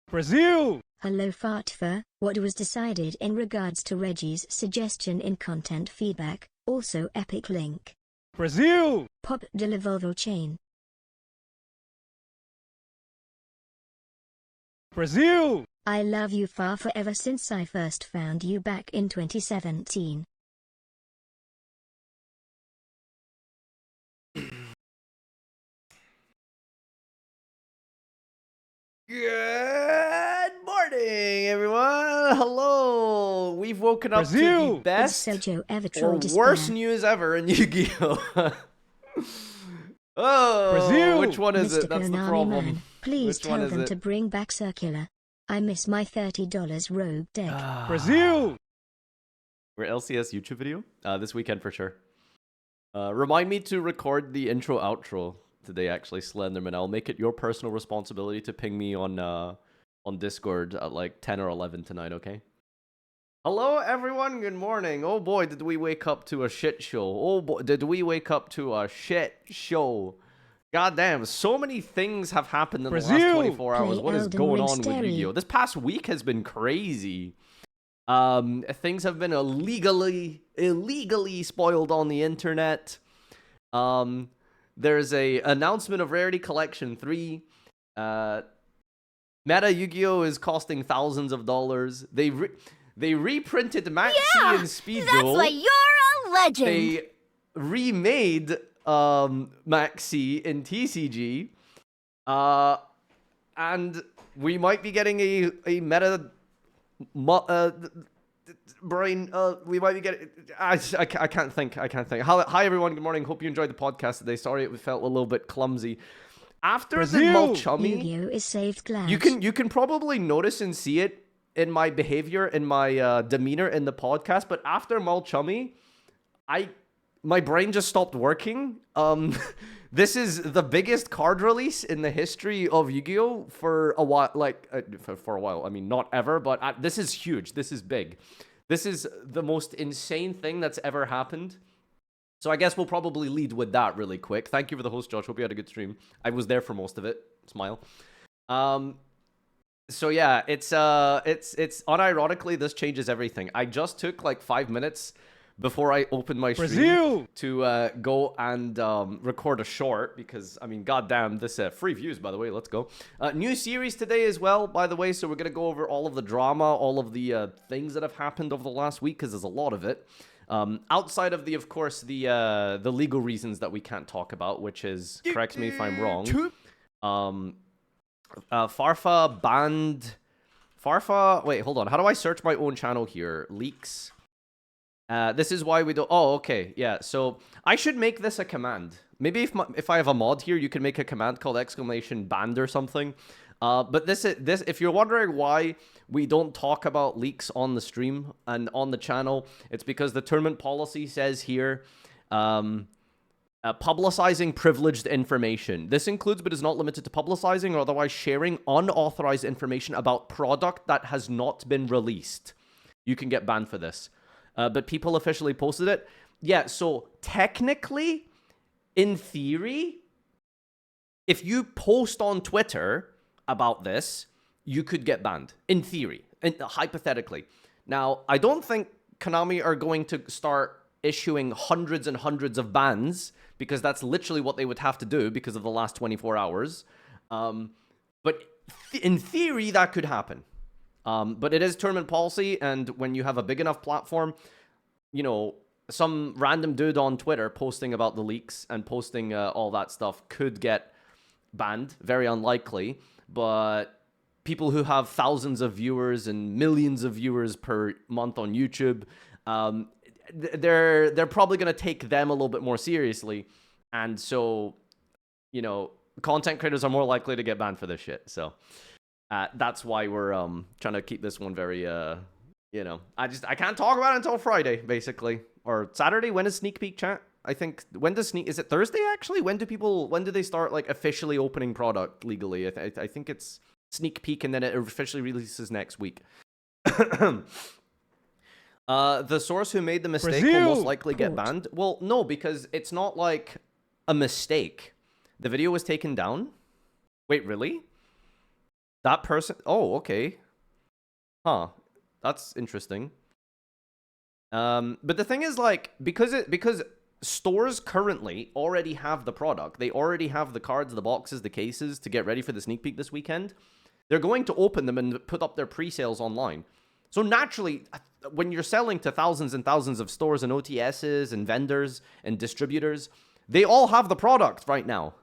Brazil! Hello Fatfa, what was decided in regards to Reggie's suggestion in content feedback, also Epic Link? Brazil! Pop de la Volvo chain. Brazil! I love you far forever since I first found you back in 2017. Good morning, everyone. Hello. We've woken up to Brazil! the best Did Sojo ever or troll worst despair? news ever in Yu-Gi-Oh! Oh, Brazil! which one is Mr. it? That's the Konami problem. Man, please Which one tell is them it? to bring back Circular. I miss my $30 rogue deck. Brazil! We're LCS YouTube video this weekend for sure. Remind me to record the intro outro today, actually, Slenderman. I'll make it your personal responsibility to ping me on Discord at like 10 or 11 tonight, okay? Hello, everyone. Good morning. Oh boy, did we wake up to a shit show. Oh boy, did we wake up to a shit show. God damn, so many things have happened in the last Brazil! 24 hours. Play What is Elden going Ring on with Stereo. Yu-Gi-Oh? This past week has been crazy. Things have been illegally spoiled on the internet. There's a announcement of Rarity Collection 3. Meta Yu-Gi-Oh is costing thousands of dollars. They reprinted Maxi and Speed That's Duel. why you're a legend. They remade Maxi in TCG. And we might be getting a meta brain. We might be getting. I can't think. Hi everyone. Good morning. Hope you enjoyed the podcast today. Sorry it felt a little bit clumsy. After the Brazil! Mulchummy, Yu-Gi-Oh is saved glad. you can probably notice and see it in my behavior, in my demeanor in the podcast. But after Mulchummy, my brain just stopped working. This is the biggest card release in the history of Yu-Gi-Oh for a while. For a while. I mean, not ever, but this is huge. This is big. This is the most insane thing that's ever happened. So I guess we'll probably lead with that really quick. Thank you for the host, Josh. Hope you had a good stream. I was there for most of it. Smile. So yeah, it's unironically, this changes everything. I just took like 5 minutes before I opened my stream Brazil! to go and record a short because, I mean, goddamn, this free views, by the way. Let's go. New series today as well, by the way. So we're going to go over all of the drama, all of the things that have happened over the last week because there's a lot of it. Outside of of course, the legal reasons that we can't talk about, which is, correct me if I'm wrong, Farfa banned... Farfa... Wait, hold on. How do I search my own channel here? Leaks. This is why we don't... Oh, okay. Yeah, so I should make this a command. Maybe if I have a mod here, you can make a command called !banned or something. But this if you're wondering why we don't talk about leaks on the stream and on the channel, it's because the tournament policy says here, publicizing privileged information. This includes but is not limited to publicizing or otherwise sharing unauthorized information about product that has not been released. You can get banned for this. But people officially posted it. Yeah, so technically, in theory, if you post on Twitter about this, you could get banned. In theory, and hypothetically. Now, I don't think Konami are going to start issuing hundreds and hundreds of bans because that's literally what they would have to do because of the last 24 hours. But in theory, that could happen. But it is tournament policy, and when you have a big enough platform, you know, some random dude on Twitter posting about the leaks and posting all that stuff could get banned. Very unlikely, but people who have thousands of viewers and millions of viewers per month on YouTube, they're probably going to take them a little bit more seriously, and so, you know, content creators are more likely to get banned for this shit. So that's why we're trying to keep this one very you know, I can't talk about it until Friday, basically, or Saturday. When is sneak peek chat? I think is it Thursday actually? When do they start like officially opening product legally? I think it's sneak peek and then it officially releases next week. The source who made the mistake will most likely get banned. Well, no, because it's not like a mistake. The video was taken down. Wait, really? That person... Oh, okay. Huh. That's interesting. But the thing is, like, because stores currently already have the product, they already have the cards, the boxes, the cases to get ready for the sneak peek this weekend. They're going to open them and put up their pre-sales online. So naturally, when you're selling to thousands and thousands of stores and OTSs and vendors and distributors, they all have the product right now.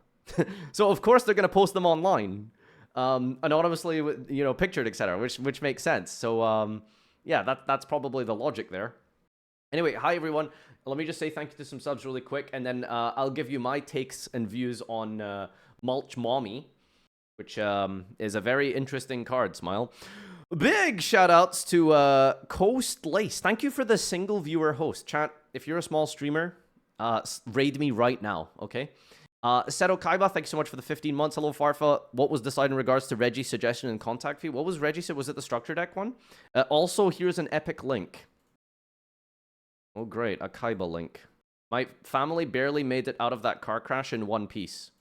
So of course they're going to post them online, anonymously, you know, pictured, etc., which makes sense. So yeah, that's probably the logic there. Anyway, hi everyone. Let me just say thank you to some subs really quick, and then I'll give you my takes and views on Mulch Mommy, which is a very interesting card, Smile. Big shout-outs to Coast Lace. Thank you for the single viewer host. Chat, if you're a small streamer, raid me right now, okay? Seto Kaiba, thank you so much for the 15 months. Hello, Farfa. What was decided in regards to Reggie's suggestion and contact fee? What was Reggie said? Was it the structure deck one? Also, here's an epic link. Oh, great. A Kaiba link. My family barely made it out of that car crash in one piece.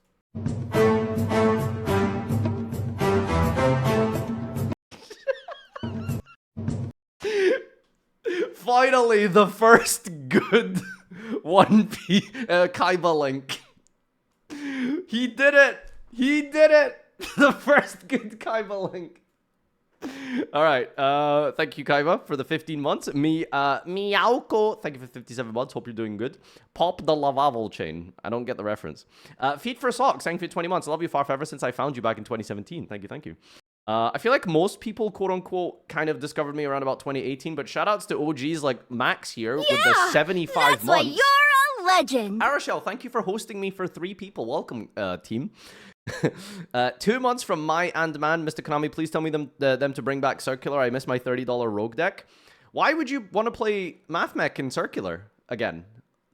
Finally, the first good One Piece Kaiba link. He did it! He did it! The first good Kaiba link. Alright, thank you, Kaiba, for the 15 months. Meowko, thank you for 57 months. Hope you're doing good. Pop the Lavavo chain. I don't get the reference. Feet for Socks, thank you for 20 months. I love you, Farf, ever since I found you back in 2017. Thank you, thank you. I feel like most people, quote-unquote, kind of discovered me around about 2018, but shout-outs to OGs like Max here with the 75 that's months. Why you're a legend. Arashel, thank you for hosting me for 3 people. Welcome, team. 2 months from my and man, Mr. Konami, please tell me them to bring back Circular. I missed my $30 Rogue deck. Why would you want to play Mathmech in Circular again?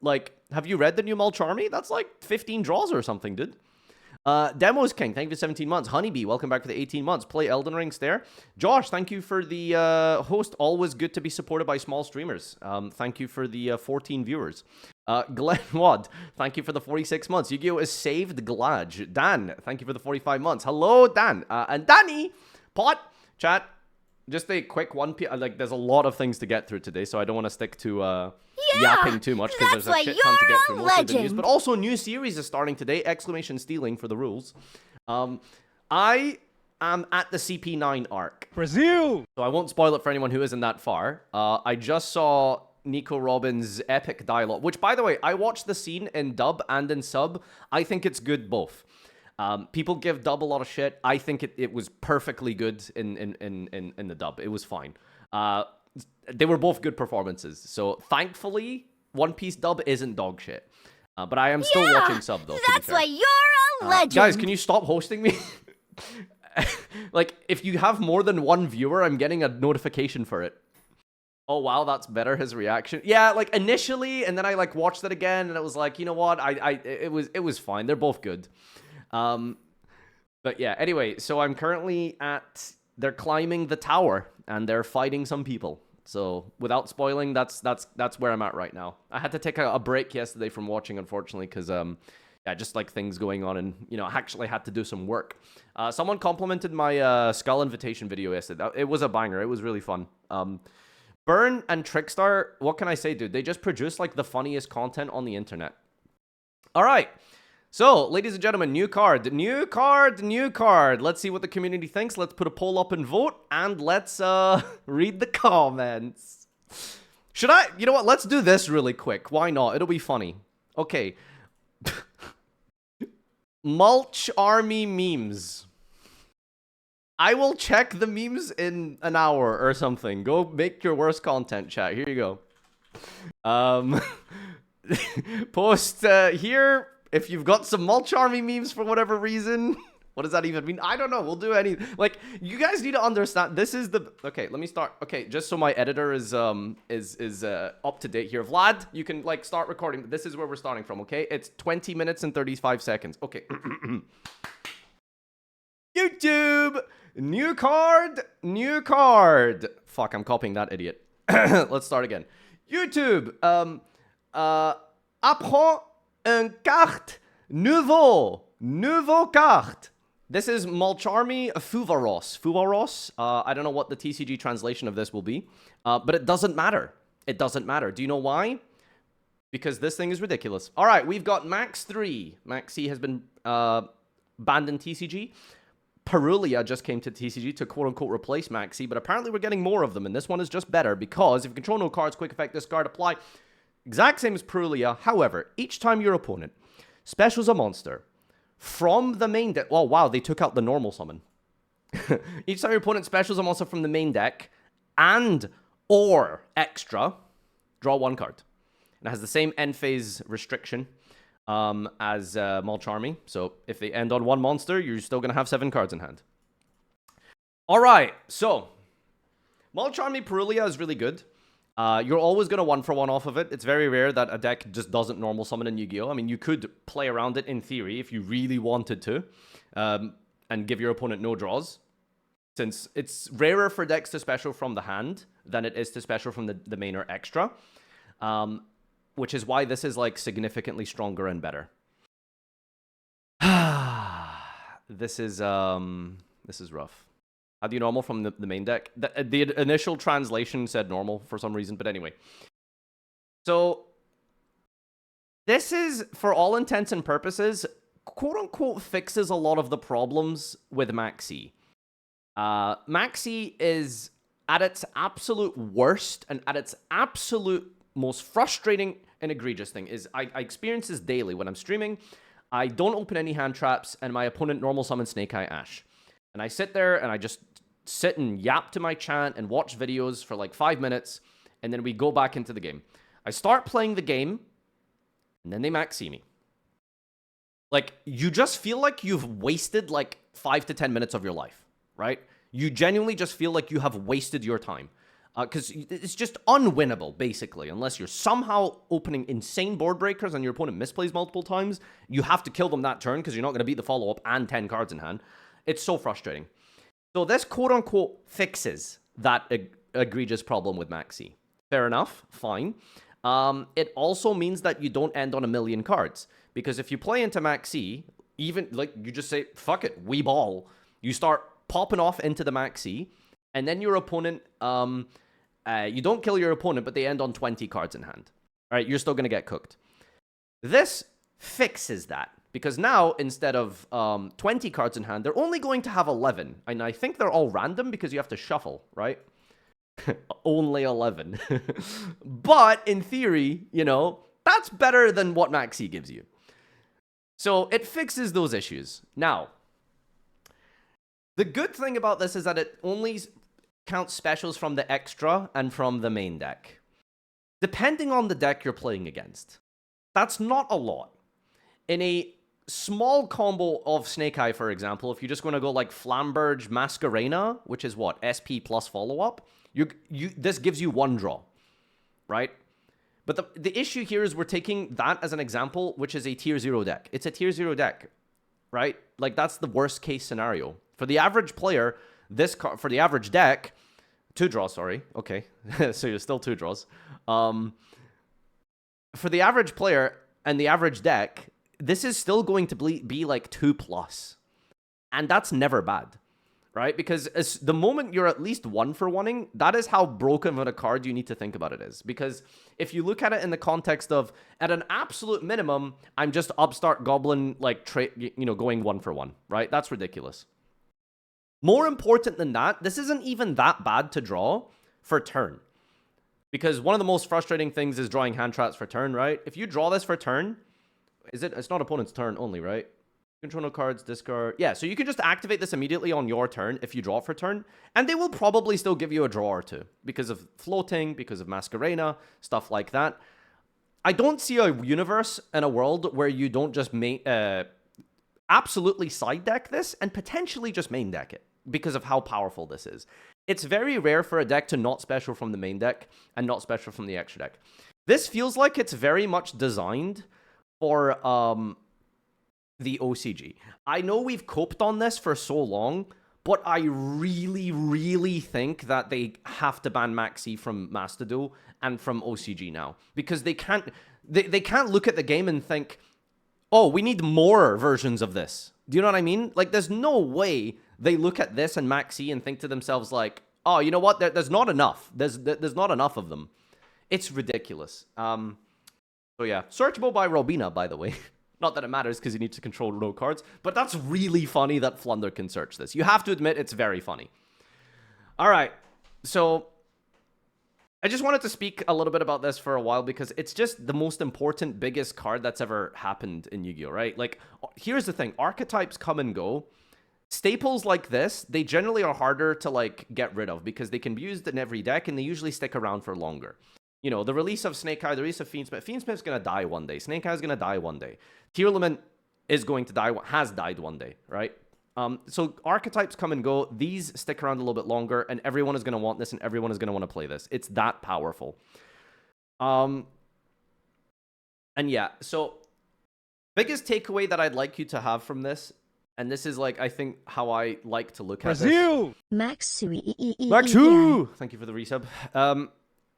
Like, have you read the new Mulch Army? That's like 15 draws or something, dude. Demos King, thank you for 17 months. Honeybee, welcome back for the 18 months. Play Elden Ring Stare. Josh, thank you for the host. Always good to be supported by small streamers. Thank you for the 14 viewers. Glenn Wad, thank you for the 46 months. Yu-Gi-Oh! Is saved. Glad. Dan, thank you for the 45 months. Hello, Dan. And Danny, Pot, chat. Just a quick one. Like, there's a lot of things to get through today, so I don't want to stick to yapping too much because there's a shit ton to get through. Most of the news, but also new series is starting today. Exclamation stealing for the rules. I am at the CP9 arc. Brazil! So I won't spoil it for anyone who isn't that far. I just saw Nico Robin's epic dialogue, which, by the way, I watched the scene in dub and in sub. I think it's good both. People give dub a lot of shit. I think it was perfectly good in the dub. It was fine. They were both good performances. So thankfully, One Piece dub isn't dog shit. But I am still watching sub though. That's why you're a legend. Guys, can you stop hosting me? Like, if you have more than one viewer, I'm getting a notification for it. Oh wow, that's better, his reaction. Yeah, like initially, and then I like watched it again, and it was like, you know what? It was fine. They're both good. But yeah, anyway, so I'm currently they're climbing the tower and they're fighting some people. So without spoiling, that's where I'm at right now. I had to take a break yesterday from watching, unfortunately, because yeah, just like things going on, and you know, I actually had to do some work. Someone complimented my Skull Invitation video yesterday. It was a banger. It was really fun. Burn and Trickstar, what can I say, dude? They just produce like the funniest content on the internet. All right. So, ladies and gentlemen, new card. Let's see what the community thinks. Let's put a poll up and vote, and let's read the comments. Should I? You know what? Let's do this really quick. Why not? It'll be funny. Okay. Mulch Army memes. I will check the memes in an hour or something. Go make your worst content, chat. Here you go. Post here if you've got some Mulch Army memes for whatever reason. What does that even mean? I don't know. We'll do any. Like, you guys need to understand. This is the. Okay, let me start. Okay, just so my editor is up to date here. Vlad, you can like start recording. This is where we're starting from. Okay, it's 20 minutes and 35 seconds. Okay. YouTube. New card. Fuck, I'm copying that idiot. Let's start again. YouTube. Apprends un carte nouveau carte. This is Malcharmi Fuvaros. Fuvaros. I don't know what the TCG translation of this will be, but it doesn't matter. It doesn't matter. Do you know why? Because this thing is ridiculous. All right, we've got Max 3. Maxi has been banned in TCG. Parulia just came to TCG to quote-unquote replace Maxi, but apparently we're getting more of them, and this one is just better because if you control no cards, quick effect, discard, apply. Exact same as Parulia. However, each time your opponent specials a monster from the main deck... Oh, wow, they took out the normal summon. Each time your opponent specials a monster from the main deck and or extra, draw 1 card. And it has the same end phase restriction as Malcharmi. So if they end on 1 monster, you're still going to have 7 cards in hand. All right, so Malcharmi Parulia is really good. You're always going to 1-for-1 off of it. It's very rare that a deck just doesn't normal summon in Yu-Gi-Oh! I mean, you could play around it in theory if you really wanted to and give your opponent no draws. Since it's rarer for decks to special from the hand than it is to special from the main or extra. Which is why this is like significantly stronger and better. This is rough. How do you normal from the main deck? The initial translation said normal for some reason, but anyway. So, this is, for all intents and purposes, quote-unquote fixes a lot of the problems with Maxi. Maxi is at its absolute worst and at its absolute most frustrating and egregious thing is I experience this daily when I'm streaming. I don't open any hand traps, and my opponent normal summons Snake Eye Ash. And I sit there, and I just sit and yap to my chant and watch videos for like 5 minutes, and then we go back into the game. I start playing the game, and then they Maxi me. Like, you just feel like you've wasted like 5 to 10 minutes of your life, right? You genuinely just feel like you have wasted your time. Because it's just unwinnable, basically. Unless you're somehow opening insane board breakers and your opponent misplays multiple times, you have to kill them that turn because you're not going to beat the follow-up and 10 cards in hand. It's so frustrating. So this quote-unquote fixes that egregious problem with Maxi. Fair enough, fine. It also means that you don't end on 1,000,000 cards. Because if you play into Maxi, even, like, you just say, fuck it, we ball. You start popping off into the Maxi, and then your opponent, you don't kill your opponent, but they end on 20 cards in hand. All right, you're still going to get cooked. This fixes that. Because now, instead of 20 cards in hand, they're only going to have 11. And I think they're all random because you have to shuffle, right? Only 11. But, in theory, you know, that's better than what Maxi gives you. So, it fixes those issues. Now, the good thing about this is that it only counts specials from the extra and from the main deck. Depending on the deck you're playing against. That's not a lot. In a small combo of Snake Eye, for example, if you're just going to go like Flamberge Masquerena, which is what? SP plus follow-up, this gives you 1 draw, right? But the issue here is we're taking that as an example, which is a tier 0 deck. It's a tier 0 deck, right? Like, that's the worst case scenario. For the average player, for the average deck, 2 draws, sorry. Okay, so you're still 2 draws. For the average player and the average deck, this is still going to be like 2+. And that's never bad, right? Because the moment you're at least 1-for-1ing, that is how broken of a card you need to think about it is. Because if you look at it in the context of, at an absolute minimum, I'm just upstart goblin, like, going 1-for-1, right? That's ridiculous. More important than that, this isn't even that bad to draw for turn. Because one of the most frustrating things is drawing hand traps for turn, right? If you draw this for turn, it's not opponent's turn only, right? Control no cards, discard. Yeah, so you can just activate this immediately on your turn if you draw for turn. And they will probably still give you a draw or two. Because of floating, because of Masquerena, stuff like that. I don't see a universe and a world where you don't just absolutely side deck this and potentially just main deck it. Because of how powerful this is. It's very rare for a deck to not special from the main deck and not special from the extra deck. This feels like it's very much designed for the OCG. I know we've coped on this for so long, but I really, really think that they have to ban Maxi from Master Duel and from OCG now. Because they can't look at the game and think, oh, we need more versions of this. Do you know what I mean? Like, there's no way they look at this and Maxi and think to themselves like, oh, you know what? There's not enough. There's not enough of them. It's ridiculous. So yeah, searchable by Robina, by the way. Not that it matters because you need to control no cards, but that's really funny that Flunder can search this. You have to admit it's very funny. All right, so I just wanted to speak a little bit about this for a while because it's just the most important, biggest card that's ever happened in Yu-Gi-Oh, right? Like, here's the thing. Archetypes come and go. Staples like this, they generally are harder to, like, get rid of because they can be used in every deck and they usually stick around for longer. You know, the release of Snake Eye, the release of Fiendsmith. Fiendsmith's going to die one day. Snake Eye is going to die one day. Tearlament is going to die, has died one day, right? So archetypes come and go. These stick around a little bit longer, and everyone is going to want this, and everyone is going to want to play this. It's that powerful. And yeah, so biggest takeaway that I'd like you to have from this, and this is like, I think, how I like to look at this. Brazil! Maxu! Thank you for the resub.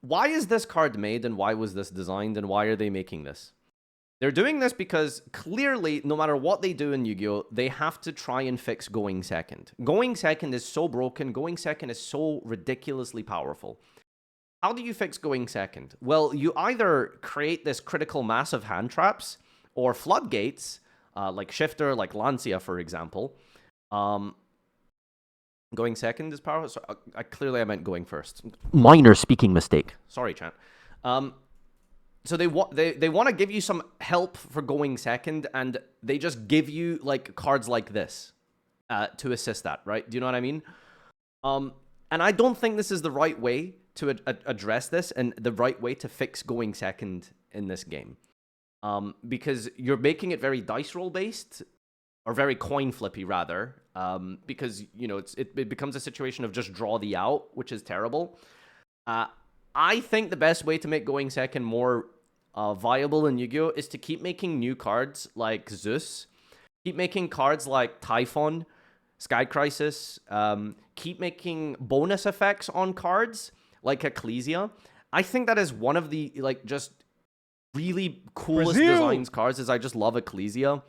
Why is this card made, and why was this designed, and why are they making this? They're doing this because clearly, no matter what they do in Yu-Gi-Oh, they have to try and fix going second. Going second is so broken. Going second is so ridiculously powerful. How do you fix going second? Well, you either create this critical mass of hand traps or floodgates, like Shifter, like Lancia, for example. Going second is powerful. So, clearly, I meant going first. Minor speaking mistake. Sorry, chat. So they want to give you some help for going second, and they just give you like cards like this to assist that, right? Do you know what I mean? And I don't think this is the right way to address this and the right way to fix going second in this game, because you're making it very dice roll based, or very coin flippy rather, because you know it becomes a situation of just draw the out, which is terrible. I think the best way to make going second more viable in Yu-Gi-Oh! Is to keep making new cards like Zeus, keep making cards like Typhon, Sky Crisis, keep making bonus effects on cards like Ecclesia. I think that is one of the like just really coolest designs cards. Is I just love Ecclesia,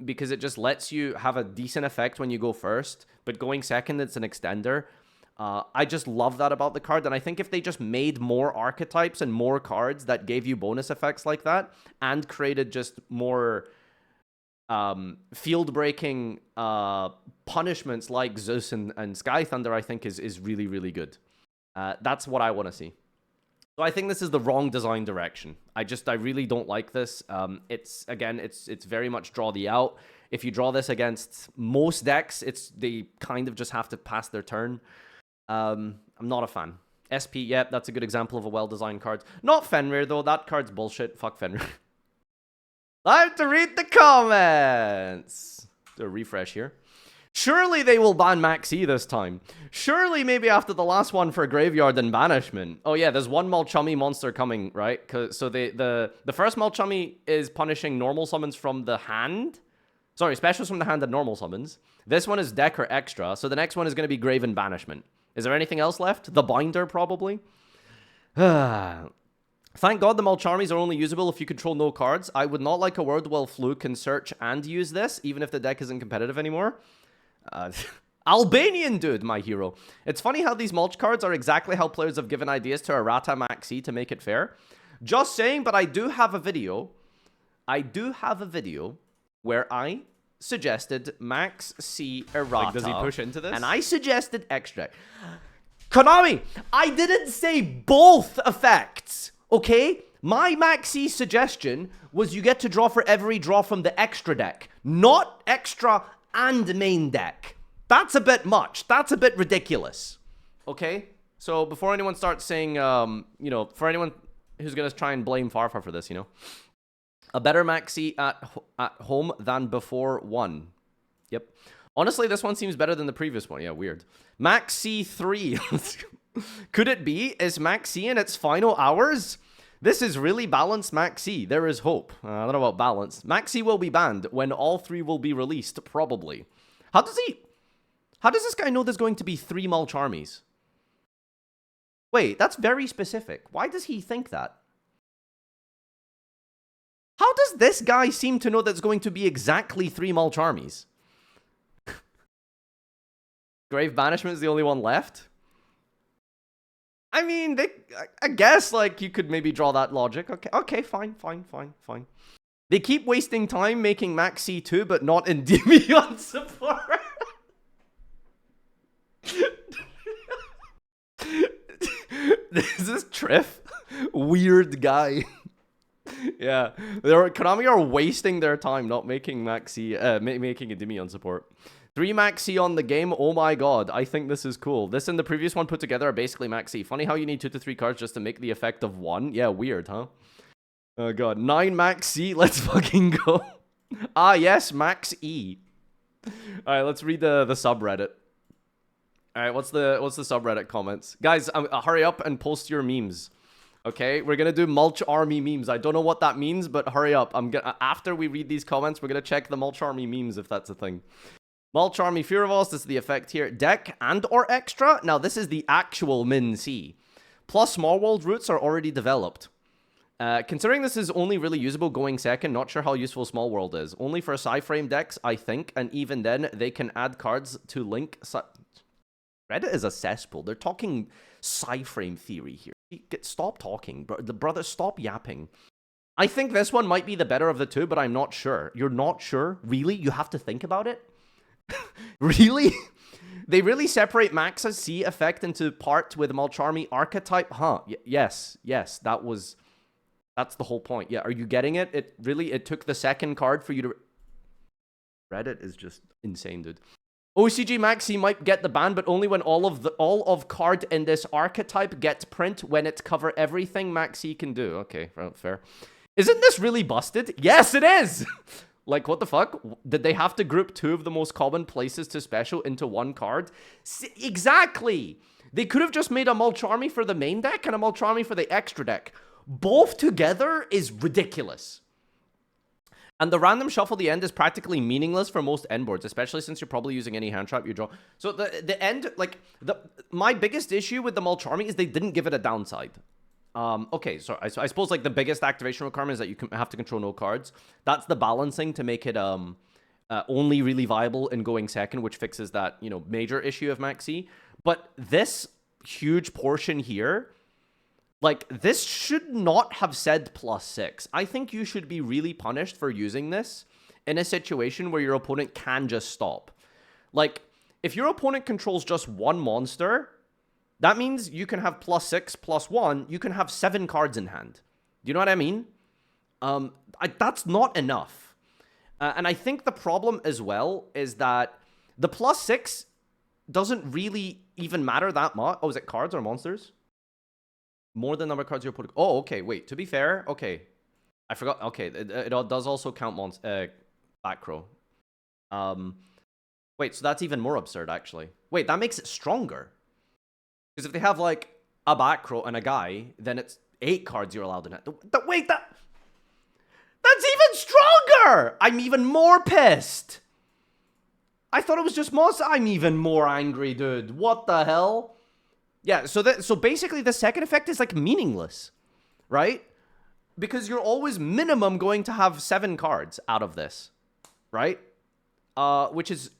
because it just lets you have a decent effect when you go first, but going second, it's an extender. I just love that about the card, and I think if they just made more archetypes and more cards that gave you bonus effects like that, and created just more field-breaking punishments like Zeus and Sky Thunder, I think is really, really good. That's what I want to see. So I think this is the wrong design direction. I really don't like this. It's very much draw the out. If you draw this against most decks, they kind of just have to pass their turn. I'm not a fan. SP, yep, that's a good example of a well-designed card. Not Fenrir, though. That card's bullshit. Fuck Fenrir. I have to read the comments. Do a refresh here. Surely they will ban Maxi this time. Surely maybe after the last one for Graveyard and Banishment. Oh yeah, there's one Mulchummy monster coming, right? So the first Mulchummy is punishing normal summons from the hand. Sorry, specials from the hand and normal summons. This one is deck or extra, so the next one is going to be Grave and Banishment. Is there anything else left? The Binder, probably? Thank God the Mulcharmies are only usable if you control no cards. I would not like a world where Flu can search and use this, even if the deck isn't competitive anymore. Albanian dude, my hero. It's funny how these mulch cards are exactly how players have given ideas to Errata Maxi to make it fair. Just saying, but I do have a video. Where I suggested Max C Errata. Like, does he push into this? And I suggested extra. Konami, I didn't say both effects, okay? My Max C suggestion was you get to draw for every draw from the extra deck, not extra and main deck. That's a bit much. That's a bit ridiculous, okay? So before anyone starts saying, you know, for anyone who's going to try and blame Farfar for this, you know, a better Maxi at home than before one. Yep. Honestly, this one seems better than the previous one. Yeah, weird. Maxi 3. Could it be? Is Maxi in its final hours? This is really balanced Maxi. There is hope. I don't know about balance. Maxi will be banned when all 3 will be released, probably. How does this guy know there's going to be 3 Mulcharmies? Wait, that's very specific. Why does he think that? How does this guy seem to know there's going to be exactly 3 Mulcharmies? Grave Banishment is the only one left? I mean, I guess, like, you could maybe draw that logic. Okay, fine. They keep wasting time making Max C2, but not Endymion support. Is this Triff? Weird guy. Yeah, Konami are wasting their time not making making Endymion support. 3 Max C on the game, oh my god, I think this is cool. This and the previous one put together are basically Max C. Funny how you need 2 to 3 cards just to make the effect of 1. Yeah, weird, huh? Oh god, 9 Max C, let's fucking go. Ah yes, Max E. Alright, let's read the subreddit. Alright, what's the subreddit comments? Guys, hurry up and post your memes. Okay, we're gonna do Mulch Army memes. I don't know what that means, but hurry up. After we read these comments, we're gonna check the Mulch Army memes if that's a thing. Mulch Army Furivalst, this is the effect here. Deck and or extra. Now, this is the actual Min C. Plus, Small World roots are already developed. Considering this is only really usable going second, not sure how useful Small World is. Only for Psyframe decks, I think, and even then, they can add cards to link... Reddit is a cesspool. They're talking Psyframe theory here. Stop talking, bro. The brother, stop yapping. I think this one might be the better of the two, but I'm not sure. You're not sure? Really? You have to think about it? Really? They really separate Max's C effect into part with Mulch Army archetype? Huh. Yes. That's the whole point. Yeah, are you getting it? It took the second card for you to... Reddit is just insane, dude. OCG Max C might get the ban, but only when all of card in this archetype gets print when it cover everything Max C can do. Okay, fair. Isn't this really busted? Yes, it is! Like, what the fuck? Did they have to group 2 of the most common places to special into 1 card? Exactly! They could have just made a Mulch Army for the main deck and a Mulch Army for the extra deck. Both together is ridiculous. And the random shuffle at the end is practically meaningless for most end boards, especially since you're probably using any hand trap you draw. So the end, like, my biggest issue with the Mulch Army is they didn't give it a downside. Okay, so I suppose, like, the biggest activation requirement is that you have to control no cards. That's the balancing to make it only really viable in going second, which fixes that, you know, major issue of Max C. But this huge portion here, like, this should not have said +6. I think you should be really punished for using this in a situation where your opponent can just stop. Like, if your opponent controls just 1 monster... that means you can have +6, +1. You can have 7 cards in hand. Do you know what I mean? That's not enough. And I think the problem as well is that the +6 doesn't really even matter that much. Oh, is it cards or monsters? More than number of cards you're putting. Oh, okay. Wait, to be fair, okay. I forgot. Okay, it does also count back row. Wait, so that's even more absurd, actually. Wait, that makes it stronger. Because if they have, like, a back row and a guy, then it's 8 cards you're allowed in it. Wait, that's even stronger! I'm even more pissed! I thought it was just Moss. I'm even more angry, dude. What the hell? Yeah, so basically the second effect is, like, meaningless, right? Because you're always minimum going to have 7 cards out of this, right? Which is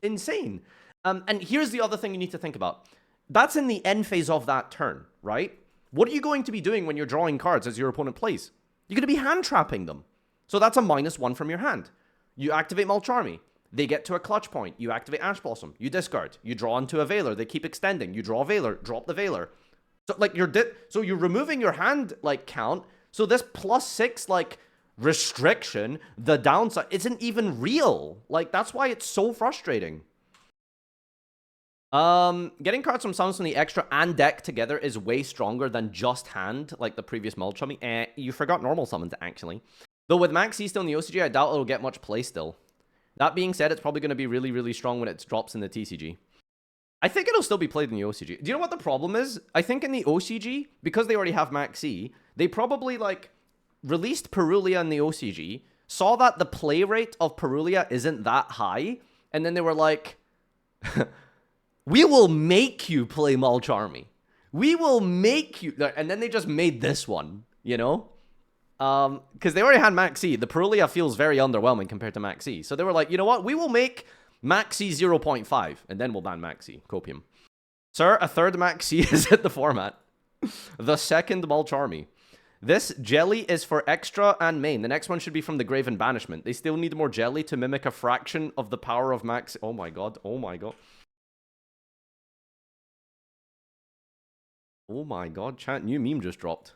insane. And here's the other thing you need to think about. That's in the end phase of that turn, right? What are you going to be doing when you're drawing cards as your opponent plays? You're going to be hand trapping them. So that's a -1 from your hand. You activate Mulch Army. They get to a clutch point. You activate Ash Blossom. You discard. You draw into a Veiler. They keep extending. You draw a Veiler. Drop the Veiler. So, like, you're removing your hand, like, count. So this +6, like, restriction, the downside, isn't even real. Like, that's why it's so frustrating. Getting cards from summons from the extra and deck together is way stronger than just hand, like the previous Mulch Army. You forgot normal summons, actually. Though with Max C still in the OCG, I doubt it'll get much play still. That being said, it's probably going to be really, really strong when it drops in the TCG. I think it'll still be played in the OCG. Do you know what the problem is? I think in the OCG, because they already have Max C, they probably, like, released Perulia in the OCG, saw that the play rate of Perulia isn't that high, and then they were like... we will make you play Mulch Army. We will make you... And then they just made this one, you know? Because they already had Max C. The Perulia feels very underwhelming compared to Max C. So they were like, you know what? We will make Maxi 0.5, and then we'll ban Maxi. Copium. Sir, a third Maxi is at the format. The second Mulch Army. This jelly is for extra and main. The next one should be from the Graven Banishment. They still need more jelly to mimic a fraction of the power of Maxi. Oh my god. Oh my god. Oh my god, chat. New meme just dropped.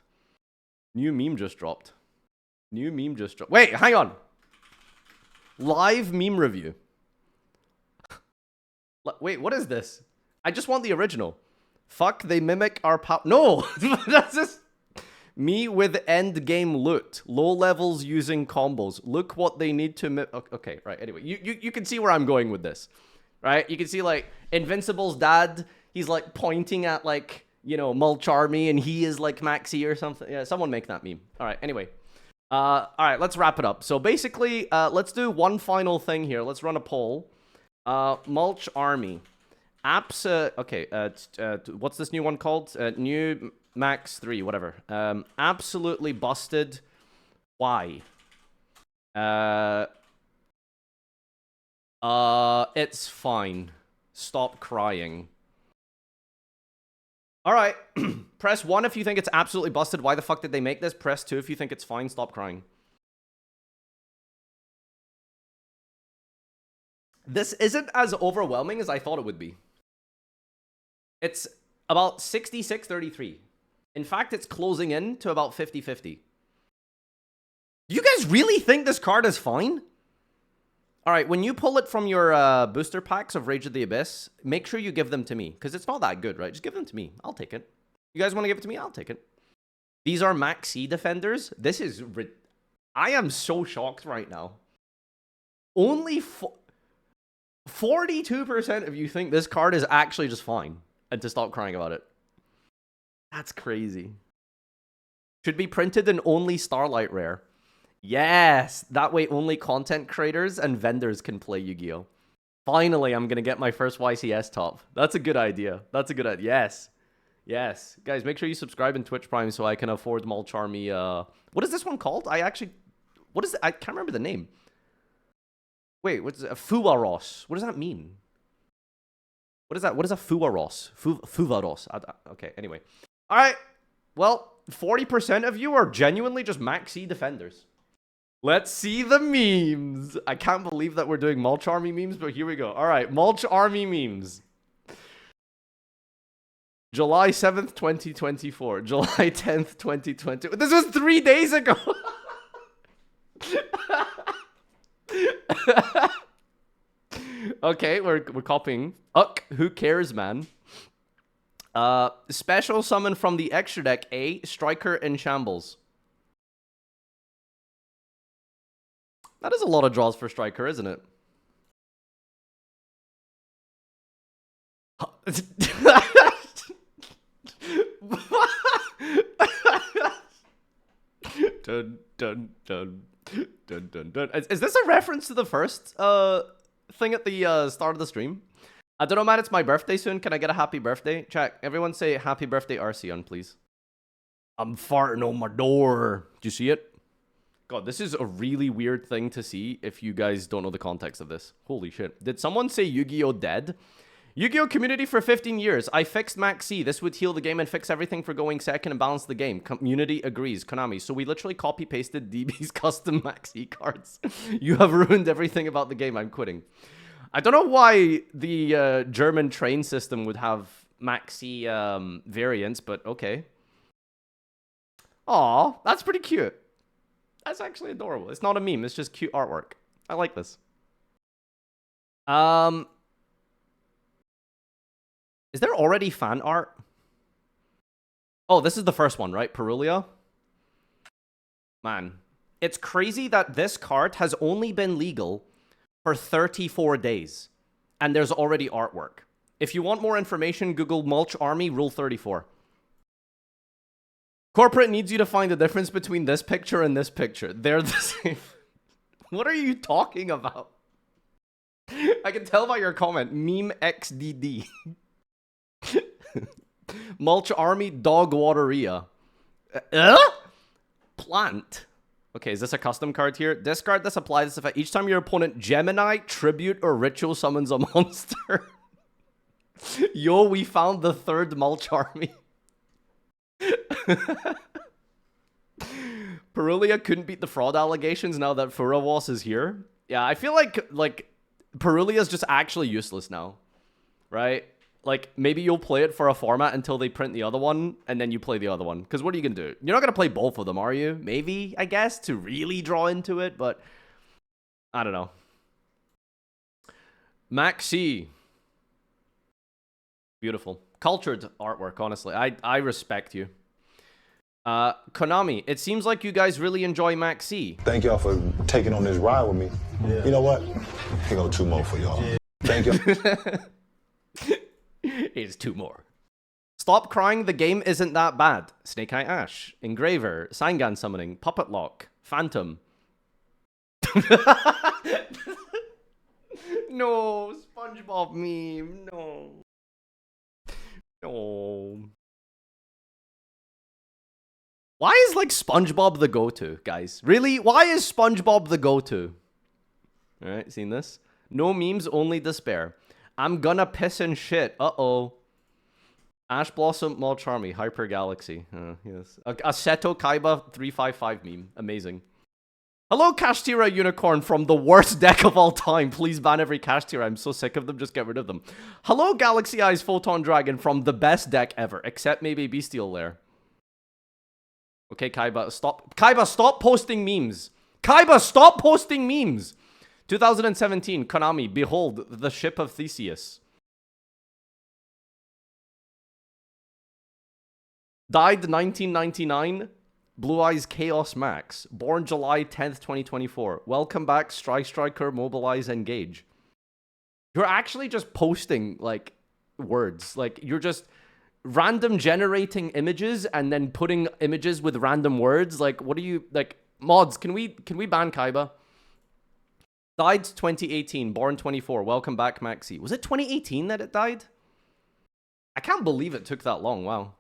New meme just dropped. New meme just dropped. Wait, hang on. Live meme review. Wait, what is this? I just want the original. Fuck, they mimic our power. No! That's just me with end game loot. Low levels using combos. Look what they need to okay, right, anyway. You can see where I'm going with this. Right? You can see, like, Invincible's dad, he's, like, pointing at, like, you know, Mulch Army, and he is, like, Maxi or something. Yeah, someone make that meme. Alright, anyway. Alright, let's wrap it up. So, basically, let's do one final thing here. Let's run a poll. Mulch Army. Okay, what's this new one called? New Max 3, whatever. Absolutely busted. Why? It's fine. Stop crying. Alright. Press 1 if you think it's absolutely busted. Why the fuck did they make this? Press 2 if you think it's fine. Stop crying. This isn't as overwhelming as I thought it would be. It's about 66-33. In fact, it's closing in to about 50-50. Do you guys really think this card is fine? Alright, when you pull it from your booster packs of Rage of the Abyss, make sure you give them to me. Because it's not that good, right? Just give them to me. I'll take it. You guys want to give it to me? I'll take it. These are Maxi defenders. This is... I am so shocked right now. Only 42% of you think this card is actually just fine. And to stop crying about it. That's crazy. Should be printed in only Starlight Rare. Yes! That way only content creators and vendors can play Yu-Gi-Oh! Finally, I'm gonna get my first YCS top. That's a good idea. That's a good idea. Yes. Yes. Guys, make sure you subscribe in Twitch Prime so I can afford Mulch Army. What is this one called? I can't remember the name. Wait, what's it? Fuaros. What does that mean? What is that? What is a Fuaros? Fuvaros. Okay, anyway. Alright. Well, 40% of you are genuinely just Maxi defenders. Let's see the memes. I can't believe that we're doing Mulch Army memes, but here we go. Alright, Mulch Army memes. July 7th, 2024. July 10th, 2020. This was 3 days ago. Okay, we're copying. Uck, who cares, man? Special summon from the extra deck, A, Striker in Shambles. That is a lot of draws for Striker, isn't it? Dun, dun, dun. Dun, dun, dun. Is this a reference to the first thing at the start of the stream? I don't know, man. It's my birthday soon. Can I get a happy birthday? Check. Everyone say happy birthday, Arceon, please. I'm farting on my door. Do you see it? God, this is a really weird thing to see if you guys don't know the context of this. Holy shit. Did someone say Yu-Gi-Oh! Dead? Yu-Gi-Oh! Community for 15 years. I fixed Maxi. This would heal the game and fix everything for going second and balance the game. Community agrees. Konami. So we literally copy-pasted DB's custom Maxi cards. You have ruined everything about the game. I'm quitting. I don't know why the German train system would have Maxi variants, but okay. Aw, that's pretty cute. That's actually adorable. It's not a meme. It's just cute artwork. I like this. Is there already fan art? Oh, this is the first one, right? Perulia? Man, it's crazy that this card has only been legal for 34 days. And there's already artwork. If you want more information, Google Mulch Army Rule 34. Corporate needs you to find the difference between this picture and this picture. They're the same. What are you talking about? I can tell by your comment. Meme XDD. Mulch Army Dog Wateria. Plant. Okay, is this a custom card here? Discard this, apply this effect. Each time your opponent Gemini, Tribute, or Ritual summons a monster. Yo, we found the third Mulch army. Perulia couldn't beat the fraud allegations now that Furawas is here. Yeah, I feel like Perulia's just actually useless now. Right? Like, maybe you'll play it for a format until they print the other one, and then you play the other one. Because what are you going to do? You're not going to play both of them, are you? Maybe, I guess, to really draw into it, but I don't know. Maxi. Beautiful. Cultured artwork, honestly. I respect you. Konami, it seems like you guys really enjoy Maxi. Thank y'all for taking on this ride with me. Yeah. You know what? Here go 2 more for y'all. Yeah. Thank you. Here's 2 more. Stop crying, the game isn't that bad. Snake Eye Ash, Engraver, Sangan Summoning, Puppet Lock, Phantom. No, SpongeBob meme, no. No. Why is, like, SpongeBob the go-to, guys? Really? Why is SpongeBob the go-to? Alright, seen this? No memes, only despair. I'm gonna piss and shit. Uh-oh. Ash Blossom, Mulch Army, Hyper Galaxy. Yes. A Seto Kaiba 355 meme. Amazing. Hello, Kashtira Unicorn from the worst deck of all time. Please ban every Kashtira. I'm so sick of them. Just get rid of them. Hello, Galaxy Eyes Photon Dragon from the best deck ever. Except maybe Bestial Lair. Okay, Kaiba, stop. Kaiba, stop posting memes. Kaiba, stop posting memes. 2017, Konami, behold, the ship of Theseus. Died 1999, Blue Eyes Chaos Max. Born July 10th, 2024. Welcome back, Strike Striker, Mobilize, Engage. You're actually just posting, like, words. Like, you're just random generating images and then putting images with random words. Like, what are you, like, mods, can we ban Kaiba? Died 2018, born 24. Welcome back, Maxi. Was it 2018 that it died? I can't believe it took that long. Wow.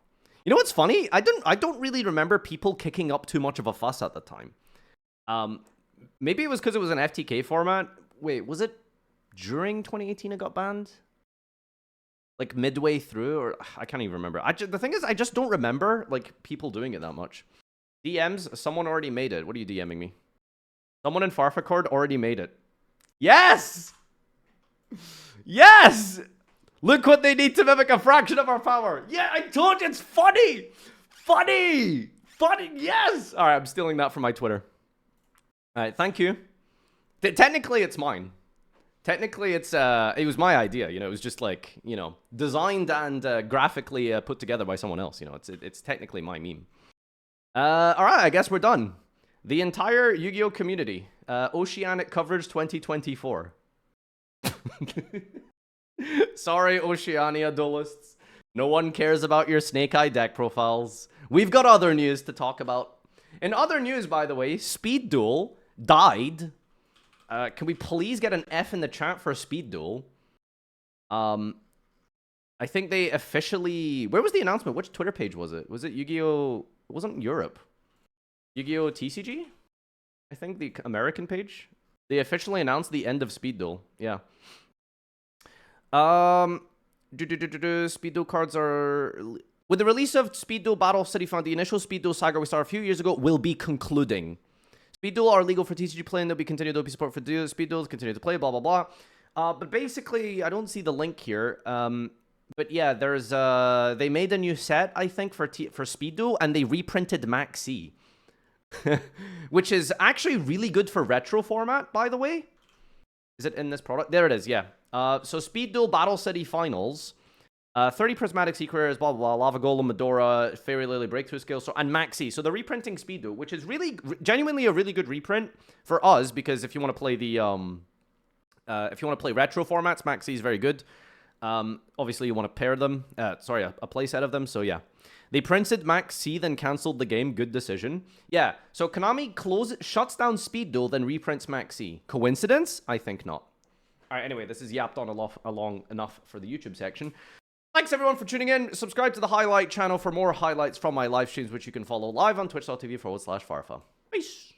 You know what's funny? I don't really remember people kicking up too much of a fuss at the time. Maybe it was because it was an FTK format. Wait, was it during 2018 it got banned? Like midway through, or I can't even remember. The thing is, I just don't remember like people doing it that much. DMs, someone already made it. What are you DMing me? Someone in Farfacord already made it. Yes! Yes! Look what they need to mimic a fraction of our power. Yeah, I told you, it's funny! Funny! Funny, yes! Alright, I'm stealing that from my Twitter. Alright, thank you. Technically, it's mine. Technically, it was my idea, you know, it was just like, you know, designed and graphically put together by someone else, you know, it's technically my meme. Alright, I guess we're done. The entire Yu-Gi-Oh! Community. Oceanic Coverage 2024. Sorry, Oceania duelists. No one cares about your Snake Eye deck profiles. We've got other news to talk about. In other news, by the way, Speed Duel died. Can we please get an F in the chat for Speed Duel? I think they officially... Where was the announcement? Which Twitter page was it? Was it Yu-Gi-Oh! It wasn't Europe. Yu-Gi-Oh! TCG? I think the American page. They officially announced the end of Speed Duel. Yeah. Speed Duel cards are... With the release of Speed Duel Battle City Fund, the initial Speed Duel saga we started a few years ago will be concluding. Speed Duel are legal for TCG play, and there'll be continued support for Speed Duels, continue to play, blah, blah, blah. But basically, I don't see the link here. But yeah, there's... they made a new set, I think, for Speed Duel, and they reprinted Maxi. Which is actually really good for retro format, by the way. Is it in this product? There it is, yeah. So Speed Duel Battle City Finals. 30 Prismatic Secrets, blah, blah, blah, Lava Golem, Medora, Fairy Lily, Breakthrough Skills, and Maxi. So they're reprinting Speed Duel, which is really, genuinely a really good reprint for us, because if you want to play the, if you want to play retro formats, Maxi is very good. Obviously, you want to pair them, sorry, a play set of them, so yeah. They printed Maxi, then cancelled the game. Good decision. Yeah, so Konami shuts down Speed Duel, then reprints Maxi. Coincidence? I think not. Alright, anyway, this is yapped on long enough for the YouTube section. Thanks everyone for tuning in. Subscribe to the Highlight channel for more highlights from my live streams, which you can follow live on twitch.tv/Farfa. Peace.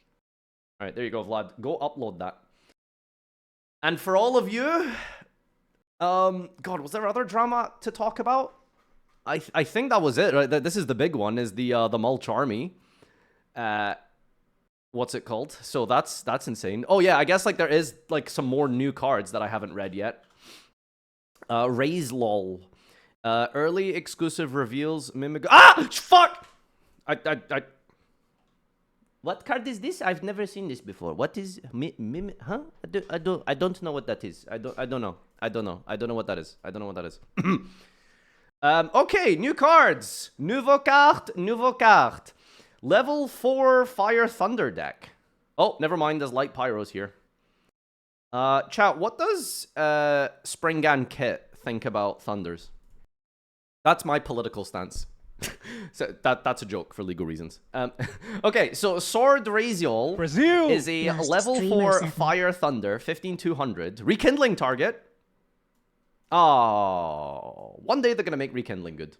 All right, there you go, Vlad. Go upload that. And for all of you, God, was there other drama to talk about? I think that was it, right? This is the big one, is the Mulch Army. What's it called? So that's insane. Oh yeah, I guess like there is like some more new cards that I haven't read yet. Raise lol. Early exclusive reveals mimic. Ah, fuck! I. What card is this? I've never seen this before. What is Huh? I don't know what that is. I don't know. I don't know what that is. I don't know what that is. Okay, new cards. Nouveau carte. Level 4 Fire Thunder deck. Oh, never mind. There's light pyros here. Chat, what does Springan Kit think about Thunders? That's my political stance. So that's a joke for legal reasons. Okay, so Sword Raziel Brazil is a Last level streamer 4 7. Fire Thunder, 15200. Rekindling target. Oh, one day they're going to make Rekindling good.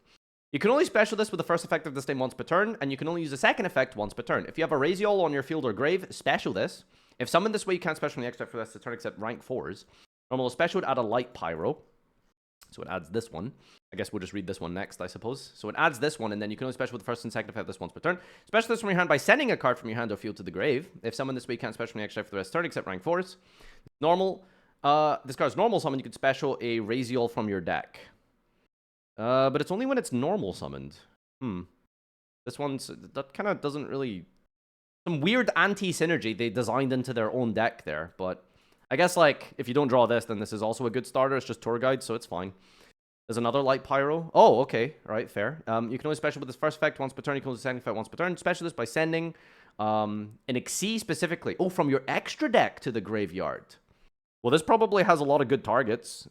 You can only special this with the first effect of this name once per turn, and you can only use the second effect once per turn. If you have a Raziel on your field or grave, special this. If summoned this way, you can't special any extra for this turn except rank 4s. Normal special would add a light pyro. So it adds this one. I guess we'll just read this one next, I suppose. So it adds this one, and then you can only special with the first and second effect this once per turn. Special this from your hand by sending a card from your hand or field to the grave. If summoned this way, you can't special any extra for the rest of the turn except rank 4s. Normal. This card's normal summon. You could special a Raziel from your deck. But it's only when it's normal summoned. This one's... That kind of doesn't really... Some weird anti-synergy they designed into their own deck there, but... I guess, like, if you don't draw this, then this is also a good starter. It's just Tour Guide, so it's fine. There's another Light Pyro. Oh, okay. All right, fair. You can only special with this first effect once per turn. You can only second effect once per turn. Special this by sending an Xyz specifically. Oh, from your extra deck to the graveyard. Well, this probably has a lot of good targets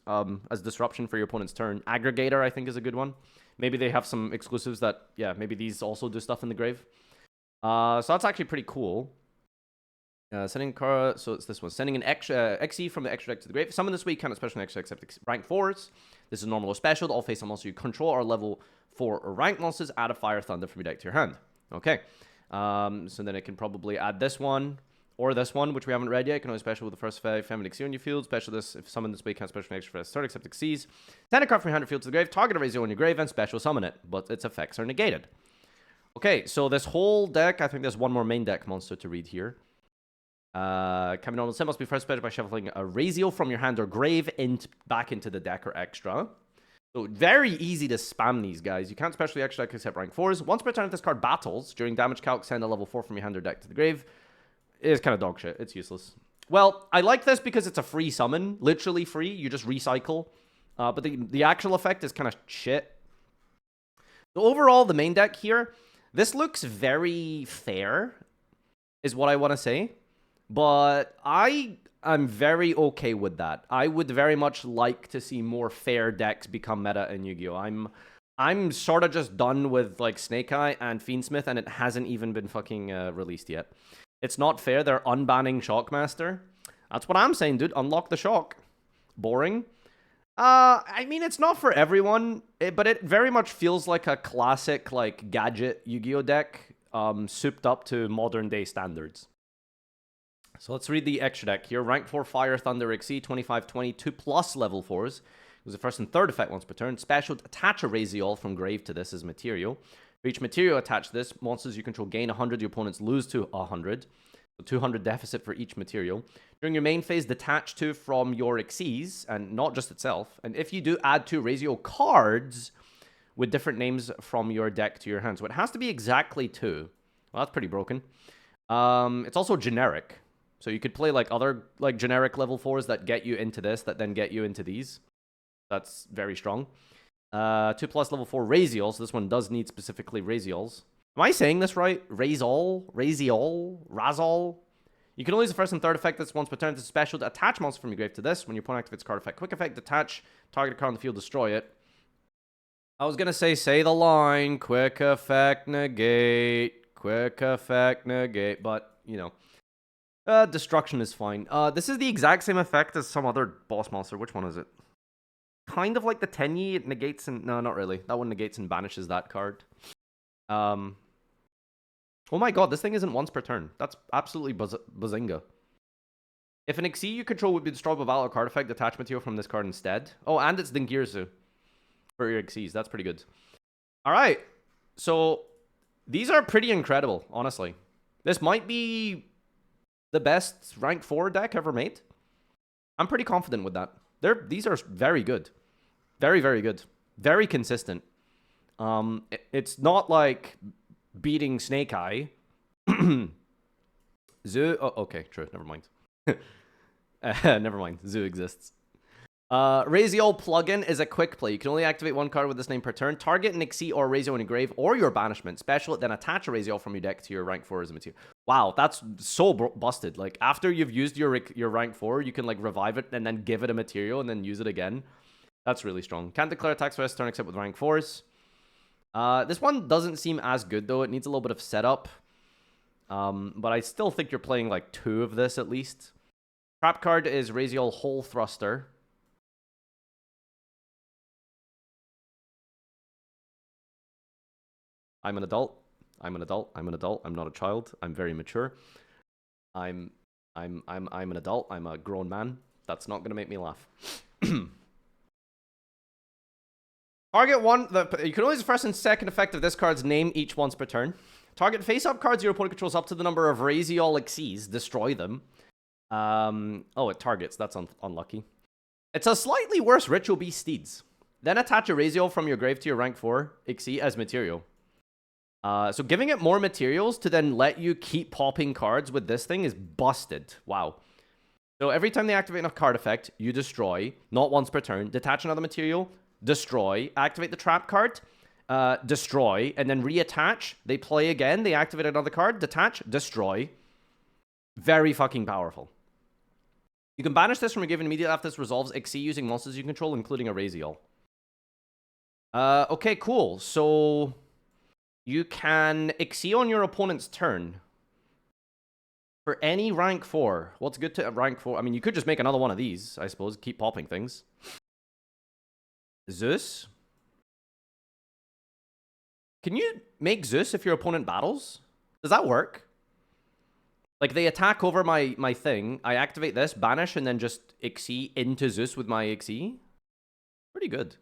as disruption for your opponent's turn. Aggregator, I think, is a good one. Maybe they have some exclusives that, yeah, maybe these also do stuff in the grave. So that's actually pretty cool. Sending card, so it's this one. Sending an extra Xyz from the extra deck to the grave. Summon this week, kind of special extra except rank 4s. This is normal or special. All face monsters you control are level 4 or rank monsters. Add a Fire Thunder from your deck to your hand. Okay. So then it can probably add this one or this one, which we haven't read yet. You can only special with the first Feminine Xyz on your field. Special this if summoned this week, kind of special extra for this third except Xyz. Send a card from your hand or field to the grave. Target a Raziel on your grave and special summon it, but its effects are negated. Okay, so this whole deck, I think there's one more main deck monster to read here. Coming on, must be first special by shuffling a Raziel from your hand or grave back into the deck or extra. So very easy to spam these guys. You can't specially extra deck except rank 4s. Once per turn, if this card battles during damage calc, send a level 4 from your hand or deck to the grave. It is kind of dog shit. It's useless. Well, I like this because it's a free summon, literally free. You just recycle. But the actual effect is kind of shit. So overall, the main deck here, this looks very fair, is what I want to say. But I'm very okay with that. I would very much like to see more fair decks become meta in Yu-Gi-Oh! I'm sort of just done with like Snake Eye and Fiendsmith, and it hasn't even been fucking released yet. It's not fair. They're unbanning Shockmaster. That's what I'm saying, dude. Unlock the Shock. Boring. I mean, it's not for everyone, but it very much feels like a classic like gadget Yu-Gi-Oh! Deck, souped up to modern day standards. So let's read the extra deck here. Rank 4 Fire Thunder Xyz, 2520, 2+ level 4s. It was the first and third effect once per turn. Special, attach a Raziel from grave to this as material. For each material attached to this, monsters you control gain 100, your opponents lose to 100. So 200 deficit for each material. During your main phase, detach 2 from your Xyz, and not just itself. And if you do, add 2 Raziel cards with different names from your deck to your hand. So it has to be exactly 2. Well, that's pretty broken. It's also generic. So you could play like other like generic level 4s that get you into this, that then get you into these. That's very strong. 2+ level 4 Raziel. So this one does need specifically Raziels. Am I saying this right? Raziel? You can only use the first and third effect that's once per turn. It's special to attach monster from your grave to this. When your opponent activates card effect, quick effect, detach, target a card on the field, destroy it. I was gonna say the line, quick effect, negate, but you know. Destruction is fine. This is the exact same effect as some other boss monster. Which one is it? Kind of like the Tenyi. It negates and... No, not really. That one negates and banishes that card. Oh my god, this thing isn't once per turn. That's absolutely bazinga. If an Xyz you control would be destroyed by valid card effect, detach material from this card instead. Oh, and it's Dingirzu for your Xyz. That's pretty good. Alright. So, these are pretty incredible, honestly. This might be the best rank 4 deck ever made. I'm pretty confident with that. These are very good. Very, very good. Very consistent. It's not like beating Snake Eye. Zoo. Oh, okay, true. Never mind. Never mind. Zoo exists. Raziel plugin is a quick play. You can only activate one card with this name per turn. Target an Xyz or Raziel in your grave or your banishment. Special it, then attach a Raziel from your deck to your rank 4 as a material. Wow, that's so busted. Like, after you've used your rank 4, you can, like, revive it and then give it a material and then use it again. That's really strong. Can't declare attacks for this turn except with rank 4s. This one doesn't seem as good, though. It needs a little bit of setup. But I still think you're playing, like, 2 of this at least. Trap card is Raziel Hole Thruster. I'm an adult. I'm an adult. I'm an adult. I'm not a child. I'm very mature. I'm an adult. I'm a grown man. That's not gonna make me laugh. Target one. You can only use the first and second effect of this card's name each once per turn. Target face-up cards your opponent controls up to the number of Raziel Xyz. Destroy them. Oh, it targets. That's unlucky. It's a slightly worse Ritual Beast Steeds. Then attach a Raziel from your grave to your rank 4 Xyz as material. So giving it more materials to then let you keep popping cards with this thing is busted. Wow. So every time they activate a card effect, you destroy. Not once per turn. Detach another material. Destroy. Activate the trap card. Destroy. And then reattach. They play again. They activate another card. Detach. Destroy. Very fucking powerful. You can banish this from your given immediately after this resolves Xyz using monsters you control, including a Raziel. Okay, cool. So you can Xyz on your opponent's turn for any rank 4. What's good to rank 4? I mean, you could just make another one of these, I suppose. Keep popping things. Zeus. Can you make Zeus if your opponent battles? Does that work? Like, they attack over my thing. I activate this, banish, and then just Xyz into Zeus with my Xyz. Pretty good.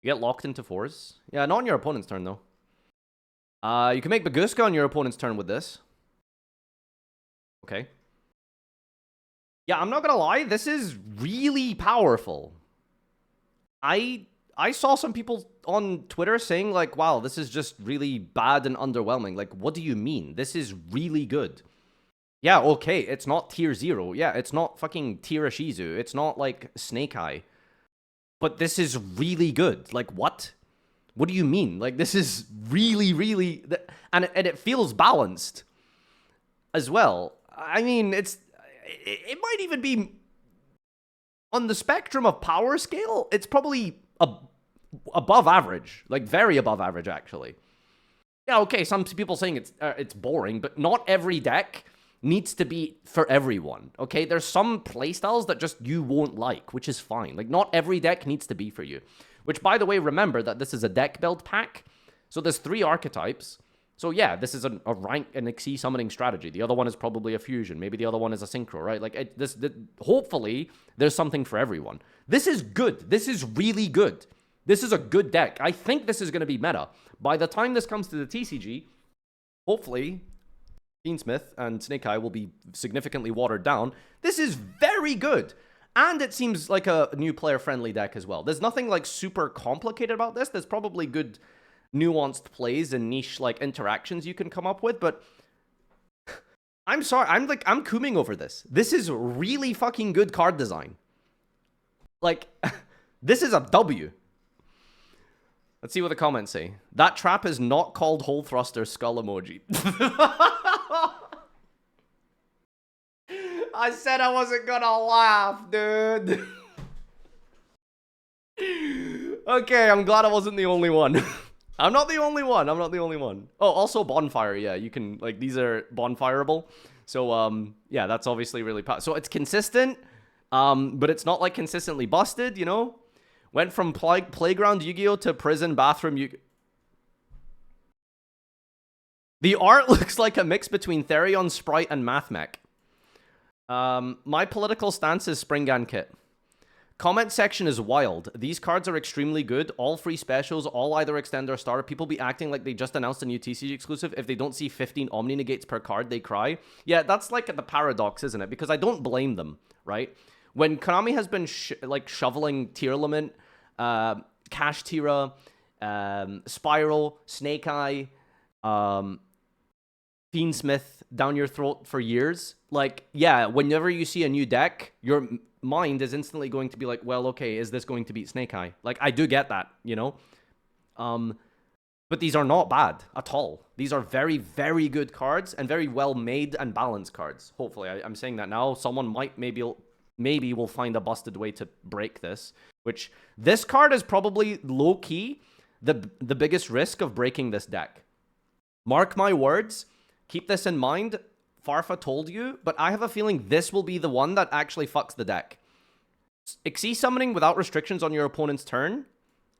You get locked into 4s. Yeah, not on your opponent's turn, though. You can make Baguska on your opponent's turn with this. Okay. Yeah, I'm not gonna lie. This is really powerful. I saw some people on Twitter saying, like, wow, this is just really bad and underwhelming. Like, what do you mean? This is really good. Yeah, okay, it's not tier 0. Yeah, it's not fucking tier Ishizu. It's not, like, Snake Eye. But this is really good. Like, what? What do you mean? Like, this is really, really... And it feels balanced as well. I mean, it might even be... On the spectrum of power scale, it's probably above average. Like, very above average, actually. Yeah, okay, some people saying it's boring, but not every deck needs to be for everyone, okay? There's some playstyles that just you won't like, which is fine. Like, not every deck needs to be for you. Which, by the way, remember that this is a deck build pack. So there's 3 archetypes. So yeah, this is an Xyz summoning strategy. The other one is probably a fusion. Maybe the other one is a synchro, right? Like, hopefully, there's something for everyone. This is good. This is really good. This is a good deck. I think this is going to be meta. By the time this comes to the TCG, hopefully, Fiendsmith and Snake Eye will be significantly watered down. This is very good. And it seems like a new player-friendly deck as well. There's nothing, like, super complicated about this. There's probably good nuanced plays and niche, like, interactions you can come up with, but I'm sorry, I'm cooming over this. This is really fucking good card design. Like, this is a W. Let's see what the comments say. That trap is not called Hole Thruster skull emoji. I said I wasn't gonna laugh, dude. Okay, I'm glad I wasn't the only one. I'm not the only one. I'm not the only one. Oh, also bonfire. Yeah, you can, like, these are bonfireable. So, yeah, that's obviously really powerful. So it's consistent, but it's not, like, consistently busted, you know? Went from playground Yu-Gi-Oh to prison bathroom Yu-Gi-Oh. The art looks like a mix between Therion, Sprite, and Mathmech. My political stance is Springan Kit. Comment section is wild. These cards are extremely good. All free specials, all either extend or starter. People be acting like they just announced a new TCG exclusive. If they don't see 15 Omni Negates per card, they cry. Yeah, that's like the paradox, isn't it? Because I don't blame them, right? When Konami has been shoveling Tearlament, Cash Tira, Spiral, Snake Eye, Fiendsmith down your throat for years, like, yeah, whenever you see a new deck, your mind is instantly going to be like, well, okay, is this going to beat Snake Eye? Like, I do get that, you know? But these are not bad at all. These are very, very good cards and very well made and balanced cards. Hopefully, I'm saying that now. Someone might maybe will find a busted way to break this, which this card is probably low-key the biggest risk of breaking this deck. Mark my words. Keep this in mind. Farfa told you, but I have a feeling this will be the one that actually fucks the deck. Xyz summoning without restrictions on your opponent's turn?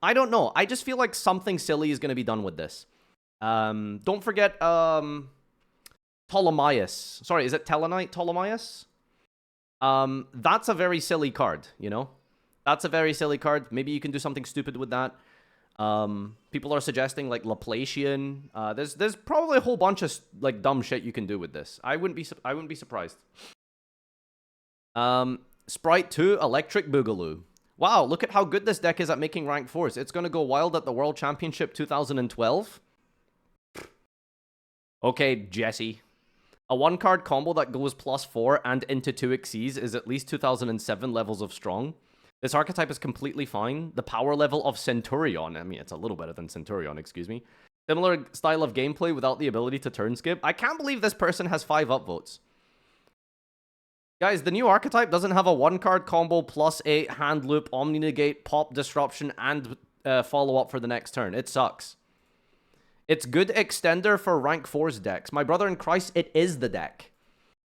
I don't know. I just feel like something silly is going to be done with this. Don't forget, Ptolemaeus. Sorry, is it Telenite Ptolemaeus? That's a very silly card, you know? That's a very silly card. Maybe you can do something stupid with that. People are suggesting like Laplacian. There's probably a whole bunch of like dumb shit you can do with this. I wouldn't be surprised. Sprite 2 Electric Boogaloo. Wow, look at how good this deck is at making rank 4s. It's gonna go wild at the World Championship 2012. Okay, Jesse. A 1-card combo that goes +4 and into 2 Xyz is at least 2007 levels of strong. This archetype is completely fine. The power level of Centurion, I mean, it's a little better than Centurion, excuse me. Similar style of gameplay without the ability to turn skip. I can't believe this person has 5 upvotes. Guys, the new archetype doesn't have a 1-card combo +8, hand loop, Omni Negate, pop, disruption, and follow-up for the next turn. It sucks. It's good extender for rank 4's decks. My brother in Christ, it is the deck.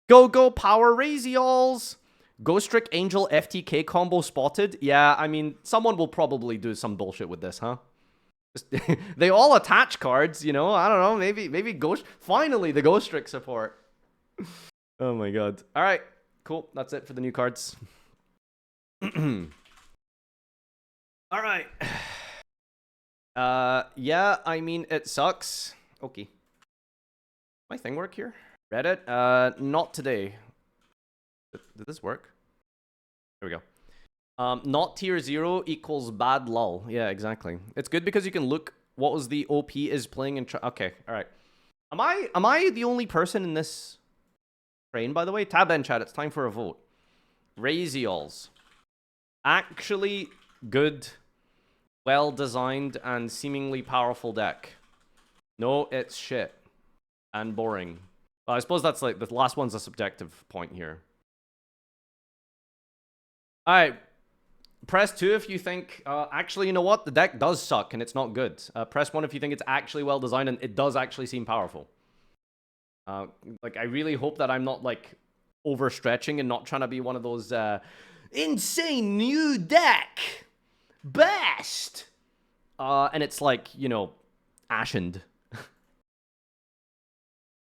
Go, power, Raziols! Ghost Trick Angel FTK combo spotted. Yeah, I mean, someone will probably do some bullshit with this, huh? They all attach cards, you know? I don't know, maybe Ghost... Finally, the Ghost Trick support. Oh my god. Alright, cool. That's it for the new cards. Alright. Yeah, I mean, it sucks. Okay. My thing work here? Reddit? Not today. Did this work? There we go. Not tier 0 equals bad lull. Yeah, exactly. It's good because you can look what was the OP is playing in... Okay, alright. Am I the only person in this train, by the way? Tab in chat, it's time for a vote. Raziols. Actually good, well-designed, and seemingly powerful deck. No, it's shit. And boring. Well, I suppose that's like... The last one's a subjective point here. Alright, press 2 if you think, actually, you know what? The deck does suck and it's not good. Press 1 if you think it's actually well designed and it does actually seem powerful. Like, I really hope that I'm not, like, overstretching and not trying to be one of those, insane new deck! Best! And it's like, you know, ashened.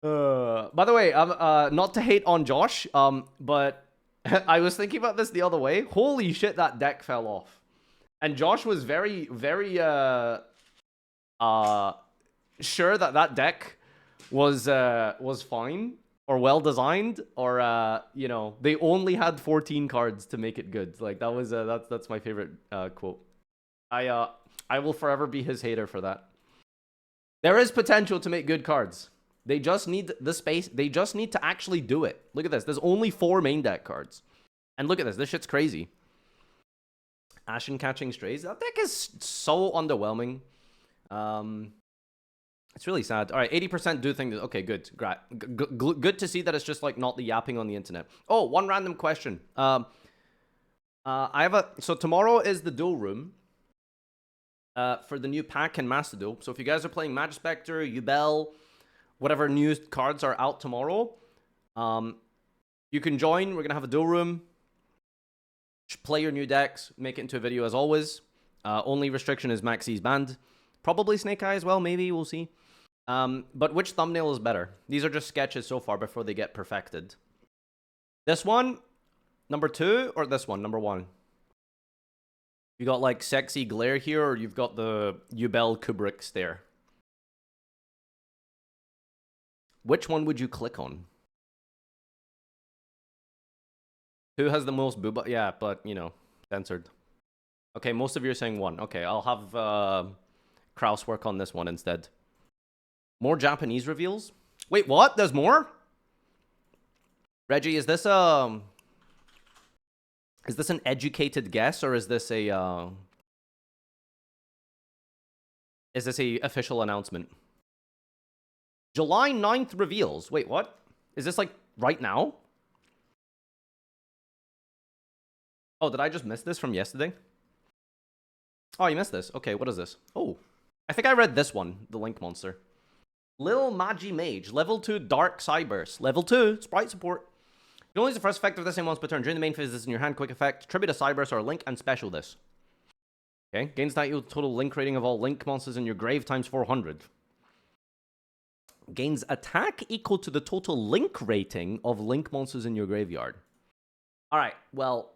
By the way, not to hate on Josh, but... I was thinking about this the other way. Holy shit, that deck fell off. And Josh was very, very, sure that that deck was fine, or well-designed, or, you know, they only had 14 cards to make it good. Like, that was, that's my favorite, quote. I will forever be his hater for that. There is potential to make good cards. They just need the space. They just need to actually do it. Look at this. There's only 4 main deck cards. And look at this. This shit's crazy. Ashen Catching Strays. That deck is so underwhelming. It's really sad. All right, 80% do think that... Okay, good. Great. Good to see that it's just, like, not the yapping on the internet. Oh, one random question. I have a... So tomorrow is the duel room. For the new pack and Master Duel. So if you guys are playing Magispector, Yubel... Whatever new cards are out tomorrow, you can join. We're going to have a duel room. Play your new decks. Make it into a video as always. Only restriction is Maxie's banned. Probably Snake Eye as well, maybe. We'll see. But which thumbnail is better? These are just sketches so far before they get perfected. This one, number 2, or this one, number 1? You got like sexy glare here, or you've got the Ubel Kubrick stare? Which one would you click on? Who has the most booba? Yeah, but, you know, censored. Okay, most of you are saying 1. Okay, I'll have Kraus work on this one instead. More Japanese reveals? Wait, what? There's more? Reggie, is this an educated guess, or is this a official announcement? July 9th reveals. Wait, what? Is this like right now? Oh, did I just miss this from yesterday? Oh, you missed this. Okay, what is this? Oh, I think I read this one, the Link Monster. Lil Magi Mage, level 2 Dark Cyburst. Level 2, sprite support. You can only use the first effect of this in once per turn. During the main phase, this is in your hand. Quick effect, tribute a Cyburst or a Link, and special this. Okay, gains that equal total Link rating of all Link monsters in your grave times 400. Gains attack equal to the total Link rating of Link monsters in your graveyard. Alright, well,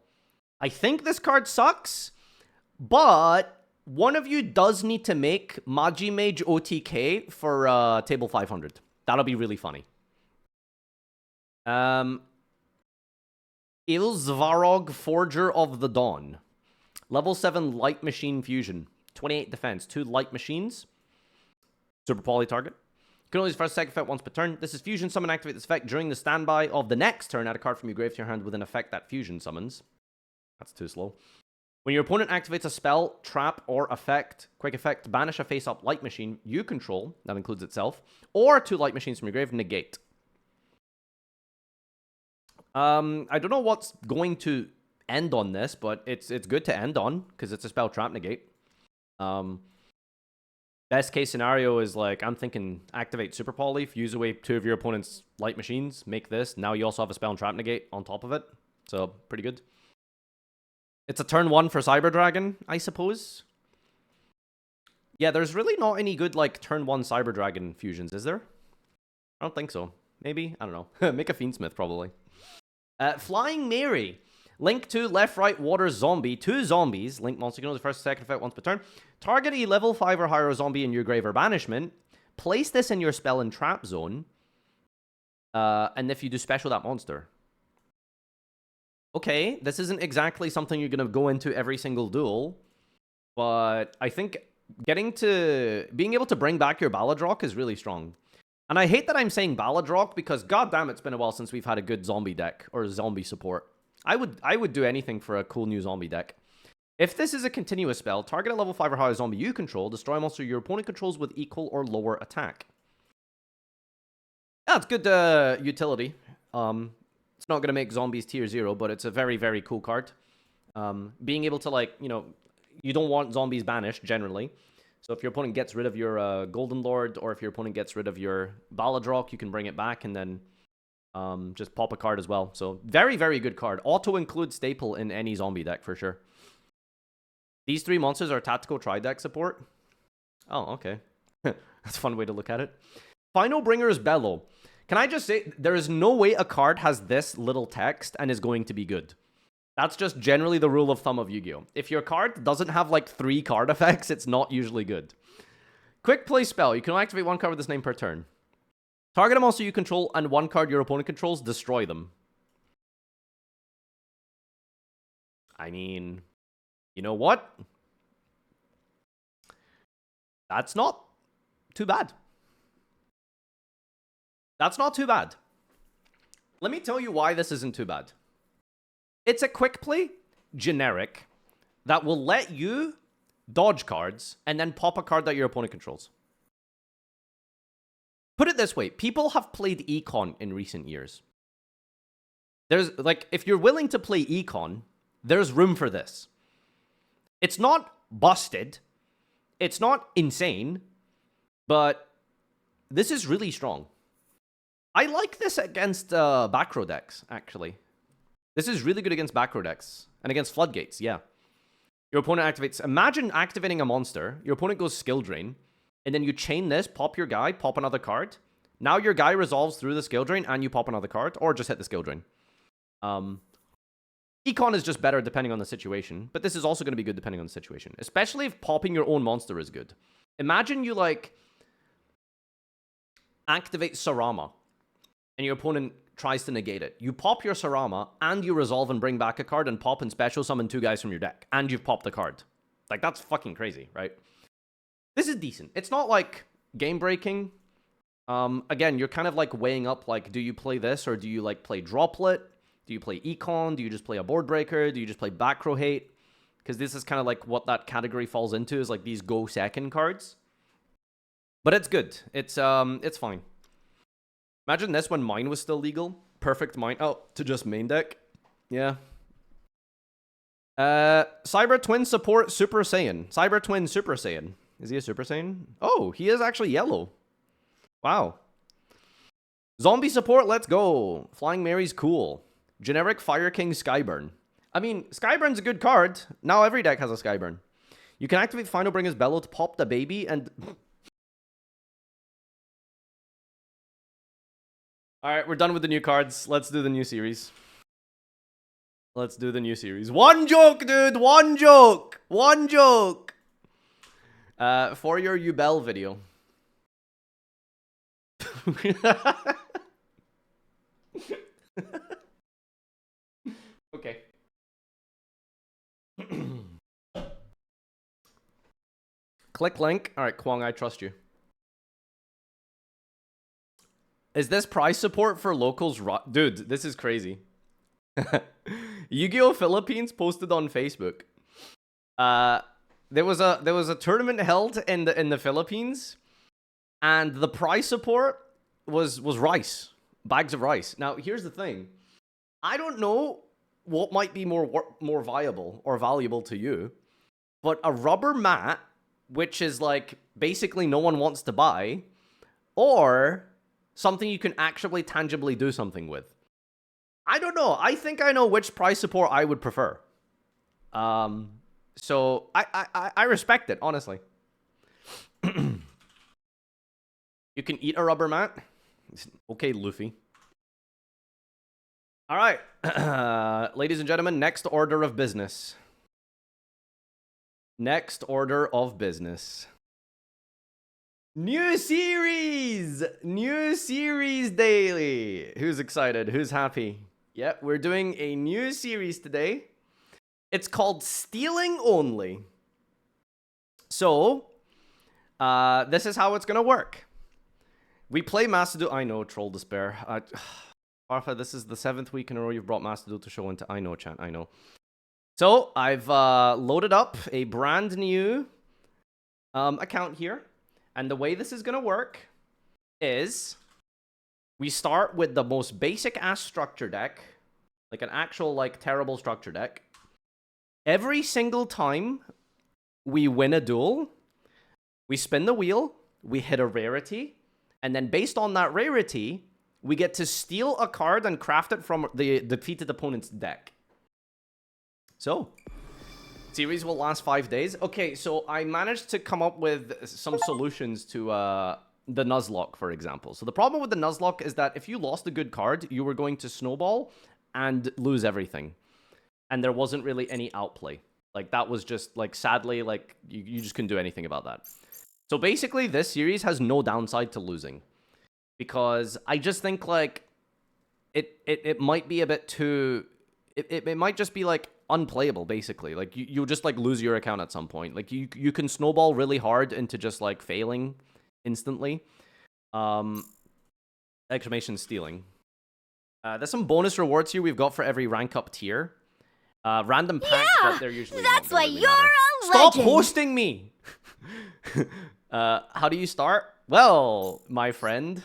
I think this card sucks, but one of you does need to make Magi Mage OTK for table 500. That'll be really funny. Ilzvarog, Forger of the Dawn. Level 7 Light Machine Fusion. 28 defense. 2 Light Machines. Super Poly target. You can only use first second effect once per turn. This is Fusion. Summon, activate this effect during the standby of the next turn. Add a card from your grave to your hand with an effect that Fusion summons. That's too slow. When your opponent activates a spell, trap, or effect, quick effect, banish a face-up Light Machine you control, that includes itself, or 2 Light Machines from your grave, negate. I don't know what's going to end on this, but it's good to end on, because it's a spell trap negate. Best case scenario is, like, I'm thinking activate Super Poly, use away 2 of your opponent's Light Machines, make this. Now you also have a spell and trap negate on top of it. So, pretty good. It's a turn 1 for Cyber Dragon, I suppose. Yeah, there's really not any good, like, turn 1 Cyber Dragon fusions, is there? I don't think so. Maybe? I don't know. Make a Fiendsmith, probably. Flying Mary. Link 2, left, right, water, zombie. 2 zombies. Link monster can only first, second effect once per turn. Target a level 5 or higher zombie in your grave or banishment. Place this in your spell and trap zone. And if you do special that monster. Okay, this isn't exactly something you're going to go into every single duel. But I think being able to bring back your Balladrock is really strong. And I hate that I'm saying Balladrock because goddamn it's been a while since we've had a good zombie deck or zombie support. I would do anything for a cool new zombie deck. If this is a continuous spell, target a level 5 or higher zombie you control, destroy a monster your opponent controls with equal or lower attack. Yeah, it's good utility. It's not going to make zombies tier 0, but it's a very, very cool card. Being able to, like, you know, you don't want zombies banished, generally. So if your opponent gets rid of your Golden Lord, or if your opponent gets rid of your Balladrock, you can bring it back and then just pop a card as well. So very, very good card. Auto-include staple in any zombie deck, for sure. These 3 monsters are tactical tri-deck support. Oh, okay. That's a fun way to look at it. Final Bringer's Bellow. Can I just say, there is no way a card has this little text and is going to be good. That's just generally the rule of thumb of Yu-Gi-Oh! If your card doesn't have like 3 card effects, it's not usually good. Quick play spell. You can only activate 1 card with this name per turn. Target a monster you control and 1 card your opponent controls, destroy them. I mean, you know what? That's not too bad. That's not too bad. Let me tell you why this isn't too bad. It's a quick play, generic, that will let you dodge cards and then pop a card that your opponent controls. Put it this way, people have played Econ in recent years. There's, like, if you're willing to play Econ, there's room for this. It's not busted. It's not insane. But this is really strong. I like this against back row decks, actually. This is really good against back row decks. And against floodgates, yeah. Your opponent activates... Imagine activating a monster. Your opponent goes skill drain. and then you chain this, pop your guy, pop another card. Now your guy resolves through the skill drain, and you pop another card, or just hit the skill drain. Econ is just better depending on the situation, but this is also going to be good depending on the situation, especially if popping your own monster is good. Imagine you, like, activate Sarama, and your opponent tries to negate it. You pop your Sarama, and you resolve and bring back a card, and pop and special summon 2 guys from your deck, and you've popped the card. Like, that's fucking crazy, right? This is decent. It's not, like, game-breaking. Again, you're kind of, like, weighing up, like, do you play this, or do you, like, play Droplet? Do you play Econ? Do you just play a Board Breaker? Do you just play Back Row Hate? Because this is kind of, like, what that category falls into, is, like, these go-second cards. But it's good. It's fine. Imagine this when mine was still legal. Perfect mine. Oh, to just main deck. Yeah. Cyber Twin support Super Saiyan. Cyber Twin Super Saiyan. Is he a Super Saiyan? Oh, he is actually yellow. Wow. Zombie support, let's go. Flying Mary's cool. Generic Fire King Skyburn. I mean, Skyburn's a good card. Now every deck has a Skyburn. You can activate Final Bringer's Bellow to pop the baby and... Alright, we're done with the new cards. Let's do the new series. Let's do the new series. One joke, dude! One joke! One joke! For your Yubel video. Okay. Click link. Alright, Kwong, I trust you. Is this price support for locals? Dude, this is crazy. Yu-Gi-Oh! Philippines posted on Facebook. There was a tournament held in the Philippines, and the price support was rice. Bags of rice. Now, here's the thing. I don't know what might be more viable or valuable to you, but a rubber mat, which is like basically no one wants to buy, or something you can actually tangibly do something with. I don't know. I think I know which price support I would prefer. So I respect it, honestly. You can eat a rubber mat. Okay, Luffy. All right. Ladies and gentlemen, next order of business. Next order of business. New series! New series daily! Who's excited? Who's happy? Yep, we're doing a new series today. It's called Stealing Only. So, this is how it's gonna work. We play Master Duel. I know, Troll Despair. Martha, this is the 7th week in a row you've brought Master Duel to show into. I know, chat, I know. So, I've loaded up a brand new account here. And the way this is going to work is we start with the most basic ass structure deck, like an actual like terrible structure deck. Every single time we win a duel, we spin the wheel, we hit a rarity, and then based on that rarity, we get to steal a card and craft it from the defeated opponent's deck. So, series will last 5 days. Okay, so I managed to come up with some solutions to the Nuzlocke, for example. So the problem with the Nuzlocke is that if you lost a good card, you were going to snowball and lose everything. And there wasn't really any outplay. Like, that was just, like, sadly, like, you just couldn't do anything about that. So basically, this series has no downside to losing. Because I just think, like, it might be a bit too... It might just be, like, unplayable, basically. Like, you'll just, like, lose your account at some point. Like, you can snowball really hard into just, like, failing instantly. Exclamation stealing. There's some bonus rewards here we've got for every rank up tier. Random packs, but they're usually that's not why really you're matter. a Stop legend. hosting me! How do you start? Well, my friend,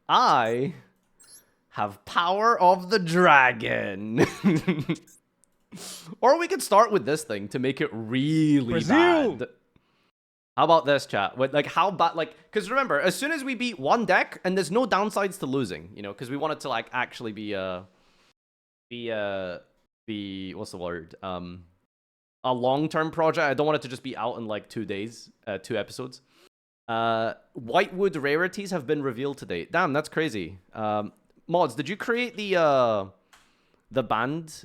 I have Power of the Dragon. Or we could start with this thing to make it really Brazil! bad. How about this, chat? Like, how bad, like, because remember, as soon as we beat one deck, and there's no downsides to losing, you know, because we want it to, like, actually be, what's the word? A long-term project. I don't want it to just be out in, like, 2 days, 2 episodes. Whitewood rarities have been revealed today. Damn, that's crazy. Mods, did you create the band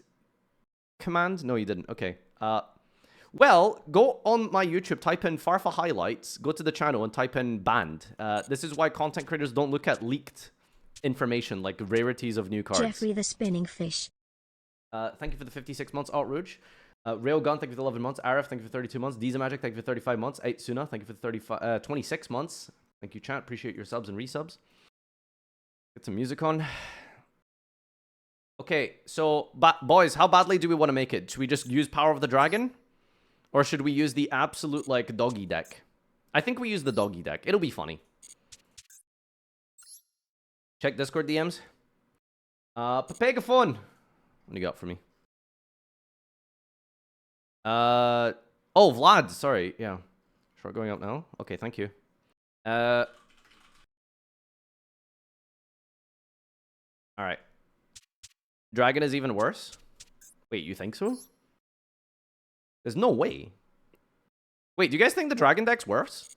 command? No, you didn't. Okay. Well, go on my YouTube, type in Farfa highlights, go to the channel and type in band. This is why content creators don't look at leaked information like rarities of new cards. Jeffrey the Spinning Fish. Thank you for the 56 months, Art Rouge. Railgun, thank you for the 11 months. Arif, thank you for 32 months. Diza Magic, thank you for 35 months. 8 Suna, thank you for the 26 months. Thank you, chat. Appreciate your subs and resubs. Get some music on. Okay, so, boys, how badly do we want to make it? Should we just use Power of the Dragon? Or should we use the absolute, like, doggy deck? I think we use the doggy deck. It'll be funny. Check Discord DMs. Papegaphone. What do you got for me? Oh, Vlad. Sorry. Yeah. Short going up now. Okay, thank you. Alright. Dragon is even worse? Wait, you think so? There's no way. Wait, do you guys think the Dragon deck's worse?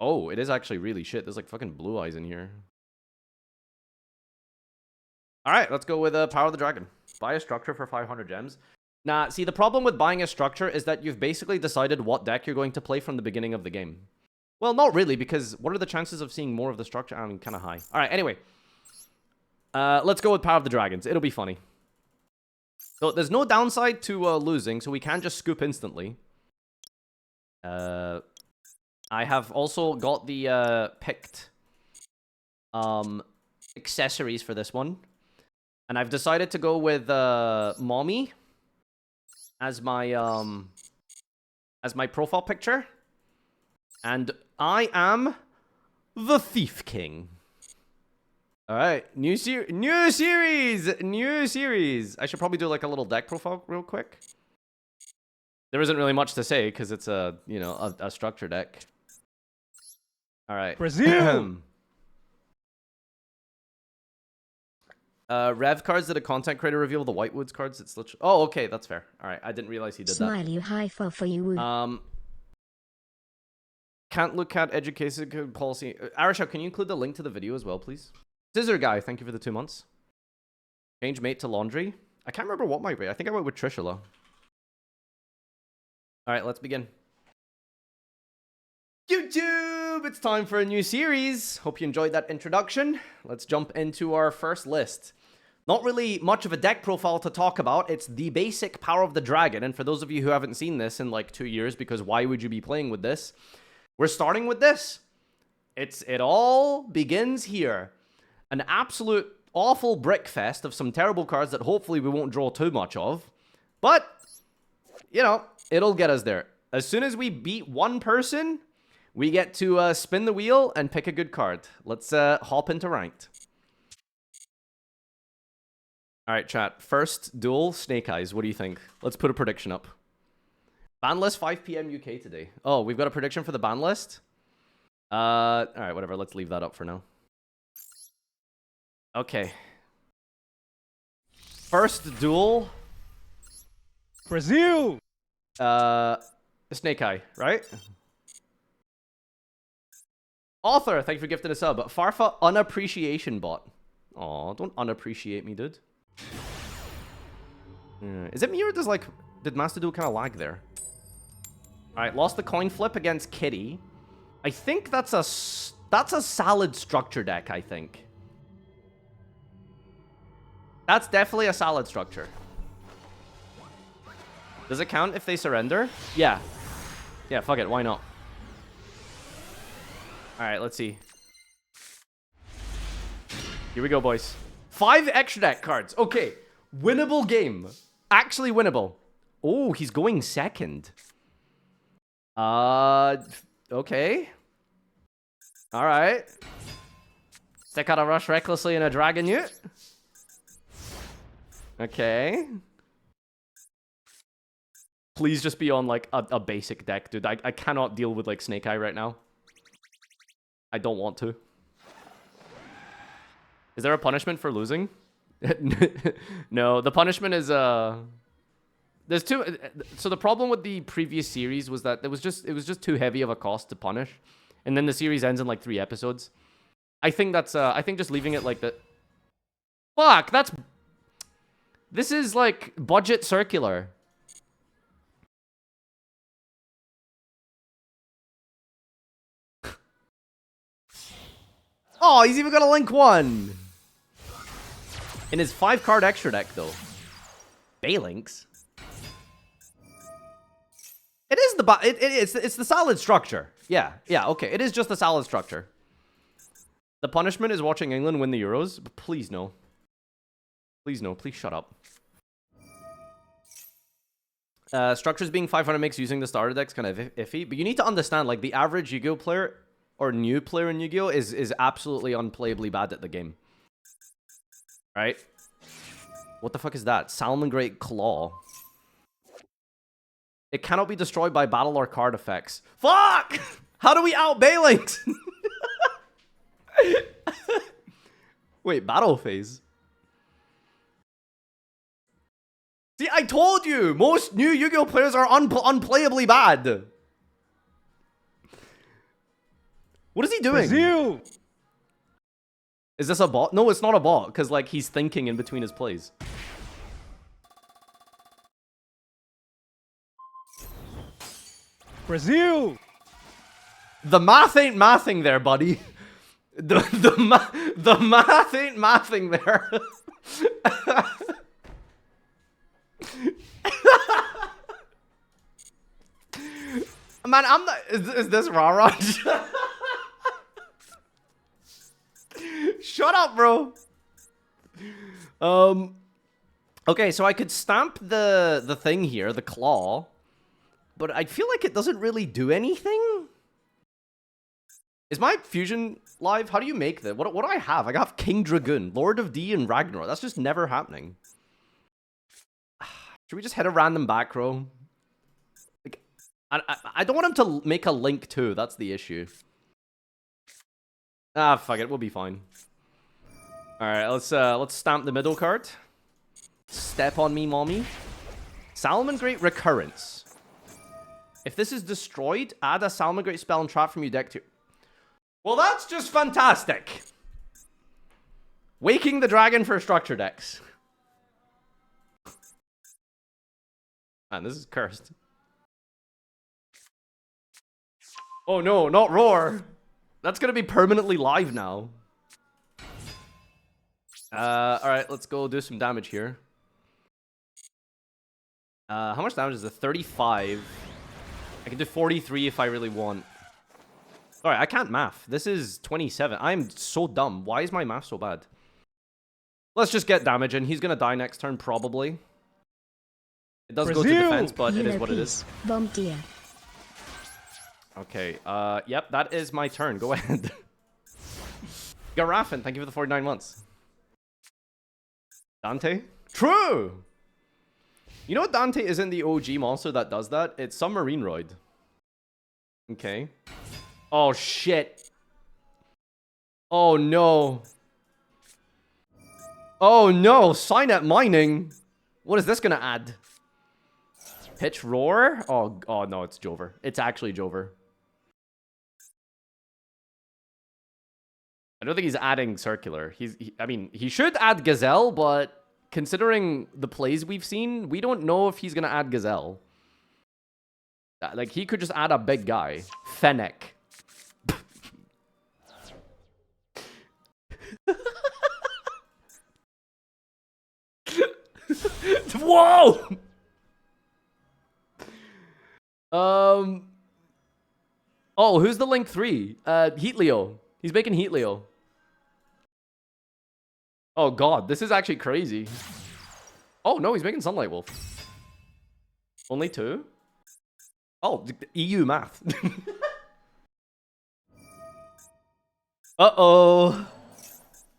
Oh, it is actually really shit. There's like fucking blue eyes in here. Alright, let's go with Power of the Dragon. Buy a structure for 500 gems. Nah, see, the problem with buying a structure is that you've basically decided what deck you're going to play from the beginning of the game. Well, not really, because what are the chances of seeing more of the structure? I mean, kind of high. Alright, anyway. Let's go with Power of the Dragons. It'll be funny. So, there's no downside to losing, so we can just scoop instantly. I have also got the picked accessories for this one. And I've decided to go with Mommy as my profile picture. And I am the Thief King. All right, new series. I should probably do like a little deck profile real quick. There isn't really much to say because it's a structure deck. All right, Brazil. Rev cards that a content creator reveal, the Whitewoods cards. It's literally... Oh, okay, that's fair. All right, I didn't realize he did Smile you high for you. that. Can't look at education policy. Arisha, can you include the link to the video as well, please? Scissor Guy, thank you for the 2 months. Change mate to laundry. I can't remember what my way. I think I went with Trishula. All right, let's begin. YouTube, it's time for a new series. Hope you enjoyed that introduction. Let's jump into our first list. Not really much of a deck profile to talk about. It's the basic Power of the Dragon. And for those of you who haven't seen this in like 2 years, because why would you be playing with this? We're starting with this. It all begins here. An absolute awful brickfest of some terrible cards that hopefully we won't draw too much of. But, you know, it'll get us there. As soon as we beat one person, we get to spin the wheel and pick a good card. Let's hop into ranked. All right, chat. First duel, Snake Eyes. What do you think? Let's put a prediction up. Ban list 5 p.m. UK today. Oh, we've got a prediction for the ban list? All right, whatever. Let's leave that up for now. Okay. First duel. Brazil. Snake Eye, right? Author, thank you for gifting a sub. Farfa unappreciation bot. Aw, don't unappreciate me, dude. Is it me or did Master Duel kind of lag there? Alright, lost the coin flip against Kitty. I think that's a solid structure deck, I think. That's definitely a solid structure. Does it count if they surrender? Yeah. Yeah, fuck it, why not? Alright, let's see. Here we go, boys. 5 extra deck cards. Okay. Winnable game. Actually winnable. Oh, he's going second. Okay. Alright. Stick out a rush recklessly in a dragon ute. Okay. Please just be on like a basic deck, dude. I cannot deal with like Snake Eye right now. I don't want to. Is there a punishment for losing? No, the punishment is There's too. So the problem with the previous series was that it was just too heavy of a cost to punish, and then the series ends in like 3 episodes. I think that's. I think just leaving it like that. Fuck. This is like budget circular. Oh, he's even got a Link 1 in his 5-card extra deck though. Balinks. It is the it's the solid structure. Yeah, okay. It is just the solid structure. The punishment is watching England win the Euros. But please no. Please no. Please shut up. Structures being 500 mix using the starter deck's kind of iffy, but you need to understand, like, the average Yu-Gi-Oh player or new player in Yu-Gi-Oh is absolutely unplayably bad at the game. Right? What the fuck is that? Salamangreat Claw. It cannot be destroyed by battle or card effects. Fuck! How do we out Balinks? Wait, battle phase. See, I told you! Most new Yu-Gi-Oh players are unplayably bad. What is he doing? Brazil! Is this a bot? No, it's not a bot, because, like, he's thinking in between his plays. Brazil! The math ain't mathing there, buddy. The math ain't mathing there. Man, I'm not. Is this Raraj? Shut up, bro. Okay, so I could stamp the thing here, the claw, but I feel like it doesn't really do anything. Is my fusion live? How do you make that? What do I have? I got King Dragoon, Lord of D, and Ragnar. That's just never happening. Should we just hit a random back row? Like, I don't want him to make a Link 2. That's the issue. Ah, fuck it. We'll be fine. All right, let's stamp the middle card. Step on me, mommy. Salamangreat Recurrence. If this is destroyed, add a Salamangreat spell and trap from your deck to... Well, that's just fantastic. Waking the Dragon for structure decks. Man, this is cursed. Oh no, not Roar. That's gonna be permanently live now. Alright, let's go do some damage here. How much damage is it? 35. I can do 43 if I really want. Alright, I can't math. This is 27. I'm so dumb. Why is my math so bad? Let's just get damage in. He's gonna die next turn, probably. It does go to defense, but it is what it is. Bomb deer. Okay, yep, that is my turn. Go ahead. Garafin, thank you for the 49 months. Dante? True! You know what Dante isn't the OG monster that does that? It's Submarine Roid. Okay. Oh, shit. Oh, no. Oh, no. Signet Mining. What is this gonna add? Pitch Roar? Oh, no, it's Jover. It's actually Jover. I don't think he's adding Circular. I mean, he should add Gazelle, but considering the plays we've seen, we don't know if he's gonna add Gazelle. Like, he could just add a big guy. Fennec. Whoa! Oh, who's the Link 3? Heatleo. He's making Heatleo. Oh god, this is actually crazy. Oh no, he's making Sunlight Wolf. Only 2? Oh, EU math. Uh-oh.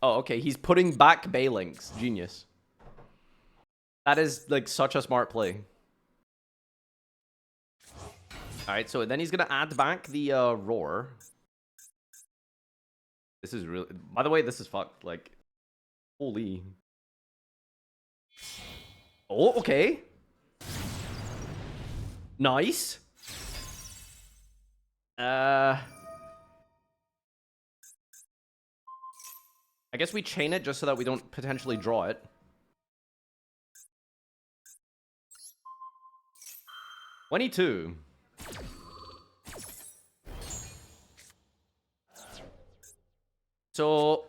Oh, okay, he's putting back Balinks. Genius. That is, like, such a smart play. Alright, so then he's gonna add back the, Roar. This is really... By the way, this is fucked. Like, holy. Oh, okay. Nice. I guess we chain it just so that we don't potentially draw it. $22. So,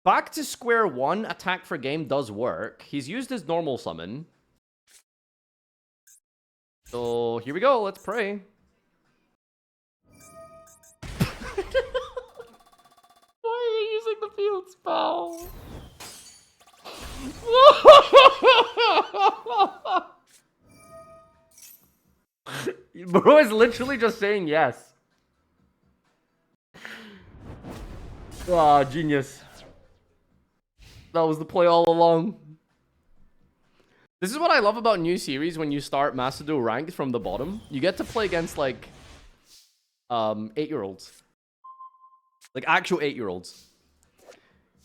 back to square one, attack for game does work. He's used his normal summon. So, here we go, let's pray. Why are you using the field spell? Bro is literally just saying yes. Ah, genius. That was the play all along. This is what I love about new series when you start Macedo ranked from the bottom. You get to play against, like, 8-year-olds. Like, actual 8-year-olds.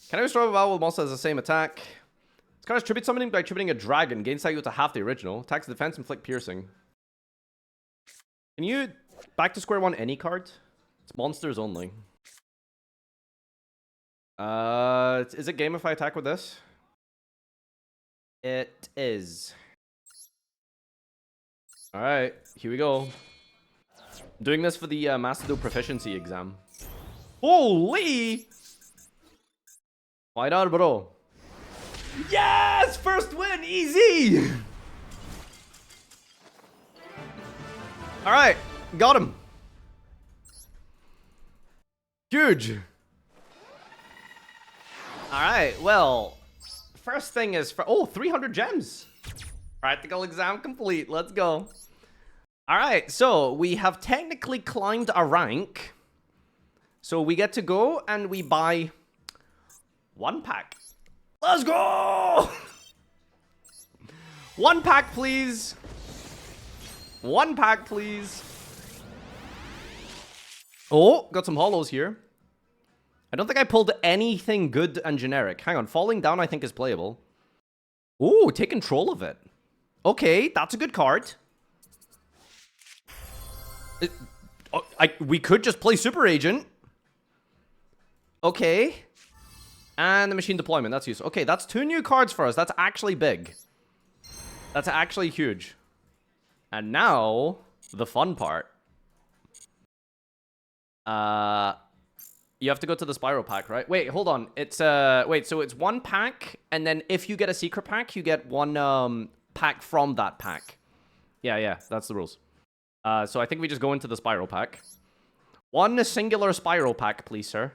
Can I restore a vowel with monster has the same attack? This card is tribute summoning by tributing a dragon. Gains value to half the original. Attacks defense, inflict piercing. Can you back to square one any card? It's monsters only. Is it game if I attack with this? It is. Alright, here we go. I'm doing this for the Macedo proficiency exam. Holy! Why not, bro? Yes! First win! Easy! Alright, got him. Huge. Alright, well, first thing is for 300 gems. Practical exam complete. Let's go. Alright, so we have technically climbed a rank. So we get to go and we buy one pack. Let's go! One pack, please. One pack, please. Oh, got some holos here. I don't think I pulled anything good and generic. Hang on, falling down I think is playable. Ooh, take control of it. Okay, that's a good card. We could just play Super Agent. Okay. And the machine deployment, that's useful. Okay, that's 2 new cards for us. That's actually big. That's actually huge. And now, the fun part. You have to go to the Spyro pack, right? Wait, hold on. It's, wait, so it's 1 pack, and then if you get a secret pack, you get 1, pack from that pack. Yeah, that's the rules. So I think we just go into the Spyro pack. 1 singular Spyro pack, please, sir.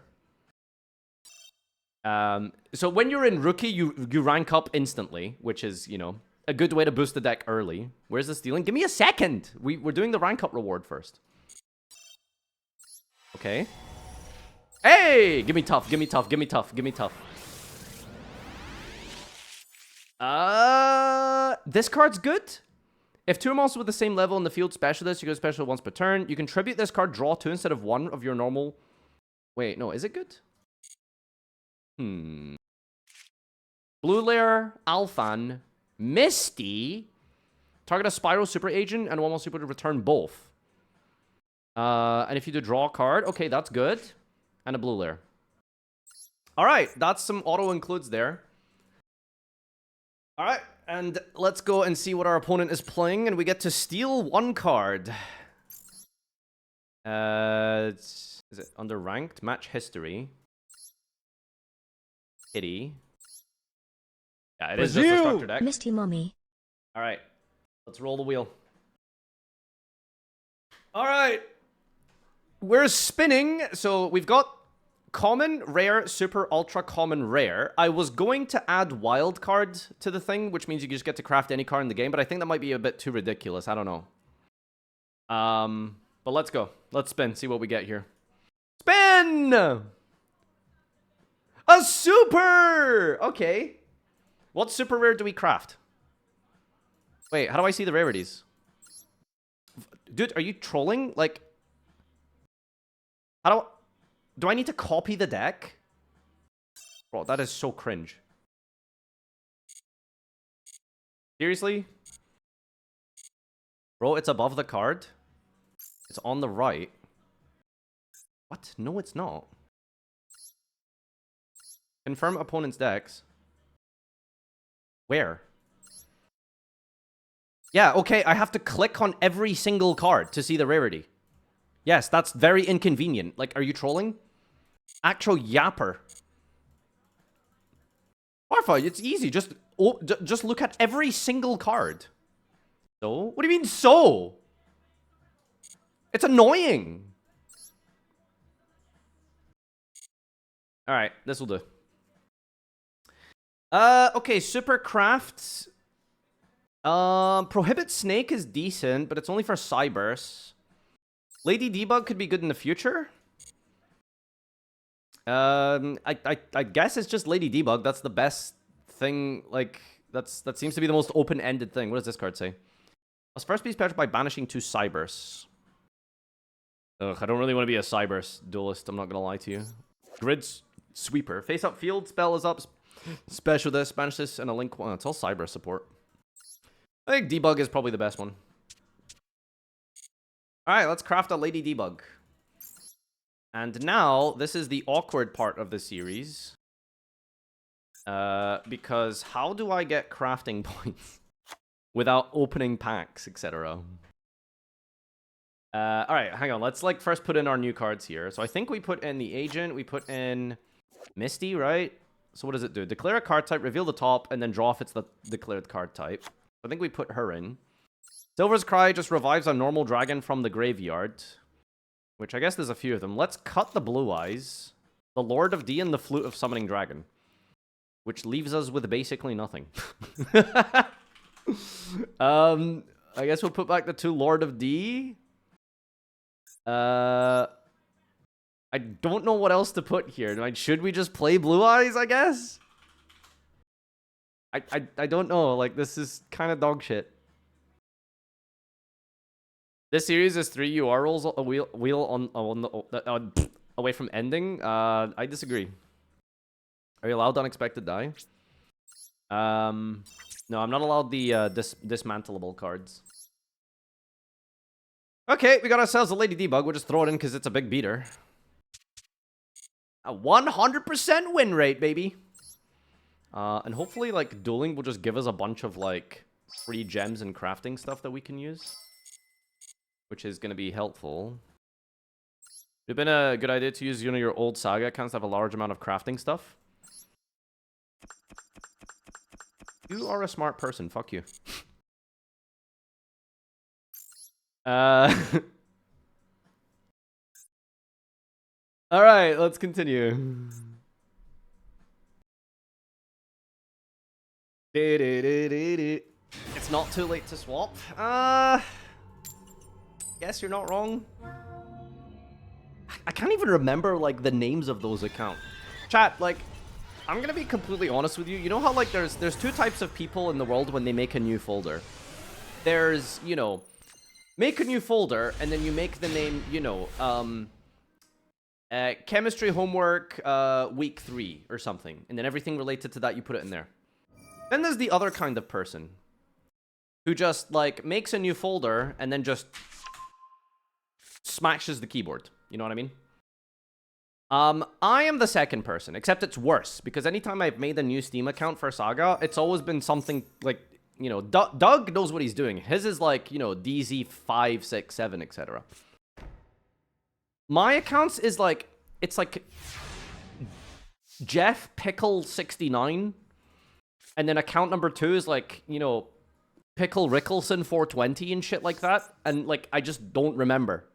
So when you're in Rookie, you rank up instantly, which is, you know, a good way to boost the deck early. Where's the stealing? Give me a second! We're doing the rank up reward first. Okay. Hey! Give me tough, give me tough, give me tough, give me tough. This card's good. If 2 monsters with the same level in the field specialist, you go special once per turn. You can tribute this card, draw 2 instead of 1 of your normal... Wait, no, is it good? Blue Lair, Alphan, Misty. Target a Spyro Super Agent and 1 more Super to return both. And if you do draw a card, okay, that's good. And a Blue Lair. Alright, that's some auto includes there. Alright, and let's go and see what our opponent is playing, and we get to steal 1 card. Is it under ranked? Match history. Kitty. Yeah, it is just a structure deck. Misty Mommy. Alright, let's roll the wheel. Alright. We're spinning, so we've got common, rare, super, ultra common, rare. I was going to add wild card to the thing, which means you just get to craft any card in the game, but I think that might be a bit too ridiculous. I don't know. But let's go. Let's spin, see what we get here. Spin! A super! Okay. What super rare do we craft? Wait, how do I see the rarities? Dude, are you trolling? Like, how do I need to copy the deck? Bro, that is so cringe. Seriously? Bro, it's above the card. It's on the right. What? No, it's not. Confirm opponent's decks. Where? Yeah, okay, I have to click on every single card to see the rarity. Yes, that's very inconvenient. Like, are you trolling? Actual yapper. Marfa, it's easy. Just look at every single card. So? What do you mean, so? It's annoying. Alright, this will do. Okay, Super Crafts. Prohibit Snake is decent, but it's only for Cybers. Lady Debug could be good in the future. I guess it's just Lady Debug. That's the best thing. Like, that seems to be the most open-ended thing. What does this card say? Must first be special by banishing 2 Cybers. Ugh, I don't really want to be a Cybers duelist. I'm not gonna lie to you. Grid Sweeper. Face up field. Spell is up. Special this, banish this, and a link. Well, it's all Cybers support. I think Debug is probably the best one. Alright, let's craft a Lady Debug. And now, this is the awkward part of the series. Because how do I get crafting points without opening packs, etc.? Alright, hang on. Let's like first put in our new cards here. So I think we put in the Agent, we put in Misty, right? So what does it do? Declare a card type, reveal the top, and then draw if it's the declared card type. I think we put her in. Silver's Cry just revives a normal dragon from the graveyard. Which I guess there's a few of them. Let's cut the Blue Eyes, the Lord of D, and the Flute of Summoning Dragon. Which leaves us with basically nothing. I guess we'll put back the 2 Lord of D. I don't know what else to put here. Like, should we just play Blue Eyes, I guess? I don't know. Like, this is kind of dog shit. This series is 3 UR rolls a wheel on the away from ending. I disagree. Are you allowed unexpected die? No, I'm not allowed the dismantleable cards. Okay, we got ourselves a Lady Debug. We'll just throw it in because it's a big beater. A 100% win rate, baby. And hopefully, like, dueling will just give us a bunch of, like, free gems and crafting stuff that we can use. Which is going to be helpful. It would have been a good idea to use, your old Saga accounts to have a large amount of crafting stuff. You are a smart person. Fuck you. Alright, let's continue. It's not too late to swap. Guess you're not wrong. I can't even remember, like, the names of those accounts. Chat, like, I'm gonna be completely honest with you. You know how, like, there's 2 types of people in the world when they make a new folder. There's, make a new folder, and then you make the name, chemistry homework, week 3 or something. And then everything related to that, you put it in there. Then there's the other kind of person who just, like, makes a new folder and then just smashes the keyboard. You know what I mean? I am the second person, except it's worse, because anytime I've made a new Steam account for Saga, it's always been something like, Doug knows what he's doing. His is like, DZ 5, 6, 7, etc. My accounts is like, it's like Jeff Pickle 69, and then account number 2 is like, Pickle Rickelson 420 and shit like that, and like I just don't remember.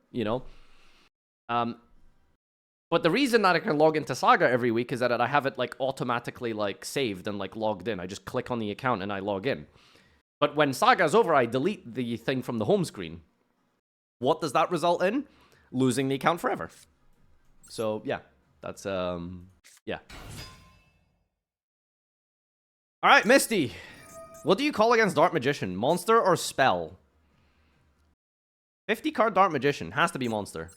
But the reason that I can log into Saga every week is that I have it like automatically like saved and like logged in. I just click on the account and I log in. But when Saga's over, I delete the thing from the home screen. What does that result in? Losing the account forever. So yeah, that's yeah. All right, Misty. What do you call against Dark Magician? Monster or spell? 50 card Dark Magician. Has to be monster.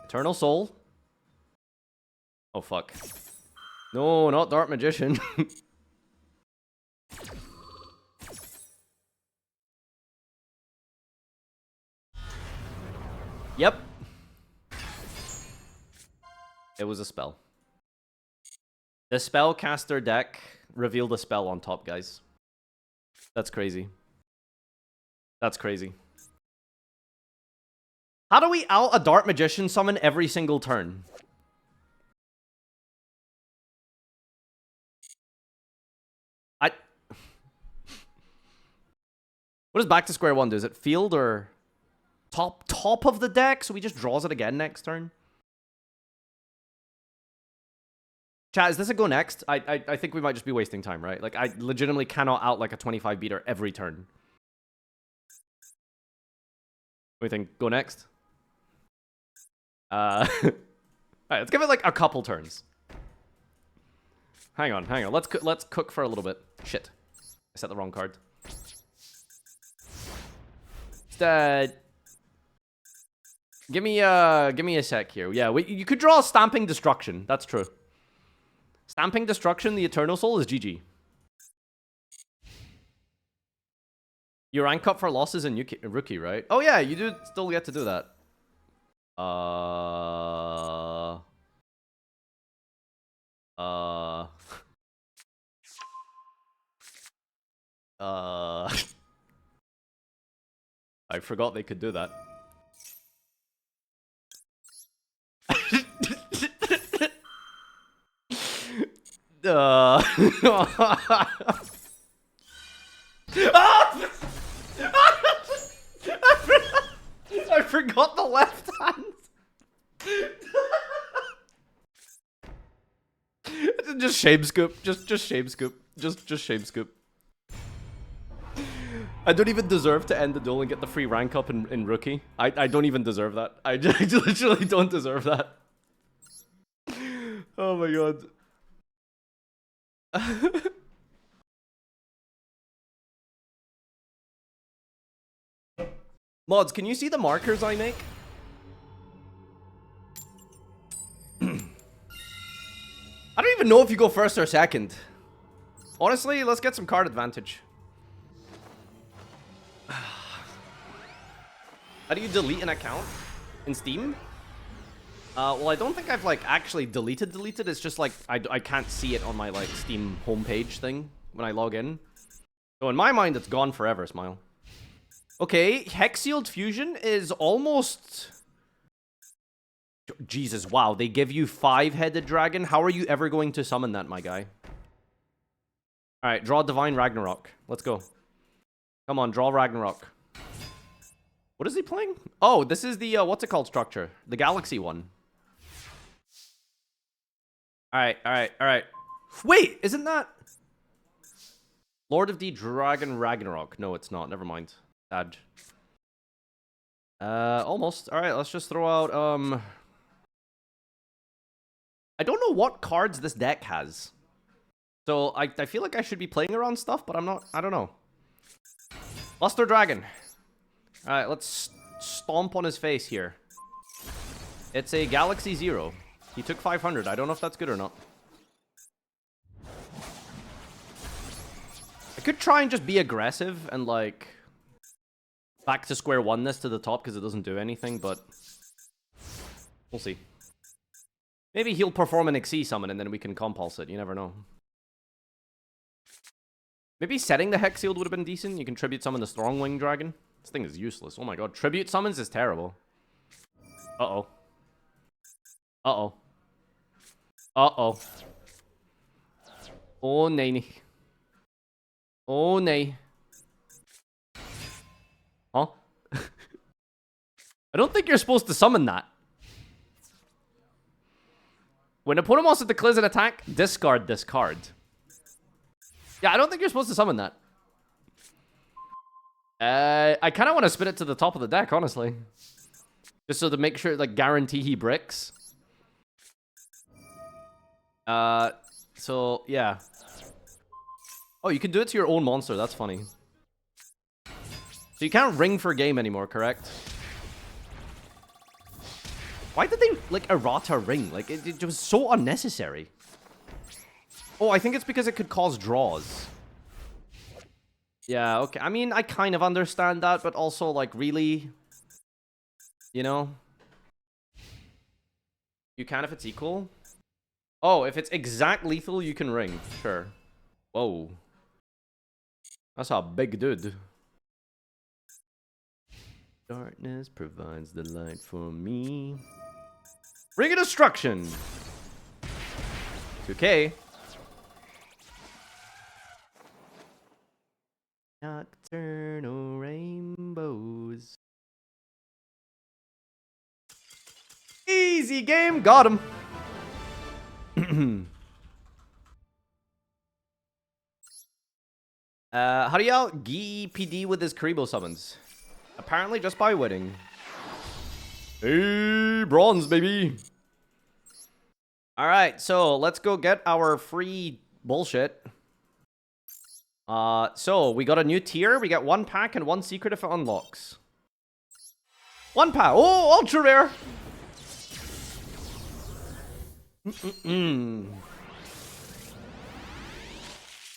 Eternal Soul. Oh, fuck. No, not Dark Magician. Yep. It was a spell. The spellcaster deck revealed a spell on top, guys. That's crazy. That's crazy. How do we out a Dart Magician summon every single turn? What does back to square one do? Is it field or top of the deck? So he just draws it again next turn? Chat, is this a go next? I think we might just be wasting time, right? Like, I legitimately cannot out like a 25 beater every turn. What do you think? Go next? Alright, let's give it like a couple turns. Hang on. Let's cook for a little bit. Shit. I set the wrong card. Give me a sec here. Yeah, you could draw Stamping Destruction. That's true. Stamping Destruction, the Eternal Soul is GG. You rank up for losses in Rookie, right? Oh yeah, you do still get to do that. I forgot they could do that. I forgot the left hand. Just shame scoop. Just shame scoop. Just shame scoop. I don't even deserve to end the duel and get the free rank up in Rookie. I don't even deserve that. I literally don't deserve that. Oh my god. Mods, can you see the markers I make? I don't even know if you go first or second. Honestly, let's get some card advantage. How do you delete an account in Steam? Well, I don't think I've like actually deleted. It's just like I can't see it on my like Steam homepage thing when I log in. So in my mind, it's gone forever. Smile. Okay, Hexield Fusion is almost. Jesus, wow! They give you 5-headed dragon. How are you ever going to summon that, my guy? All right, draw Divine Ragnarok. Let's go. Come on, draw Ragnarok. What is he playing? Oh, this is the what's it called structure? The Galaxy one. All right. Wait, isn't that Lord of the Dragon Ragnarok? No, it's not. Never mind. Bad. Almost. All right, let's just throw out I don't know what cards this deck has. So I feel like I should be playing around stuff, but I'm not. I don't know. Luster Dragon. All right, let's stomp on his face here. It's a Galaxy Zero. He took 500. I don't know if that's good or not. I could try and just be aggressive and like back to square one this to the top because it doesn't do anything, but we'll see. Maybe he'll perform an Xyz summon and then we can compulse it. You never know. Maybe setting the Hexield would have been decent. You can tribute summon the Strongwing Dragon. This thing is useless. Oh my god. Tribute summons is terrible. Uh-oh. Uh-oh. Uh-oh. Oh, nay. Oh, nay. Huh? I don't think you're supposed to summon that. When opponent wants to declare an attack, discard this card. Yeah, I don't think you're supposed to summon that. I kind of want to spin it to the top of the deck, honestly. Just so to make sure, like, guarantee he bricks. So, yeah. Oh, you can do it to your own monster. That's funny. So you can't ring for game anymore, correct? Why did they, like, errata ring? Like, it was so unnecessary. Oh, I think it's because it could cause draws. Yeah, okay. I mean, I kind of understand that, but also, like, really? You know? You can if it's equal. Oh, if it's exact lethal, you can ring. Sure. Whoa. That's a big dude. Darkness provides the light for me. Ring of Destruction. 2K. Nocturnal rainbows. Easy game. Got him. How do you out Gee PD with his Karibo summons? Apparently just by winning. Hey, bronze, baby. Alright, so let's go get our free bullshit. So we got a new tier. We get 1 pack and 1 secret if it unlocks. 1 pack. Oh, ultra rare.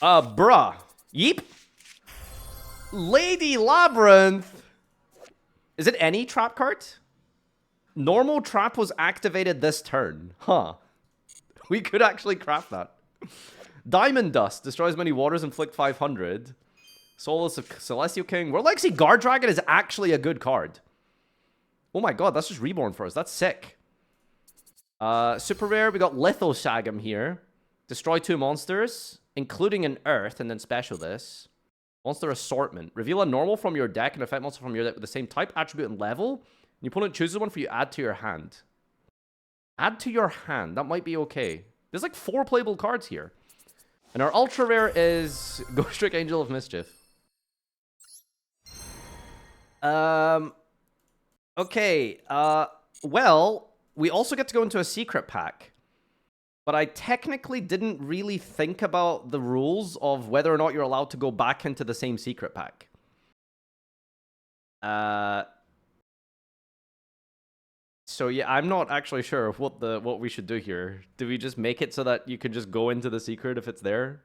Bruh. Yeep. Lady Labyrinth. Is it any trap card? Normal trap was activated this turn. Huh. We could actually craft that. Diamond Dust. Destroys many waters, inflict 500. Solace of Celestial King. World Legacy Guard Dragon is actually a good card. Oh my god, that's just reborn for us. That's sick. Super rare, we got Lithosagam here. Destroy 2 monsters, including an Earth, and then special this. Monster Assortment. Reveal a normal from your deck and effect monster from your deck with the same type, attribute, and level. And your opponent chooses one for you, add to your hand. Add to your hand. That might be okay. There's like 4 playable cards here. And our ultra rare is Ghost Trick Angel of Mischief. Okay. Well, we also get to go into a secret pack. But I technically didn't really think about the rules of whether or not you're allowed to go back into the same secret pack. So yeah, I'm not actually sure of what we should do here. Do we just make it so that you can just go into the secret if it's there?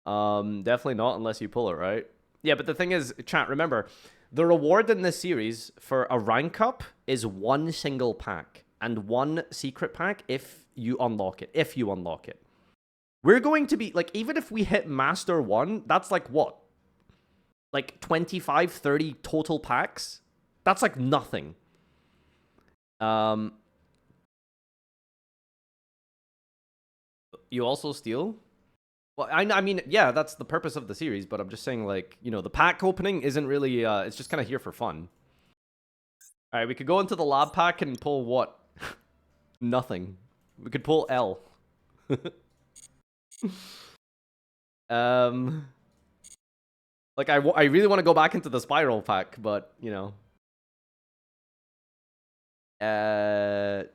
Definitely not unless you pull it, right? Yeah, but the thing is, chat, remember, the reward in this series for a rank up is 1 single pack and 1 secret pack if you unlock it. If you unlock it. We're going to be, like, even if we hit Master 1, that's like what? Like 25, 30 total packs? That's like nothing. You also steal? Well, I mean, yeah, that's the purpose of the series, but I'm just saying, like, you know, the pack opening isn't really, it's just kind of here for fun. Alright, we could go into the lab pack and pull what? Nothing. We could pull L. Like, I really want to go back into the spiral pack, but, you know. How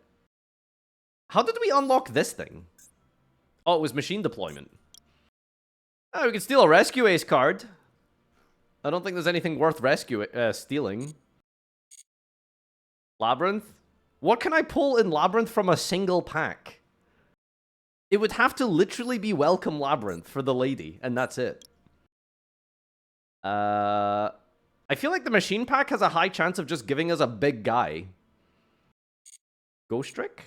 did we unlock this thing? Oh, it was machine deployment. Oh, we can steal a Rescue Ace card. I don't think there's anything worth stealing. Labyrinth? What can I pull in Labyrinth from a single pack? It would have to literally be Welcome Labyrinth for the lady, and that's it. I feel like the machine pack has a high chance of just giving us a big guy. Ghost Trick?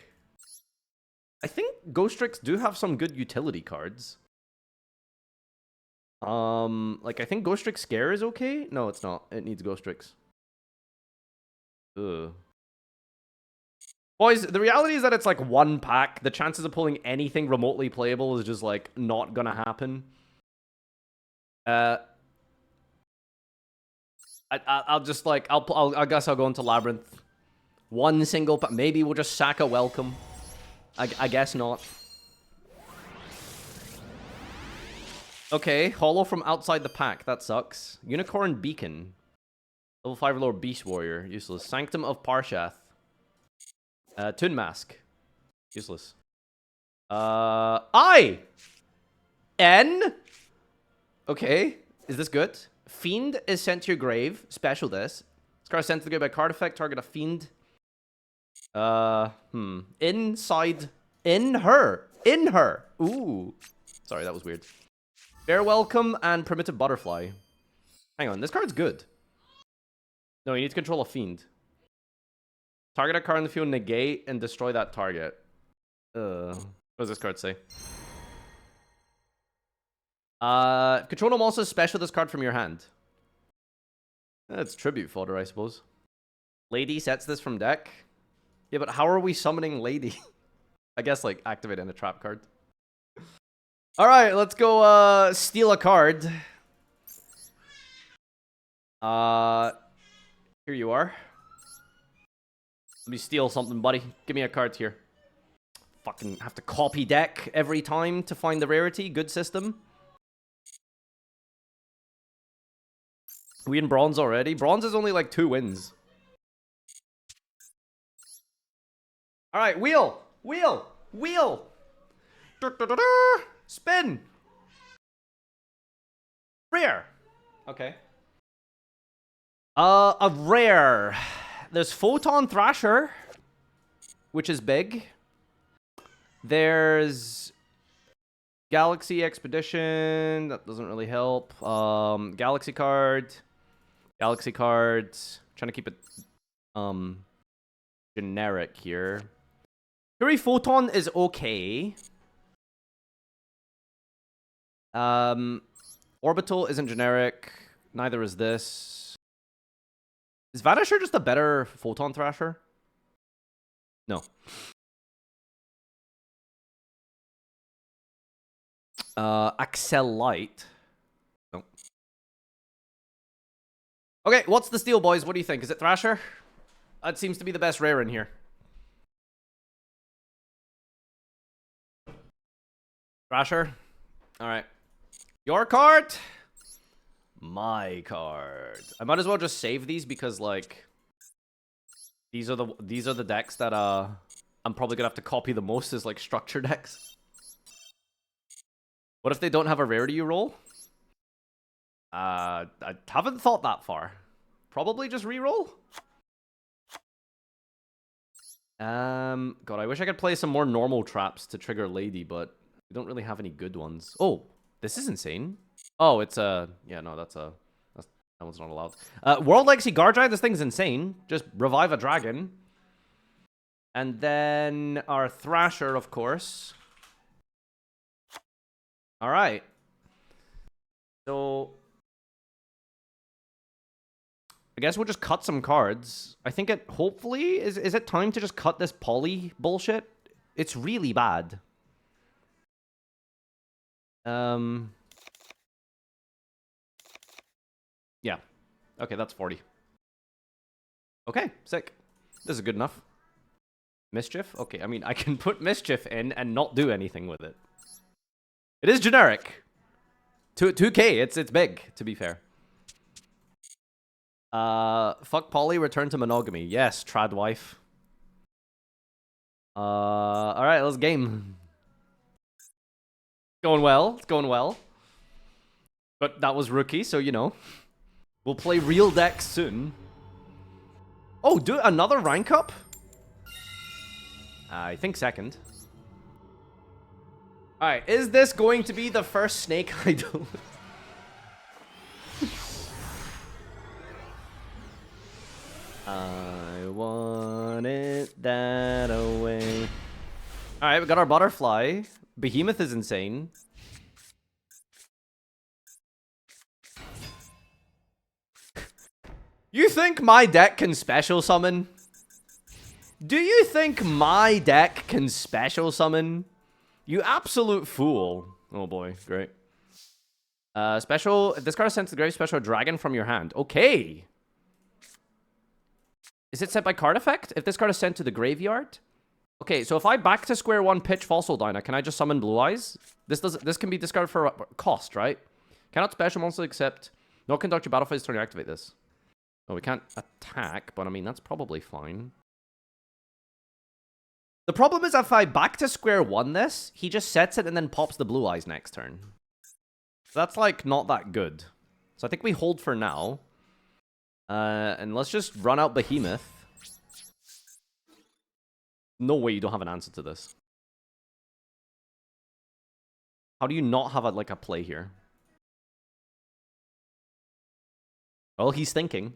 I think Ghost Tricks do have some good utility cards. Like, I think Ghost Trick Scare is okay? No, it's not. It needs Ghost Tricks. Ugh. Boys, the reality is that it's like 1 pack. The chances of pulling anything remotely playable is just, like, not gonna happen. I'll just, like, I guess I'll go into Labyrinth. 1 single pack. Maybe we'll just sack a Welcome. I guess not. Okay, Hollow from outside the pack. That sucks. Unicorn Beacon. Level 5 or lower Beast Warrior. Useless. Sanctum of Parshath. Toon Mask. Useless. I! N? Okay. Is this good? Fiend is sent to your grave. Special this. This card is sent to the grave by card effect. Target a fiend. Inside. In her. In her. Ooh. Sorry, that was weird. Fair Welcome and Primitive Butterfly. Hang on, this card's good. No, you need to control a fiend. Target a card in the field, negate, and destroy that target. What does this card say? Control no monsters, special this card from your hand. That's tribute fodder, I suppose. Lady sets this from deck. Yeah, but how are we summoning Lady? I guess, like, activating a trap card. Alright, let's go, steal a card. Here you are. Let me steal something, buddy. Give me a card here. Fucking have to copy deck every time to find the rarity. Good system. We in bronze already? Bronze is only like 2 wins. Alright, wheel! Wheel! Wheel! Spin! Rare! Okay. A rare. There's Photon Thrasher, which is big. There's Galaxy Expedition. That doesn't really help. Galaxy card. Galaxy cards. Trying to keep it generic here. Fury Photon is okay. Orbital isn't generic. Neither is this. Is Vanisher just a better Photon Thrasher? No. Accel Light. No. Okay, what's the steal, boys? What do you think? Is it Thrasher? That seems to be the best rare in here. Thrasher? Alright. Your card? My card. I might as well just save these because, like, these are the decks that I'm probably gonna have to copy the most as, like, structure decks. What if they don't have a rarity you roll? I haven't thought that far. Probably just reroll. God, I wish I could play some more normal traps to trigger Lady, but we don't really have any good ones. Oh, this is insane. Oh, it's yeah, no, that one's not allowed. World Legacy Guard Giant, this thing's insane. Just revive a dragon. And then our Thrasher, of course. Alright. So I guess we'll just cut some cards. I think it hopefully is it time to just cut this poly bullshit? It's really bad. Yeah. Okay, that's 40. Okay, sick. This is good enough. Mischief? Okay, I mean, I can put Mischief in and not do anything with it. It is generic. 2K, it's big, to be fair. Fuck Polly, return to monogamy. Yes, trad wife. Alright, let's game. Going well, it's going well. But that was rookie, so you know. We'll play real decks soon. Oh, do another rank up? I think second. Alright, is this going to be the first Snake Idol? I want it that way. Alright, we got our Butterfly. Behemoth is insane. You think my deck can special summon? Do you think my deck can special summon? You absolute fool. Oh boy, great. Special, this card is sent to the grave, special dragon from your hand. Okay. Is it sent by card effect? If this card is sent to the graveyard? Okay, so if I back to square one pitch Fossil Dyna, can I just summon Blue Eyes? This can be discarded for cost, right? Cannot special monster except no conduct your battle phase turn to activate this. Oh, we can't attack, but I mean that's probably fine. The problem is if I back to square one this, he just sets it and then pops the Blue Eyes next turn. So that's like not that good. So I think we hold for now. And let's just run out Behemoth. No way you don't have an answer to this. How do you not have like a play here? Well, he's thinking.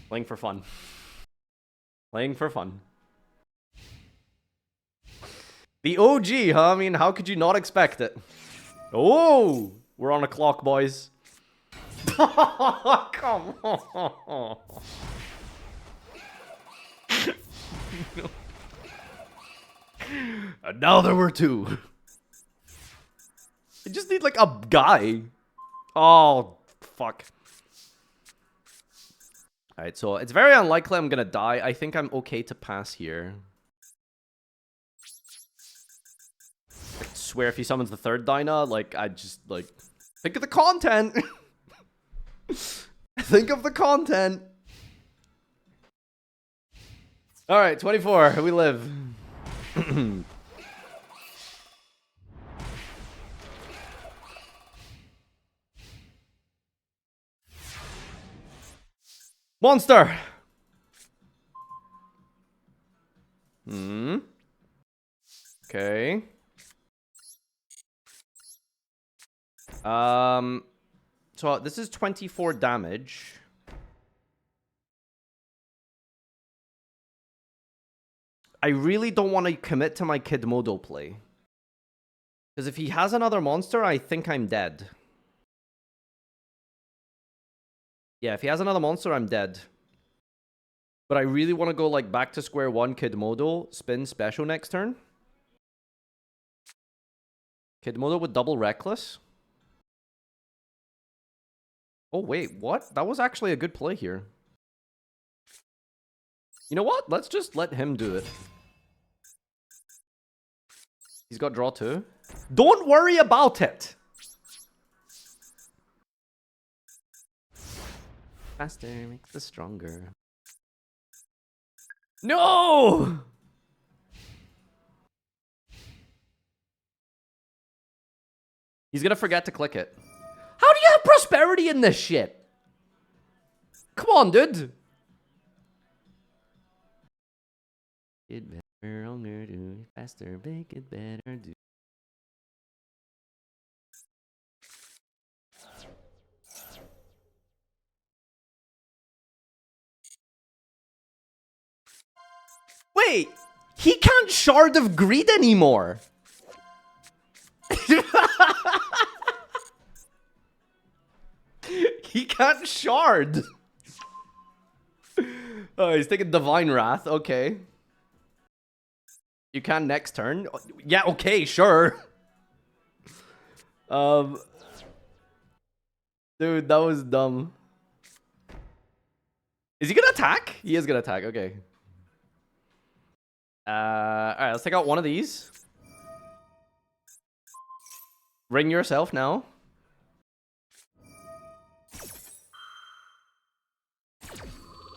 Playing for fun. Playing for fun. The OG, huh? I mean, how could you not expect it? Oh! We're on a clock, boys. Come on. And now there were two. I just need, like, a guy. Oh, fuck. Alright, so it's very unlikely I'm gonna die. I think I'm okay to pass here. I swear if he summons the third Dyna, like, I just, like... Think of the content! Think of the content! Alright, 24. We live. Monster! Okay. So this is 24 damage. I really don't want to commit to my Kidmodo play. Because if he has another monster, I think I'm dead. Yeah, if he has another monster, I'm dead. But I really want to go, like, back to square one, Kidmodo, spin special next turn. Kidmodo with double Reckless. Oh, wait, what? That was actually a good play here. You know what? Let's just let him do it. He's got draw too. Don't worry about it! Faster makes the stronger. No! He's gonna forget to click it. How do you have prosperity in this shit? Come on, dude. It better, longer, do faster, make it better, do. Wait, he can't Shard of Greed anymore. He can't Shard. Oh, he's taking Divine Wrath. Okay. You can next turn. Yeah, okay, sure. Dude, that was dumb. Is he gonna attack? He is gonna attack. Okay. Alright, let's take out one of these. Ring yourself now.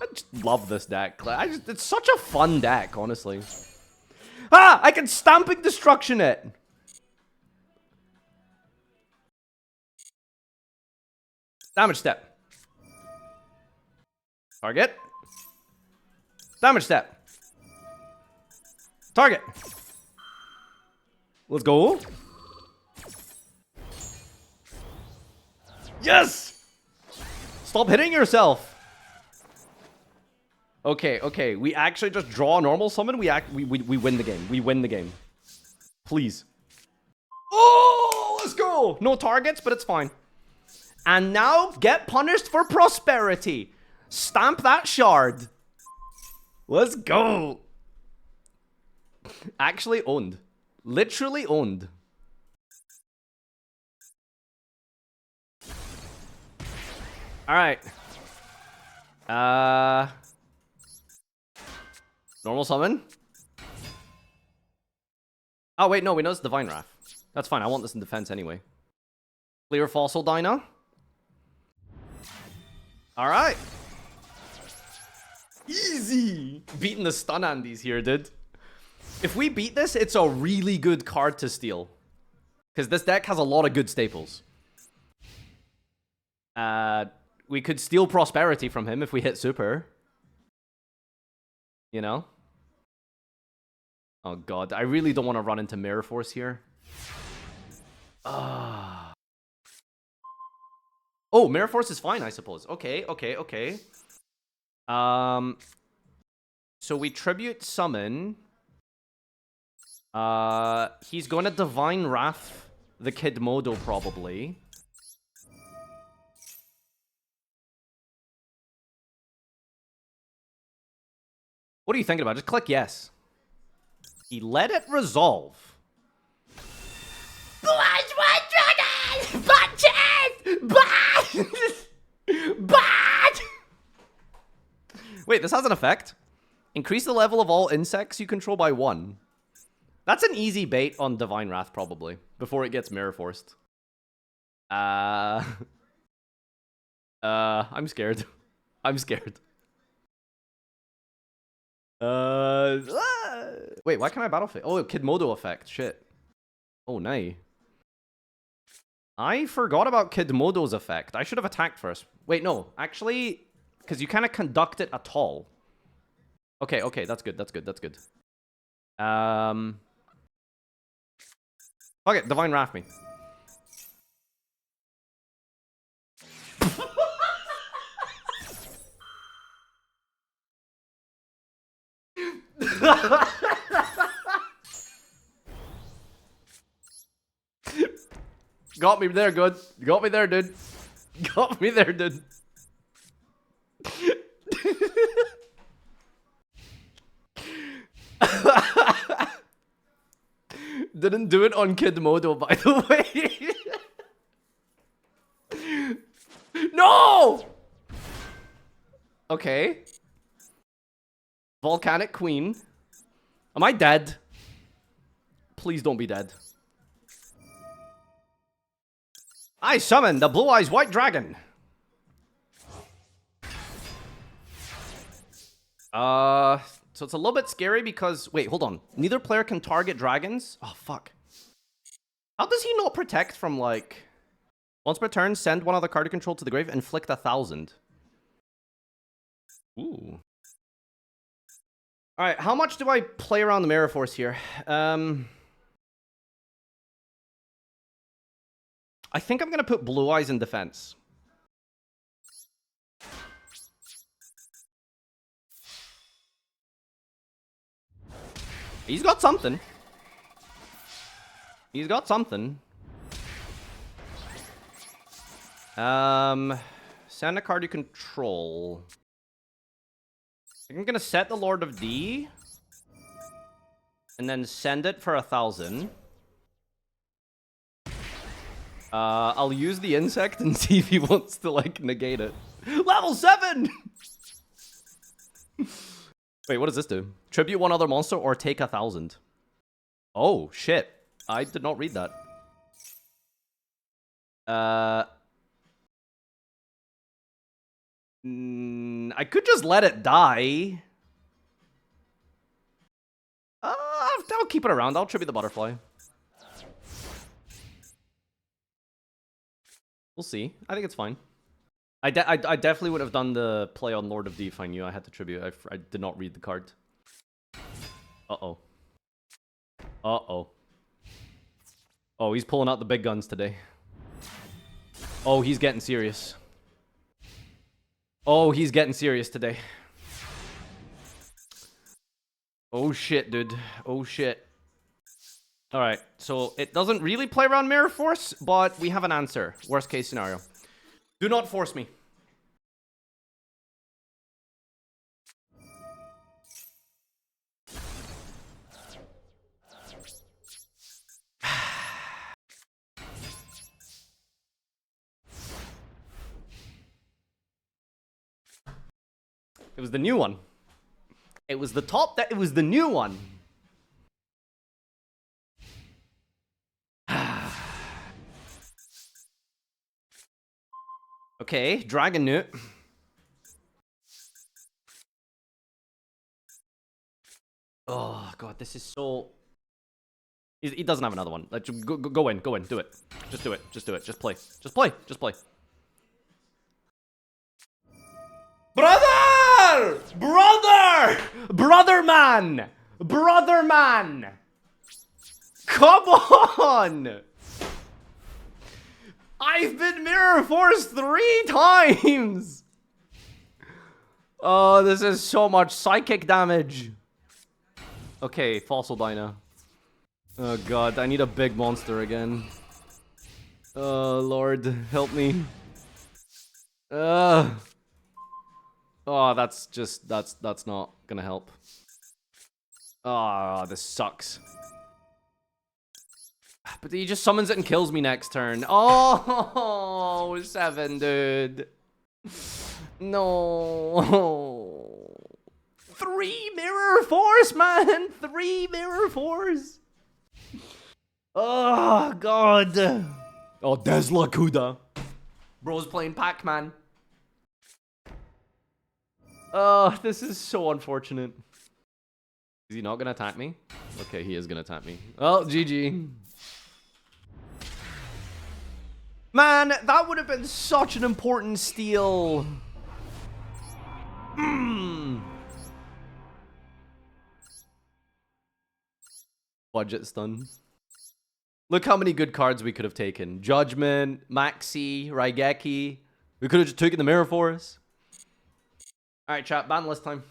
I just love this deck. It's such a fun deck, honestly. Ah! I can Stamping Destruction it! Damage step. Target. Damage step. Target. Let's go. Yes! Stop hitting yourself. Okay, okay. We actually just draw a normal summon. We win the game. We win the game. Please. Oh, let's go. No targets, but it's fine. And now get punished for prosperity. Stamp that shard. Let's go. Actually owned. Literally owned. Alright. Normal summon. Oh, wait, no, we know it's Divine Wrath. That's fine, I want this in defense anyway. Clear Fossil Dyna. Alright. Easy! Beating the stun Andes here, dude. If we beat this, it's a really good card to steal. Because this deck has a lot of good staples. We could steal Prosperity from him if we hit Super. You know? Oh god, I really don't want to run into Mirror Force here. Oh, Mirror Force is fine, I suppose. Okay, okay, okay. So we tribute summon. He's going to Divine Wrath the Kid Modo, probably. What are you thinking about? Just click yes. He let it resolve. Blood Dragon! Bad! Bad! Wait, this has an effect? Increase the level of all insects you control by 1. That's an easy bait on Divine Wrath, probably, before it gets Mirror Forced. I'm scared. I'm scared. Wait, why can't I battle phase? Oh, Kid Modo effect. Shit. Oh, nay. I forgot about Kid Modo's effect. I should have attacked first. Wait, no. Actually, because you kind of conduct it at all. Okay, okay, that's good, that's good, that's good. Okay, Divine Wrath me. Got me there, good. Got me there, dude. Got me there, dude. Didn't do it on Kid Modo, by the way. No! Okay. Volcanic Queen. Am I dead? Please don't be dead. I summon the Blue Eyes White Dragon. So it's a little bit scary because... Wait, hold on. Neither player can target dragons? Oh, fuck. How does he not protect from, like... Once per turn, send one other card you control to the grave, inflict 1,000. Ooh. Alright, how much do I play around the Mirror Force here? I think I'm gonna put Blue Eyes in defense. He's got something. He's got something. Send a card you control. I'm gonna set the Lord of D. And then send it for 1,000. I'll use the insect and see if he wants to, like, negate it. Level 7! Wait, what does this do? Tribute one other monster or take 1,000. Oh, shit. I did not read that. I could just let it die. I'll keep it around. I'll tribute the butterfly. We'll see. I think it's fine. I definitely would have done the play on Lord of D if I knew I had to tribute. I did not read the card. Uh-oh. Uh-oh. Oh, he's pulling out the big guns today. Oh, he's getting serious. Oh, he's getting serious today. Oh, shit, dude. Oh, shit. Alright, so it doesn't really play around Mirror Force, but we have an answer. Worst case scenario. Do not force me. It was the new one. It was the top that it was the new one. Okay, Dragon Newt. Oh god, this is so... He doesn't have another one. Like, go in, do it. Just do it, just play. Just play, just play. Brother! Brother! Brother man! Brother man! Come on! I've been Mirror Force 3 times! Oh, this is so much psychic damage. Okay, Fossil Dyna. Oh god, I need a big monster again. Oh lord, help me. Oh, that's not gonna help. Oh, this sucks. But he just summons it and kills me next turn. Oh, 7, dude. No. 3 Mirror Force, man. 3 Mirror Force. Oh, God. Oh, Desla Kuda. Bro's playing Pac-Man. Oh, this is so unfortunate. Is he not gonna attack me? Okay, he is gonna attack me. Oh, GG. Man, that would have been such an important steal. Budget stun. Look how many good cards we could have taken. Judgment, Maxi, Raigeki. We could have just taken the Mirror Force. Alright, chat, ban list time.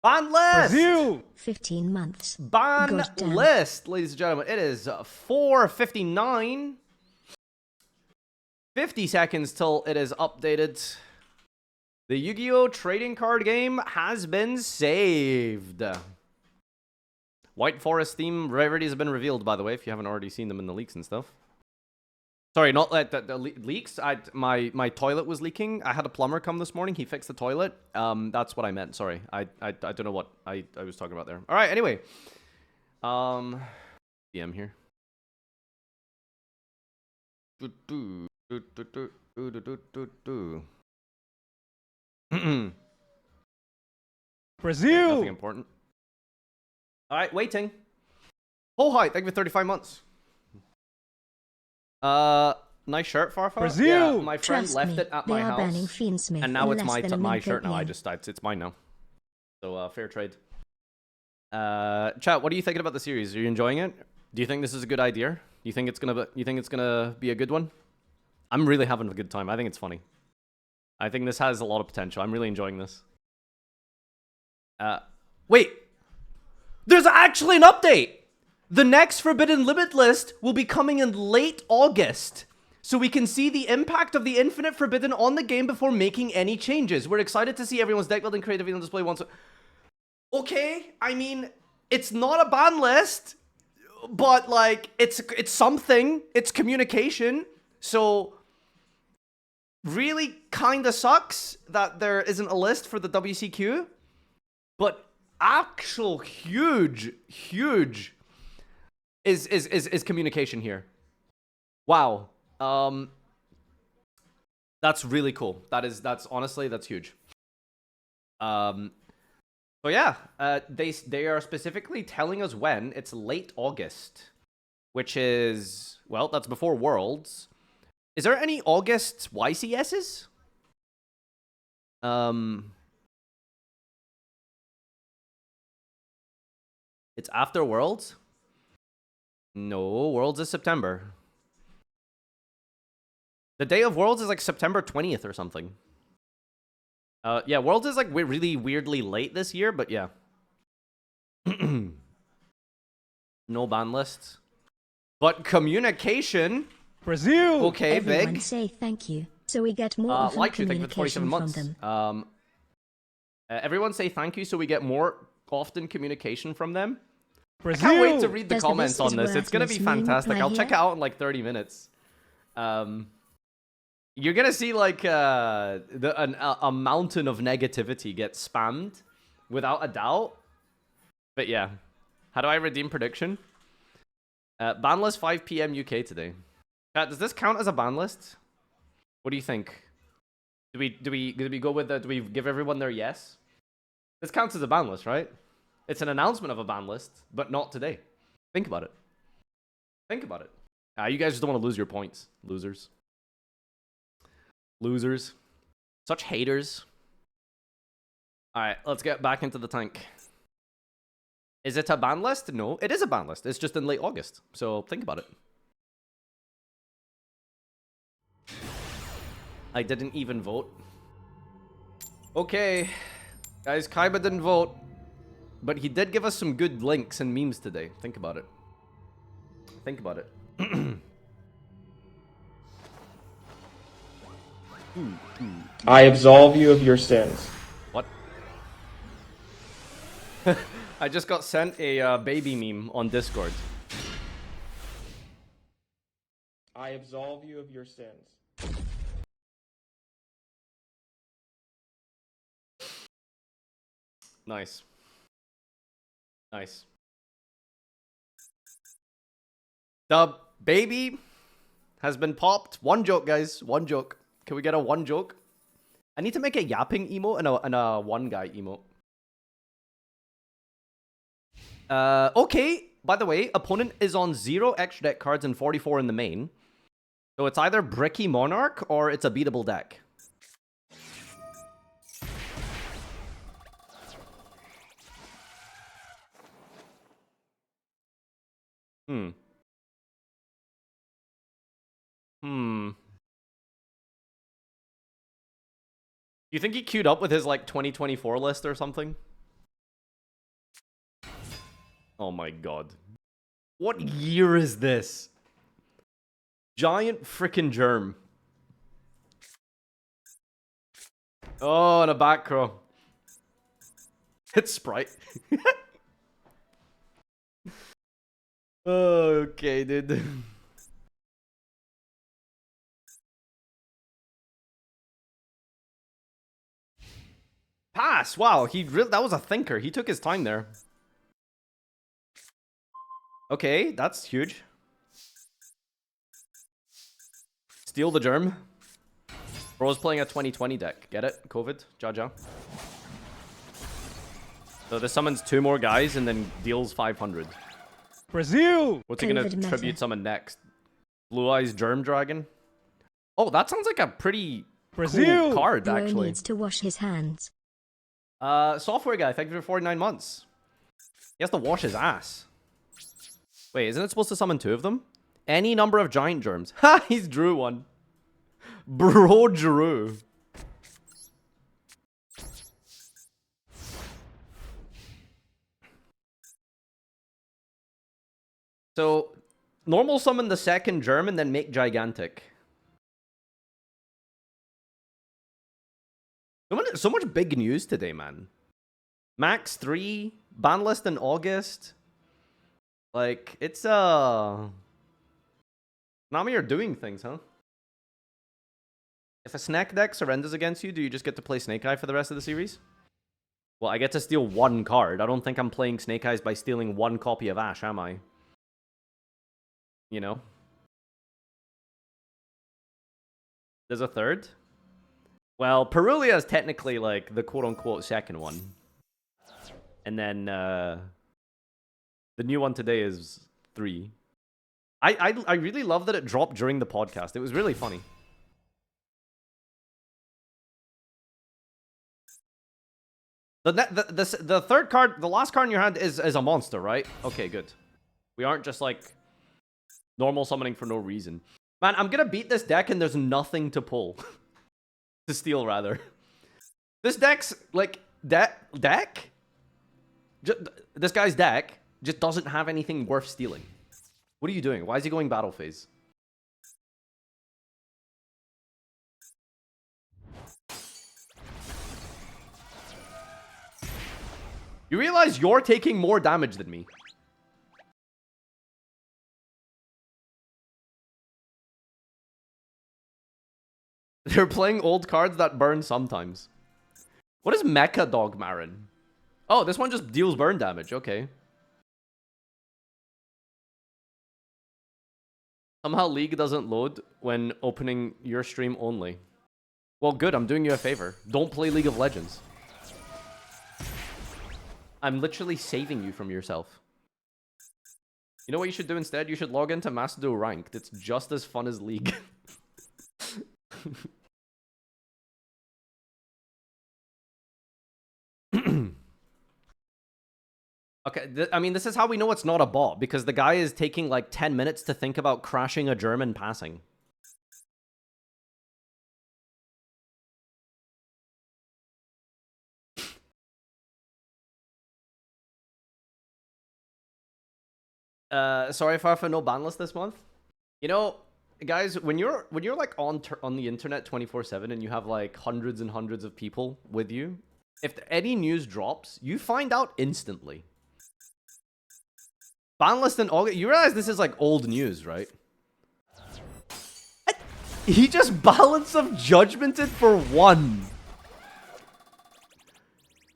Ban list! Brazil! 15 months. Ban Goddamn. list, ladies and gentlemen. It is 4:59. 50 seconds till it is updated. The Yu-Gi-Oh! Trading card game has been saved. White Forest theme rarities have been revealed, by the way, if you haven't already seen them in the leaks and stuff. Sorry, not the leaks. My toilet was leaking. I had a plumber come this morning. He fixed the toilet. That's what I meant. Sorry. I don't know what I was talking about there. All right, anyway. DM here. Brazil! Nothing important. All right, waiting. Oh, hi. Thank you for 35 months. Nice shirt, Farfa. Brazil! Yeah, my friend Trust left me, it at they my are banning house. Fiendsmith And now in it's less than a my minute shirt now. again. It's mine now. So fair trade. Chat, what are you thinking about the series? Are you enjoying it? Do you think this is a good idea? You think it's gonna be a good one? I'm really having a good time. I think it's funny. I think this has a lot of potential. I'm really enjoying this. Wait. There's actually an update. The next Forbidden Limit list will be coming in late August. So we can see the impact of the Infinite Forbidden on the game before making any changes. We're excited to see everyone's deck building creativity on display once. Okay, I mean, it's not a ban list, but like, it's something. It's communication. So, really kinda sucks that there isn't a list for the WCQ. But actual huge is communication here. Wow. That's really cool. That's honestly, that's huge. So yeah, they are specifically telling us when. It's late August, which is, well, that's before Worlds. Is there any August YCSs? It's after Worlds? No, Worlds is September. The day of Worlds is like September 20th or something. Yeah, Worlds is like really weirdly late this year, but yeah. No ban lists. But communication. Brazil! Okay, Everyone big. say thank you, so we get more often Like you, thank you for 27 communication from months. them. Everyone say thank you so we get more often communication from them. Brazil! I can't wait to read the Does the comments list on is this. It's gonna be worthless mean fantastic. I'll reply check it here? out in like 30 minutes. You're gonna see like a mountain of negativity get spammed, without a doubt. But yeah, how do I redeem prediction? Ban list 5 PM UK today. Does this count as a ban list? What do you think? Do we go with the? Do we give everyone their yes? This counts as a ban list, right? It's an announcement of a ban list, but not today. Think about it. Think about it. You guys just don't want to lose your points, losers. Losers. Such haters. Alright, let's get back into the tank. Is it a ban list? No, it is a ban list. It's just in late August. So think about it. I didn't even vote. Okay. Guys, Kaiba didn't vote. But he did give us some good links and memes today. Think about it. Think about it. I absolve you of your sins. What? I just got sent a baby meme on Discord. I absolve you of your sins. Nice. Nice. The baby has been popped. One joke, guys. One joke. Can we get a one joke? I need to make a yapping emote and a one guy emote. Okay. By the way, opponent is on 0 extra deck cards and 44 in the main. So it's either Bricky Monarch or it's a beatable deck. You think he queued up with his, like, 2024 list or something? Oh my god. What year is this? Giant frickin' germ. Oh, and a back row. It's Sprite. Okay, dude. Pass. Wow, that was a thinker. He took his time there. Okay, that's huge. Steal the germ. Bro's playing a 2020 deck. Get it? COVID? Jaja. So this summons 2 more guys and then deals 500. Brazil! What's he gonna COVID meta. tribute summon next? Blue Eyes Germ Dragon? Oh, that sounds like a pretty Brazil! cool card, Bro actually. needs to wash his hands. Software guy, thank you for 49 months. He has to wash his ass. Wait, isn't it supposed to summon 2 of them? Any number of giant germs. Ha! He's drew one. Bro drew. So, normal summon the second germ and then make gigantic. So much big news today, man. Max 3, ban list in August. Like, it's, Nami are doing things, huh? If a snack deck surrenders against you, do you just get to play Snake Eye for the rest of the series? Well, I get to steal 1 card. I don't think I'm playing Snake Eyes by stealing 1 copy of Ash, am I? You know? There's a third? Well, Perulia is technically, like, the quote-unquote second one. And then, the new one today is 3. I really love that it dropped during the podcast. It was really funny. The third card, the last card in your hand is a monster, right? Okay, good. We aren't just, like, normal summoning for no reason. Man, I'm gonna beat this deck and there's nothing to pull. To steal, rather. This deck's, like, deck? This guy's deck just doesn't have anything worth stealing. What are you doing? Why is he going battle phase? You realize you're taking more damage than me. They're playing old cards that burn sometimes. What is Mecha Dog Marin? Oh, this one just deals burn damage. Okay. Somehow League doesn't load when opening your stream only. Well, good. I'm doing you a favor. Don't play League of Legends. I'm literally saving you from yourself. You know what you should do instead? You should log into Macedo Ranked. It's just as fun as League. Okay, I mean, this is how we know it's not a bot, because the guy is taking like 10 minutes to think about crashing a German passing. Sorry, Farfa, no ban list this month. You know, guys, when you're like on the internet 24/7 and you have like hundreds and hundreds of people with you, if any news drops, you find out instantly. Ban list in August. You realize this is like old news, right? He just Balance of Judgmented for 1.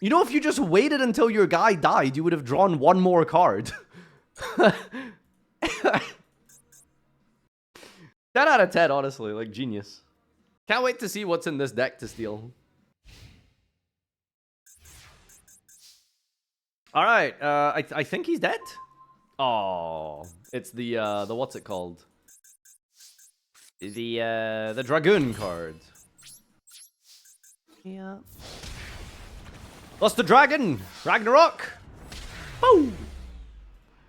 You know, if you just waited until your guy died, you would have drawn 1 more card. 10 out of 10, honestly. Like, genius. Can't wait to see what's in this deck to steal. Alright, I think he's dead? Oh, it's the what's it called? The Dragoon card. Yeah. Lost the dragon! Ragnarok! Woo!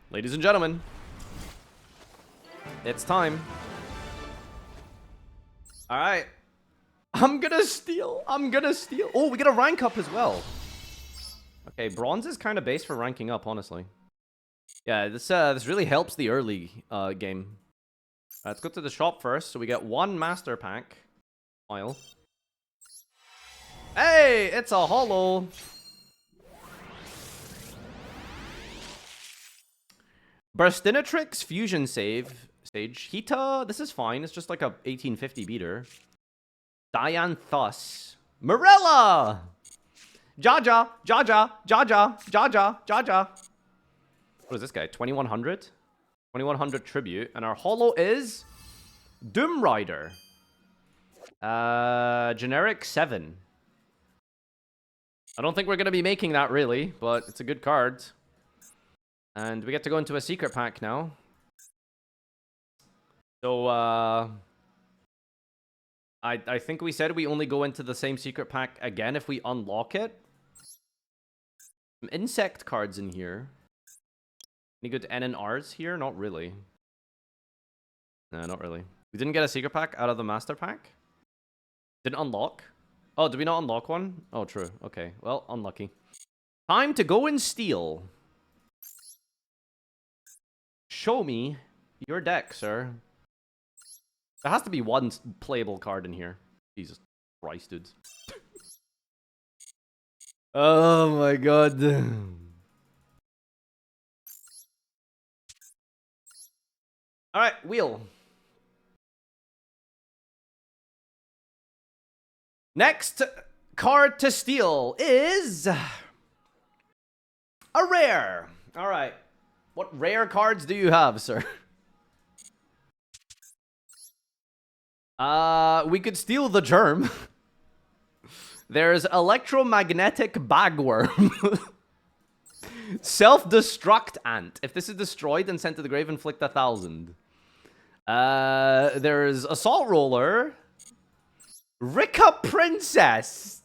Ladies and gentlemen, it's time. Alright. I'm gonna steal. Oh, we get a rank up as well. Okay, bronze is kind of base for ranking up, honestly. Yeah, this really helps the early game. Let's go to the shop first. So we get 1 master pack. Oil. Hey, it's a holo. Burstinatrix, Fusion Save, Stage. Hita, this is fine. It's just like a 1850 beater. Dianthus. Morella! Jaja, Jaja, Jaja, Jaja, Jaja. What is this guy? 2100? 2100 tribute. And our holo is Doom Rider. Generic 7. I don't think we're going to be making that really, but it's a good card. And we get to go into a secret pack now. So, I think we said we only go into the same secret pack again if we unlock it. Some insect cards in here. Any good NNRs here? Not really. No, not really. We didn't get a secret pack out of the master pack? Didn't unlock? Oh, did we not unlock one? Oh, true. Okay, well, unlucky. Time to go and steal. Show me your deck, sir. There has to be 1 playable card in here. Jesus Christ, dudes. Oh my god. Alright, wheel. Next card to steal is a rare. Alright. What rare cards do you have, sir? We could steal the germ. There's electromagnetic bagworm. Self-destruct ant. If this is destroyed and sent to the grave, inflict 1,000. There's assault roller. Rika princess.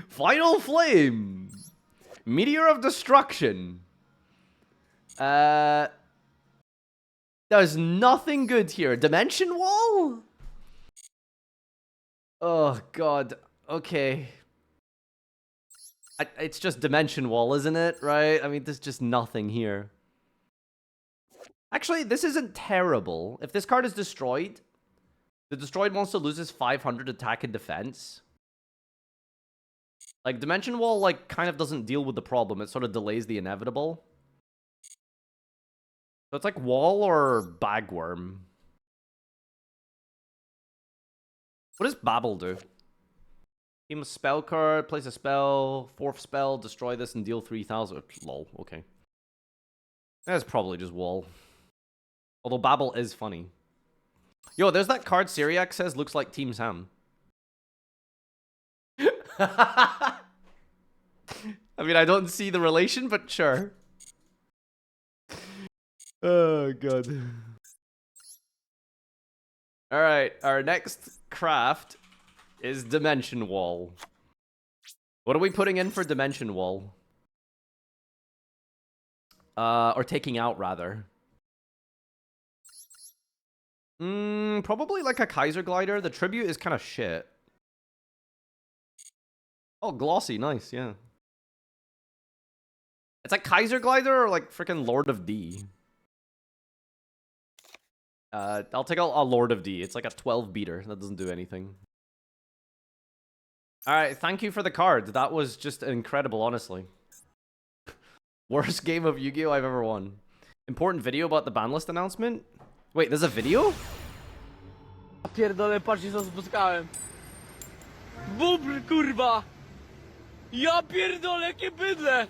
Final flame. Meteor of destruction. There's nothing good here. Dimension wall? Oh, God. Okay. It's just dimension wall, isn't it? Right? I mean, there's just nothing here. Actually, this isn't terrible. If this card is destroyed, the destroyed monster loses 500 attack and defense. Like, dimension wall, like, kind of doesn't deal with the problem. It sort of delays the inevitable. So it's like wall or bagworm. What does Babel do? Team a spell card, place a spell, 4th spell, destroy this and deal 3,000. Lol, okay. That's probably just wall. Although Babel is funny. Yo, there's that card Syriac says looks like Team Sam. I mean, I don't see the relation, but sure. Oh, God. Alright, our next craft is Dimension Wall. What are we putting in for Dimension Wall? Or taking out, rather. Probably like a Kaiser Glider. The tribute is kind of shit. Oh, glossy, nice, yeah. It's like Kaiser Glider or like freaking Lord of D. I'll take a Lord of D. It's like a 12 beater. That doesn't do anything. Alright, thank you for the card. That was just incredible, honestly. Worst game of Yu-Gi-Oh! I've ever won. Important video about the ban list announcement? Wait, there's a video? Pierdolę, patrzcie co spotkałem. Bubr, kurwa! Ja pierdolę, jakie bydle!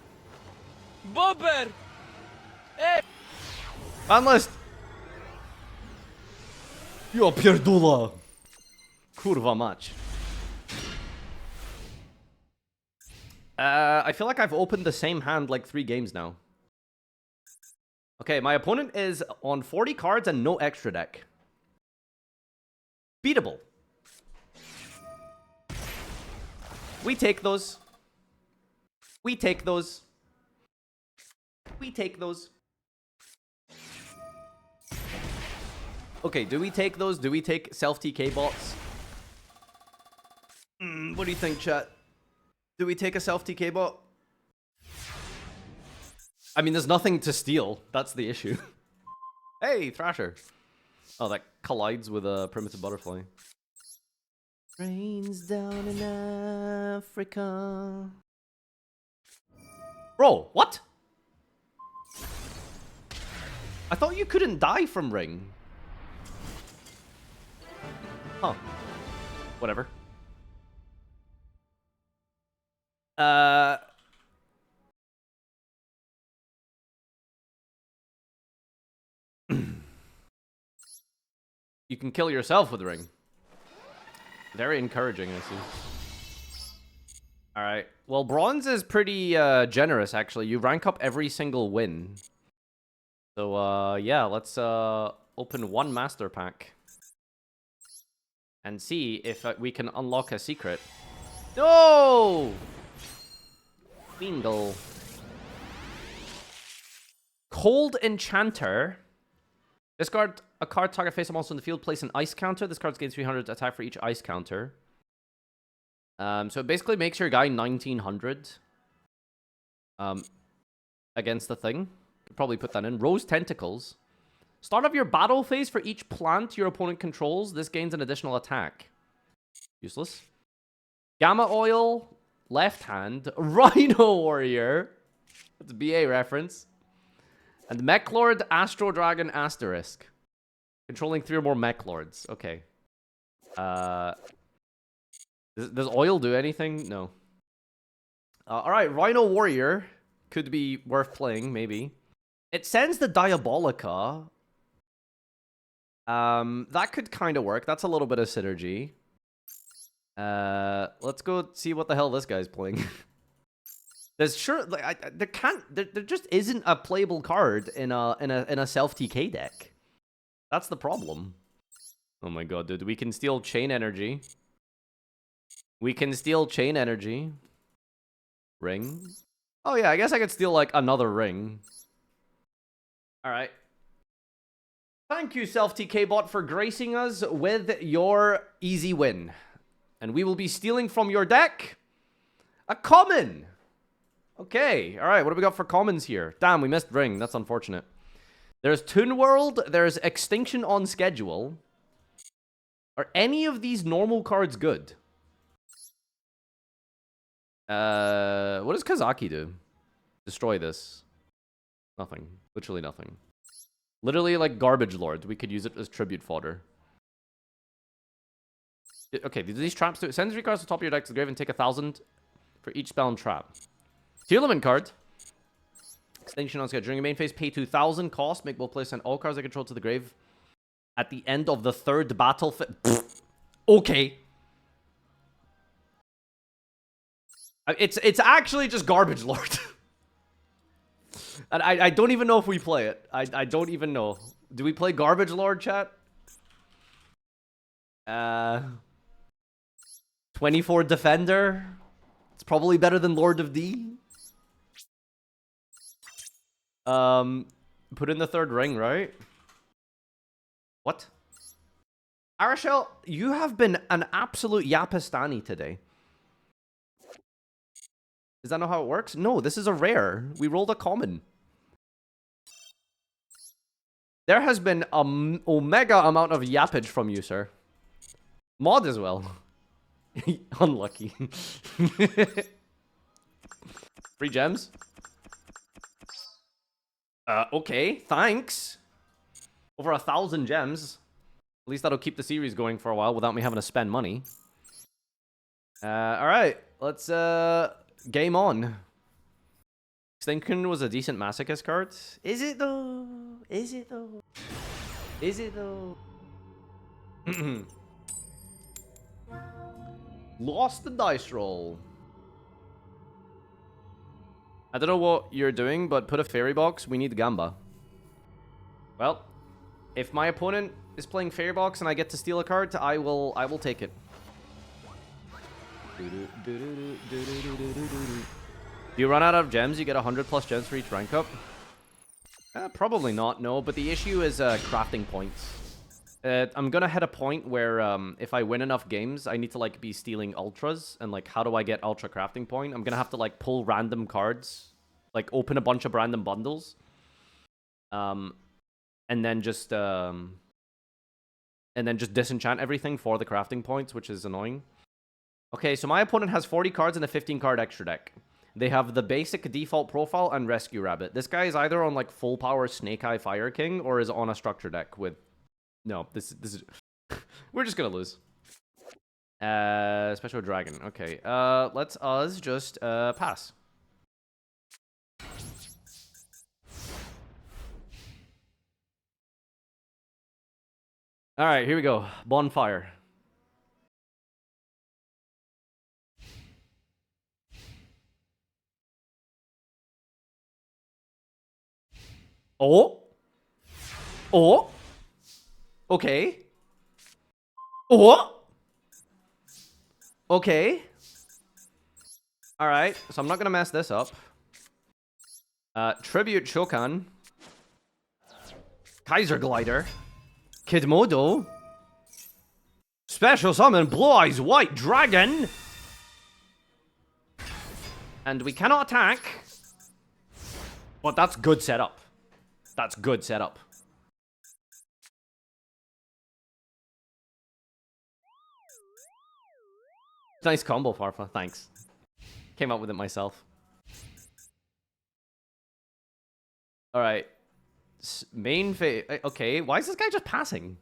Bober! Ej! Ban list! Ja pierdula! Kurwa mać. I feel like I've opened the same hand like 3 games now. Okay, my opponent is on 40 cards and no extra deck. Beatable. We take those. We take those. We take those. Okay, do we take those? Do we take self-TK bots? What do you think, chat? Do we take a self-TK bot? I mean, there's nothing to steal. That's the issue. Hey, Thrasher. Oh, that collides with a primitive butterfly. Rains down in Africa. Bro, what? I thought you couldn't die from Ring. Huh. Whatever. You can kill yourself with Ring. Very encouraging, I see. Alright. Well, Bronze is pretty generous, actually. You rank up every single win. So, yeah, let's open 1 Master Pack. And see if we can unlock a secret. No! Wingle. Cold Enchanter. Discard a card, target face a monster in the field, place an ice counter. This card gains 300 attack for each ice counter. So it basically makes your guy 1900 against the thing. Could probably put that in. Rose Tentacles. Start of your battle phase for each plant your opponent controls. This gains an additional attack. Useless. Gamma Oil. Left hand. Rhino Warrior. That's a BA reference. And Mech Lord, Astro Dragon, Asterisk. Controlling 3 or more Mech Lords. Okay. Does oil do anything? No. Alright, Rhino Warrior. Could be worth playing, maybe. It sends the Diabolica. That could kind of work. That's a little bit of synergy. Let's go see what the hell this guy's playing. There's sure like there just isn't a playable card in a self TK deck. That's the problem. Oh my god, dude, we can steal Chain Energy. We can steal Chain Energy. Ring. Oh yeah, I guess I could steal like another ring. All right. Thank you, self TK bot, for gracing us with your easy win. And we will be stealing from your deck a common. Okay, all right, what do we got for commons here? Damn, we missed Ring. That's unfortunate. There's Toon World. There's Extinction on Schedule. Are any of these normal cards good? What does Kazaki do? Destroy this. Nothing. Literally nothing. Literally like Garbage Lord. We could use it as tribute fodder. Okay, do these traps do it? Send 3 cards to the top of your deck to the grave and take 1,000 for each spell and trap. Tearlament card. Extinction on Schedule. During your main phase, pay 2,000 cost. Make both players send all cards they control to the grave at the end of the 3rd battle. Okay. It's actually just Garbage Lord. And I don't even know if we play it. I don't even know. Do we play Garbage Lord, chat? 24 Defender. It's probably better than Lord of D. Put in the 3rd ring, right? What? Arashel, you have been an absolute Yapistani today. Is that not how it works? No, this is a rare. We rolled a common. There has been an omega amount of yappage from you, sir. Mod as well. Unlucky. Free gems? Okay, thanks. Over 1,000 gems. At least that'll keep the series going for a while without me having to spend money. Alright, let's game on. Extinction was a decent masochist card. Is it though? Is it though? Is it though? Lost the dice roll. I don't know what you're doing, but put a fairy box. We need Gamba. Well, if my opponent is playing fairy box and I get to steal a card, I will take it. You run out of gems, you get 100+ gems for each rank up. Probably not, no. But the issue is crafting points. I'm gonna hit a point where if I win enough games, I need to like be stealing ultras. And like, how do I get ultra crafting point? I'm gonna have to like pull random cards, like open a bunch of random bundles, and then just disenchant everything for the crafting points, which is annoying. Okay, so my opponent has 40 cards in a 15-card extra deck. They have the basic default profile and Rescue Rabbit. This guy is either on like full power Snake Eye Fire King or is on a structure deck with... No, this is... We're just gonna lose. Special Dragon. Okay, let's us just pass. Alright, here we go. Bonfire. Oh. Oh. Okay. Oh. Okay. Alright, so I'm not gonna mess this up. Tribute Shokan. Kaiser Glider. Kidmodo. Special Summon Blue Eyes White Dragon. And we cannot attack. But that's good setup. That's good setup. Nice combo, Farfa. Thanks. Came up with it myself. Alright. Main phase. Okay, why is this guy just passing?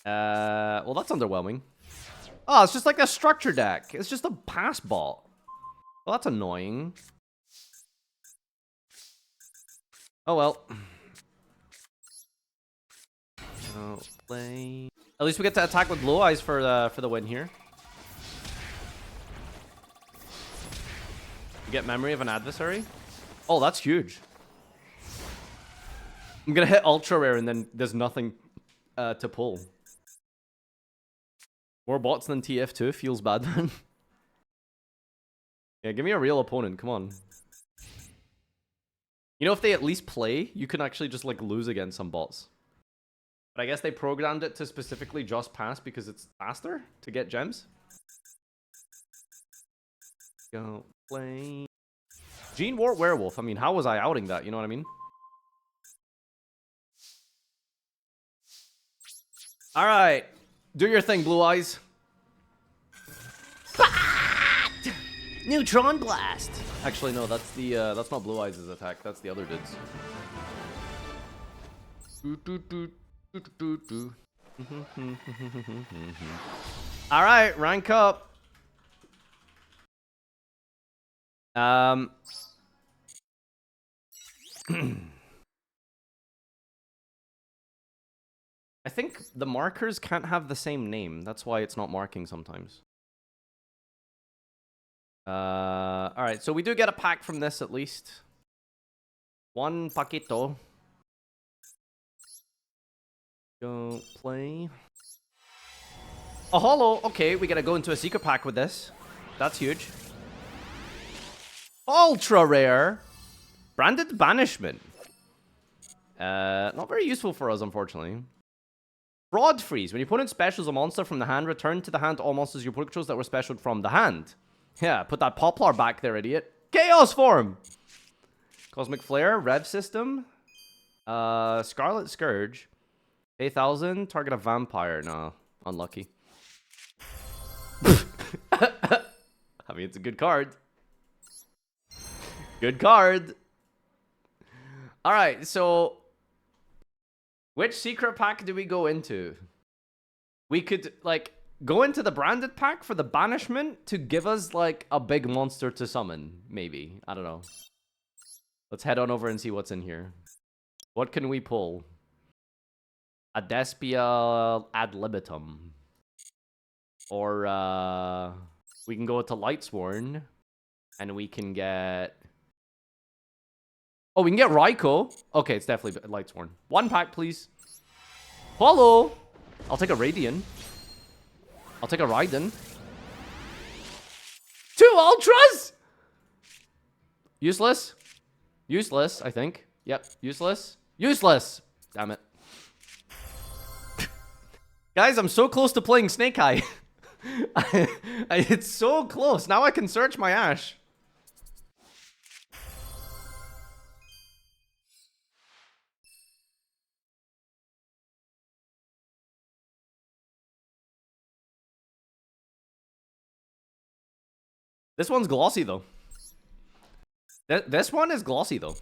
Well, that's underwhelming. Oh, it's just like a structure deck. It's just a pass bot. Well, that's annoying. Oh well. Oh, play. At least we get to attack with Blue Eyes for the win here. You get memory of an adversary. Oh, that's huge. I'm gonna hit ultra rare and then there's nothing to pull. More bots than TF2 feels bad then. Yeah, give me a real opponent. Come on. You know, if they at least play, you can actually just like lose against some bots. But I guess they programmed it to specifically just pass because it's faster to get gems. Go play. Gene Wart Werewolf. I mean, how was I outing that? You know what I mean? All right. Do your thing, Blue Eyes. Neutron Blast. Actually, no, that's the that's not Blue Eyes' attack. That's the other dude's. All right, rank up. I think the markers can't have the same name. That's why it's not marking sometimes. Alright, so we do get a pack from this at least. One paquito. Go play. A holo. Okay, we gotta go into a secret pack with this. That's huge. Ultra rare. Branded Banishment. Not very useful for us, unfortunately. Broad Freeze. When your opponent specials a monster from the hand, return to the hand all monsters your opponent controls that were specialed from the hand. Yeah, put that Poplar back there, idiot. Chaos Form! Cosmic Flare, Rev System. Scarlet Scourge. 8,000, target a vampire. No, unlucky. I mean, it's a good card. Good card. Alright, so... which secret pack do we go into? We could, like, go into the branded pack for the banishment to give us, like, a big monster to summon. Maybe. I don't know. Let's head on over and see what's in here. What can we pull? A Despia ad libitum. Or, we can go to Lightsworn. And we can get... oh, we can get Raikou. Okay, it's definitely Lightsworn. One pack, please. Hello. I'll take a Radiant. I'll take a Raiden. 2 Ultras! Useless. Useless, I think. Yep, useless. Useless! Damn it. Guys, I'm so close to playing Snake Eye. It's so close. Now I can search my Ash. This one's glossy, though. This one is glossy, though.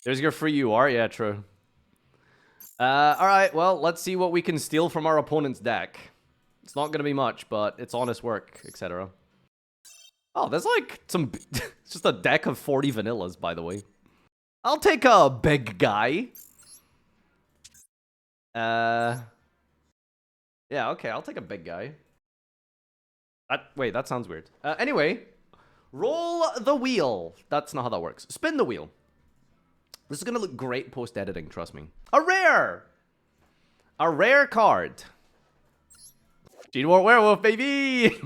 There's your free UR. Yeah, true. Alright, well, let's see what we can steal from our opponent's deck. It's not gonna be much, but it's honest work, etc. Oh, there's like some... it's just a deck of 40 vanillas, by the way. I'll take a big guy. Yeah, okay, I'll take a big guy. Wait, that sounds weird. Anyway, roll the wheel. That's not how that works. Spin the wheel. This is gonna look great post-editing, trust me. A rare! A rare card. Gene War Werewolf, baby!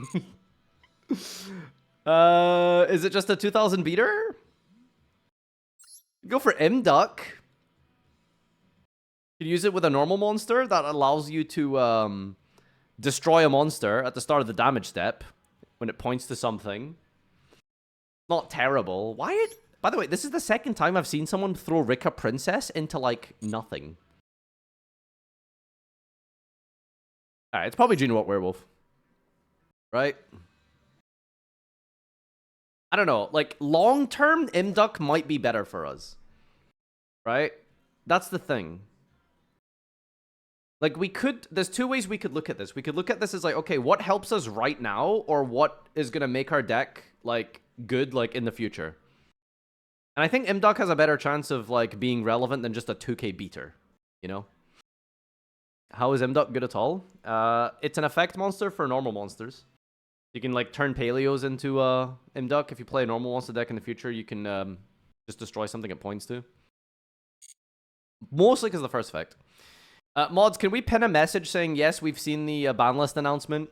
Is it just a 2000 beater? Go for Imduck. You can use it with a normal monster that allows you to, destroy a monster at the start of the damage step when it points to something. Not terrible. Why? By the way, this is the second time I've seen someone throw Rika Princess into, like, nothing. Alright, it's probably Gene What Werewolf. Right? I don't know. Like, long-term, Imduck might be better for us. Right? That's the thing. Like, we could... there's two ways we could look at this. We could look at this as, like, okay, what helps us right now? Or what is going to make our deck, like, good, like, in the future? And I think Imduck has a better chance of, like, being relevant than just a 2k beater. You know? How is Imduck good at all? It's an effect monster for normal monsters. You can, like, turn Paleos into Imduck. If you play a normal monster deck in the future, you can just destroy something it points to. Mostly because of the first effect. Mods, can we pin a message saying, yes, we've seen the ban list announcement?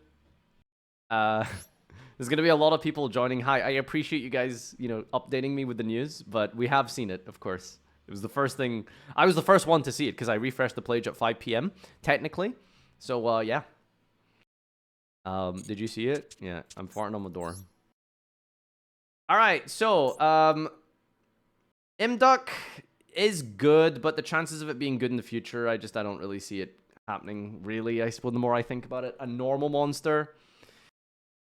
There's going to be a lot of people joining. Hi, I appreciate you guys, you know, updating me with the news, but we have seen it, of course. It was the first thing. I was the first one to see it because I refreshed the page at 5 p.m. technically. So, yeah. Did you see it? Yeah, I'm farting on the door. All right, so, Imduck is good, but the chances of it being good in the future, I don't really see it happening, really. I suppose the more I think about it. A normal monster.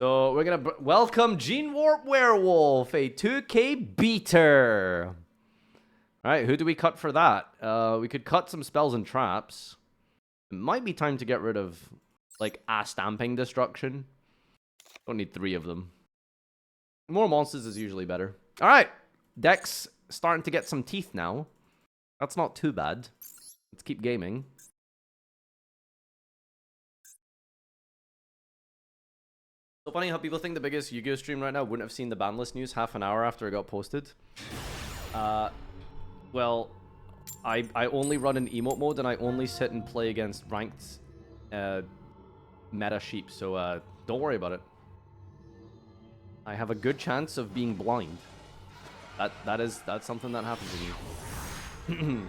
So we're gonna welcome Gene Warp Werewolf, a 2k beater. Alright, who do we cut for that? We could cut some spells and traps. It might be time to get rid of, like, a Stamping Destruction. Don't need 3 of them. More monsters is usually better. Alright, deck's starting to get some teeth now. That's not too bad. Let's keep gaming. So funny how people think the biggest Yu-Gi-Oh stream right now wouldn't have seen the ban list news half an hour after it got posted. Well, I only run in emote mode and I only sit and play against ranked meta sheep, so don't worry about it. I have a good chance of being blind. That's something that happens to me.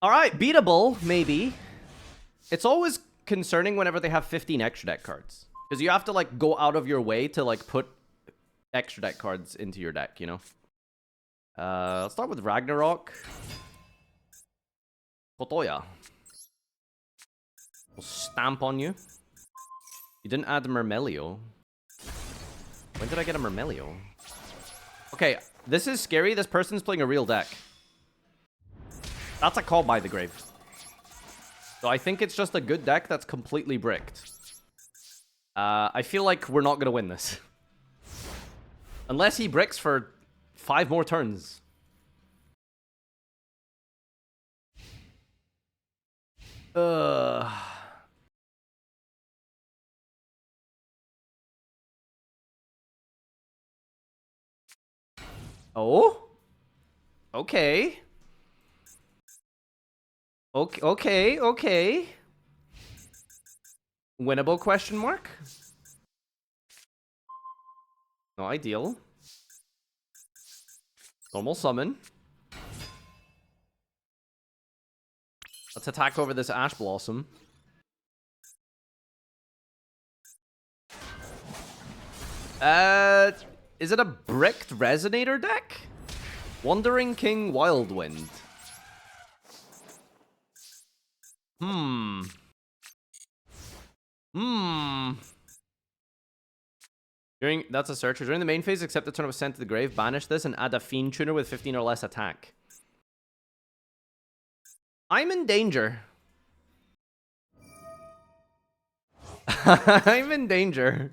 Alright, beatable, maybe. It's always concerning whenever they have 15 extra deck cards. Because you have to, like, go out of your way to, like, put extra deck cards into your deck, you know? Let's start with Ragnarok. Kotoya. We'll stamp on you. You didn't add Mermelio. When did I get a Mermelio? Okay, this is scary. This person's playing a real deck. That's a call by the grave. So I think it's just a good deck that's completely bricked. I feel like we're not going to win this. Unless he bricks for 5 more turns. Oh? Okay. Okay. Winnable question mark? Not ideal. Normal summon. Let's attack over this Ash Blossom. Is it a bricked Resonator deck? Wandering King Wildwind. That's a searcher. During the main phase, accept the turn was sent to the grave, banish this, and add a Fiend Tuner with 15 or less attack. I'm in danger. I'm in danger.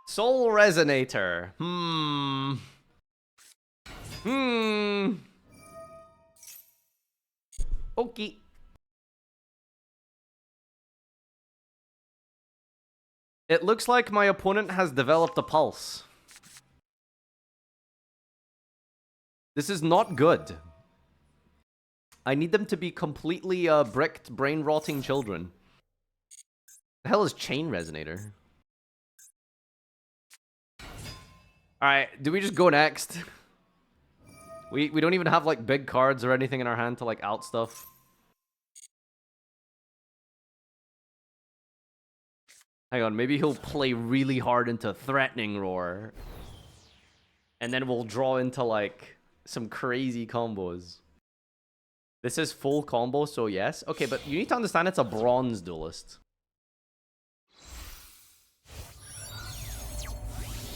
Soul Resonator. Okay. It looks like my opponent has developed a pulse. This is not good. I need them to be completely bricked, brain-rotting children. The hell is Chain Resonator? Alright, do we just go next? We don't even have, like, big cards or anything in our hand to, like, out stuff. Hang on, maybe he'll play really hard into Threatening Roar. And then we'll draw into, like, some crazy combos. This is full combo, so yes. Okay, but you need to understand it's a bronze duelist.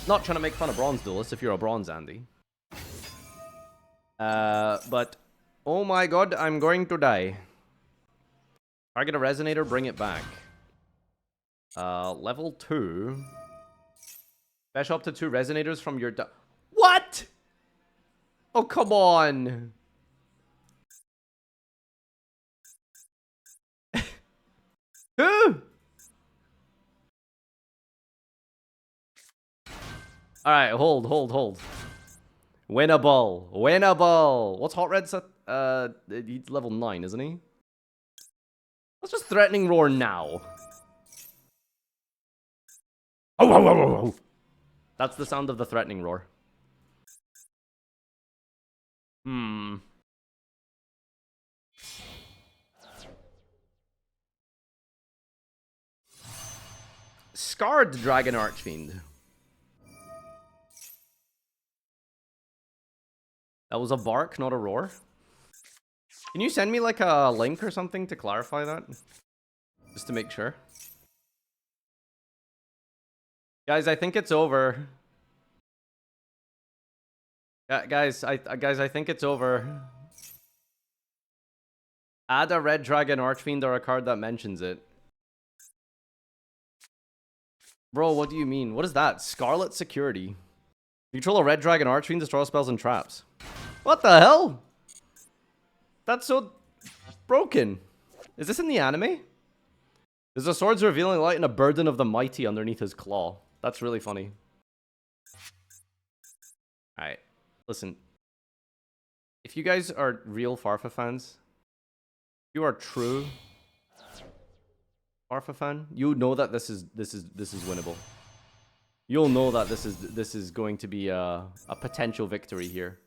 Not trying to make fun of bronze duelists if you're a bronze Andy. But, oh my god, I'm going to die. Target a Resonator, bring it back. Level 2. Fetch up to 2 Resonators from your What? Oh, come on. Alright, hold. Winnable. What's Hot Red set? He's level 9, isn't he? Let's just Threatening Roar now. Oh. That's the sound of the Threatening Roar. Scarred Dragon Archfiend. That was a bark, not a roar. Can you send me like a link or something to clarify that? Just to make sure. Guys, I think it's over. Guys, I think it's over. Add a red dragon Archfiend or a card that mentions it. Bro, what do you mean? What is that? Scarlet Security. You control a red dragon Archfiend, destroy spells and traps. What the hell? That's so broken. Is this in the anime? There's a sword's revealing light and a burden of the mighty underneath his claw. That's really funny. Alright. Listen. If you guys are real Farfa fans, you are true Farfa fan, you know that this is winnable. You'll know that this is going to be a potential victory here.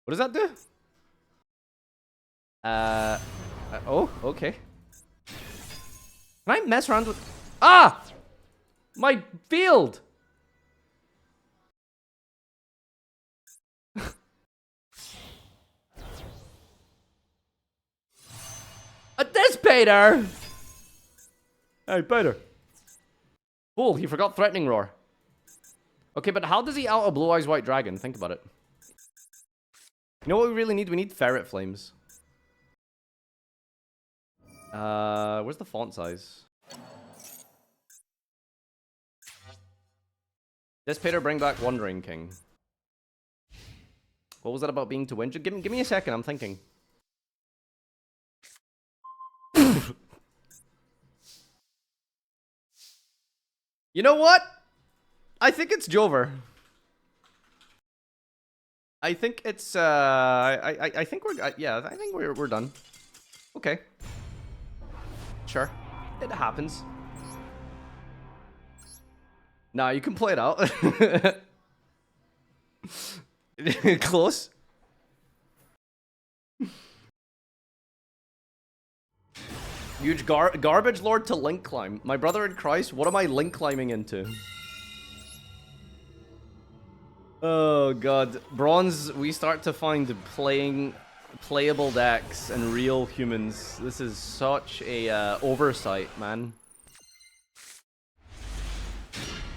What does that do? Oh, okay. Can I mess around with... Ah! My field! A dissipator! Hey, Peter. Cool, he forgot Threatening Roar. Okay, but how does he out a Blue Eyes White Dragon? Think about it. You know what we really need? We need Ferret Flames. Where's the font size? Dissipator, bring back Wandering King. What was that about being to win? Just give me a second, I'm thinking. You know what? I think it's Jover. I think it's I think we're yeah, I think we're done. Okay. Sure. It happens. Nah, you can play it out. Close. Huge garbage lord to link climb. My brother in Christ, what am I link climbing into? Oh god. Bronze, we start to find playable decks and real humans. This is such a oversight, man.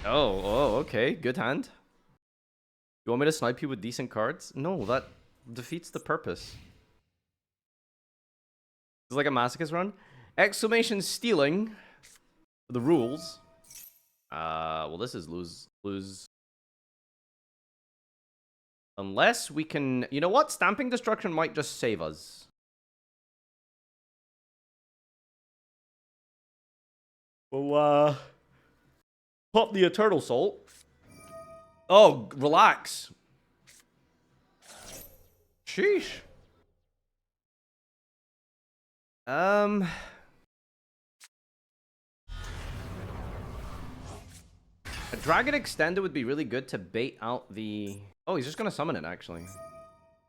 Oh, okay. Good hand. You want me to snipe you with decent cards? No, that defeats the purpose. It's like a masochist run. Exclamation stealing. The rules. Well, this is lose. Unless we can... You know what? Stamping Destruction might just save us. Well, pop the Eternal Soul. Oh, relax. Sheesh. A Dragon Extender would be really good to bait out the... Oh, he's just gonna summon it, actually.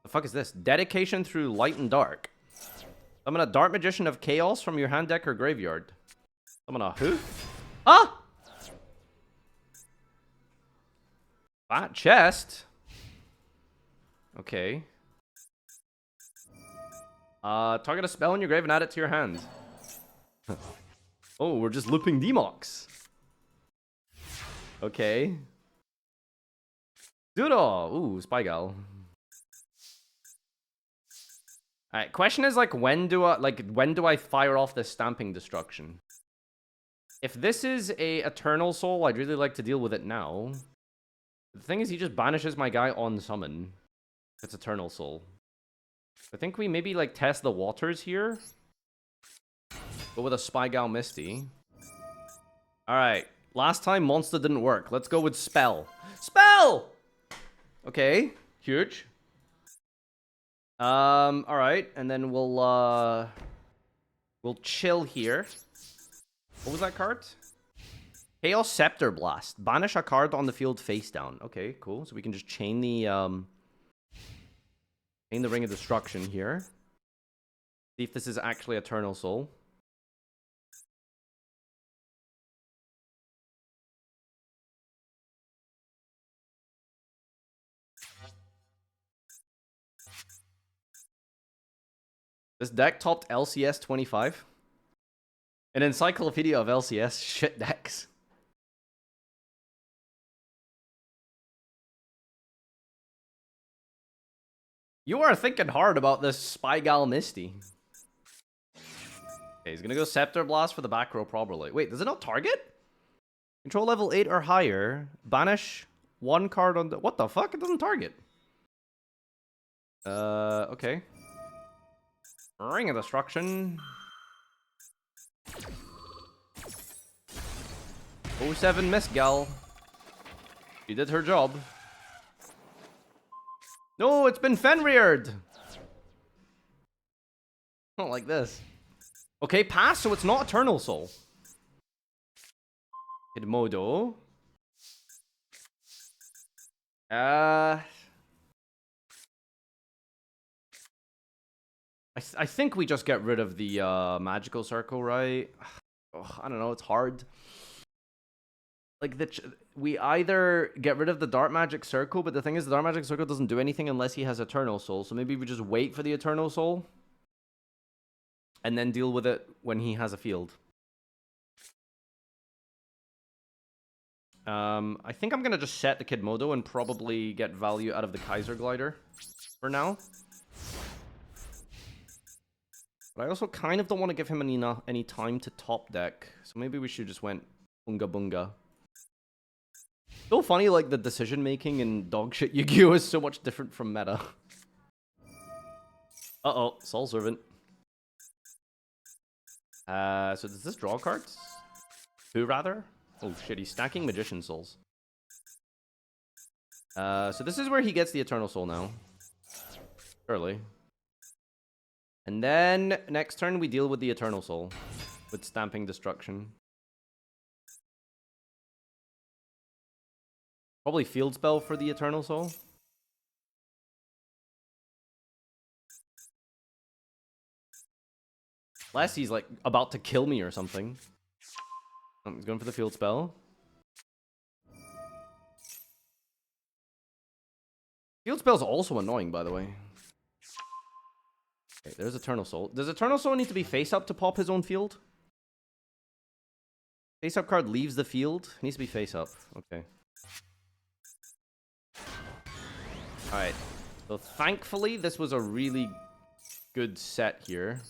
The fuck is this? Dedication through Light and Dark. Summon a Dark Magician of Chaos from your hand deck or graveyard. Summon a who? Ah! Fat chest? Okay. Target a spell in your grave and add it to your hand. Oh, we're just looping Demox. Okay. Doodle! Ooh, Spygal. Alright, question is like when do I fire off this Stamping Destruction? If this is a Eternal Soul, I'd really like to deal with it now. The thing is, he just banishes my guy on summon. If it's Eternal Soul. I think we maybe like test the waters here. Go with a Spygal Misty. Alright. Last time monster didn't work. Let's go with spell. Spell! Okay. Huge. Alright. And then we'll chill here. What was that card? Chaos Scepter Blast. Banish a card on the field face down. Okay, cool. So we can just chain the Ring of Destruction here. See if this is actually Eternal Soul. This deck topped LCS 25. An encyclopedia of LCS shit decks. You are thinking hard about this Spygal Misty. Okay, he's gonna go Scepter Blast for the back row probably. Wait, does it not target? Control level 8 or higher. Banish one card on the... What the fuck? It doesn't target. Okay. Ring of Destruction. 07 Miss Gal. She did her job. No, it's been Fenrir'd. Not like this. Okay, pass, so it's not Eternal Soul. Kidmodo. I think we just get rid of the magical circle, right? Oh, I don't know, it's hard. Like we either get rid of the dark magic circle, but the thing is the dark magic circle doesn't do anything unless he has eternal soul. So maybe we just wait for the eternal soul and then deal with it when he has a field. I think I'm gonna just set the Kidmodo and probably get value out of the Kaiser Glider for now. But I also kind of don't want to give him any time to top deck. So maybe we should just went Bunga Bunga. So funny, like the decision making in dogshit Yu-Gi-Oh! Is so much different from meta. Uh-oh, Soul Servant. So does this draw cards? Who rather? Oh shit, he's stacking Magician Souls. So this is where he gets the Eternal Soul now. Surely. And then next turn we deal with the Eternal Soul. With Stamping Destruction. Probably Field Spell for the Eternal Soul. Unless he's like about to kill me or something. He's going for the Field Spell. Field Spell's also annoying, by the way. Okay, there's Eternal Soul. Does Eternal Soul need to be face up to pop his own field? Face up card leaves the field. It needs to be face up. Okay. Alright. So thankfully, this was a really good set here.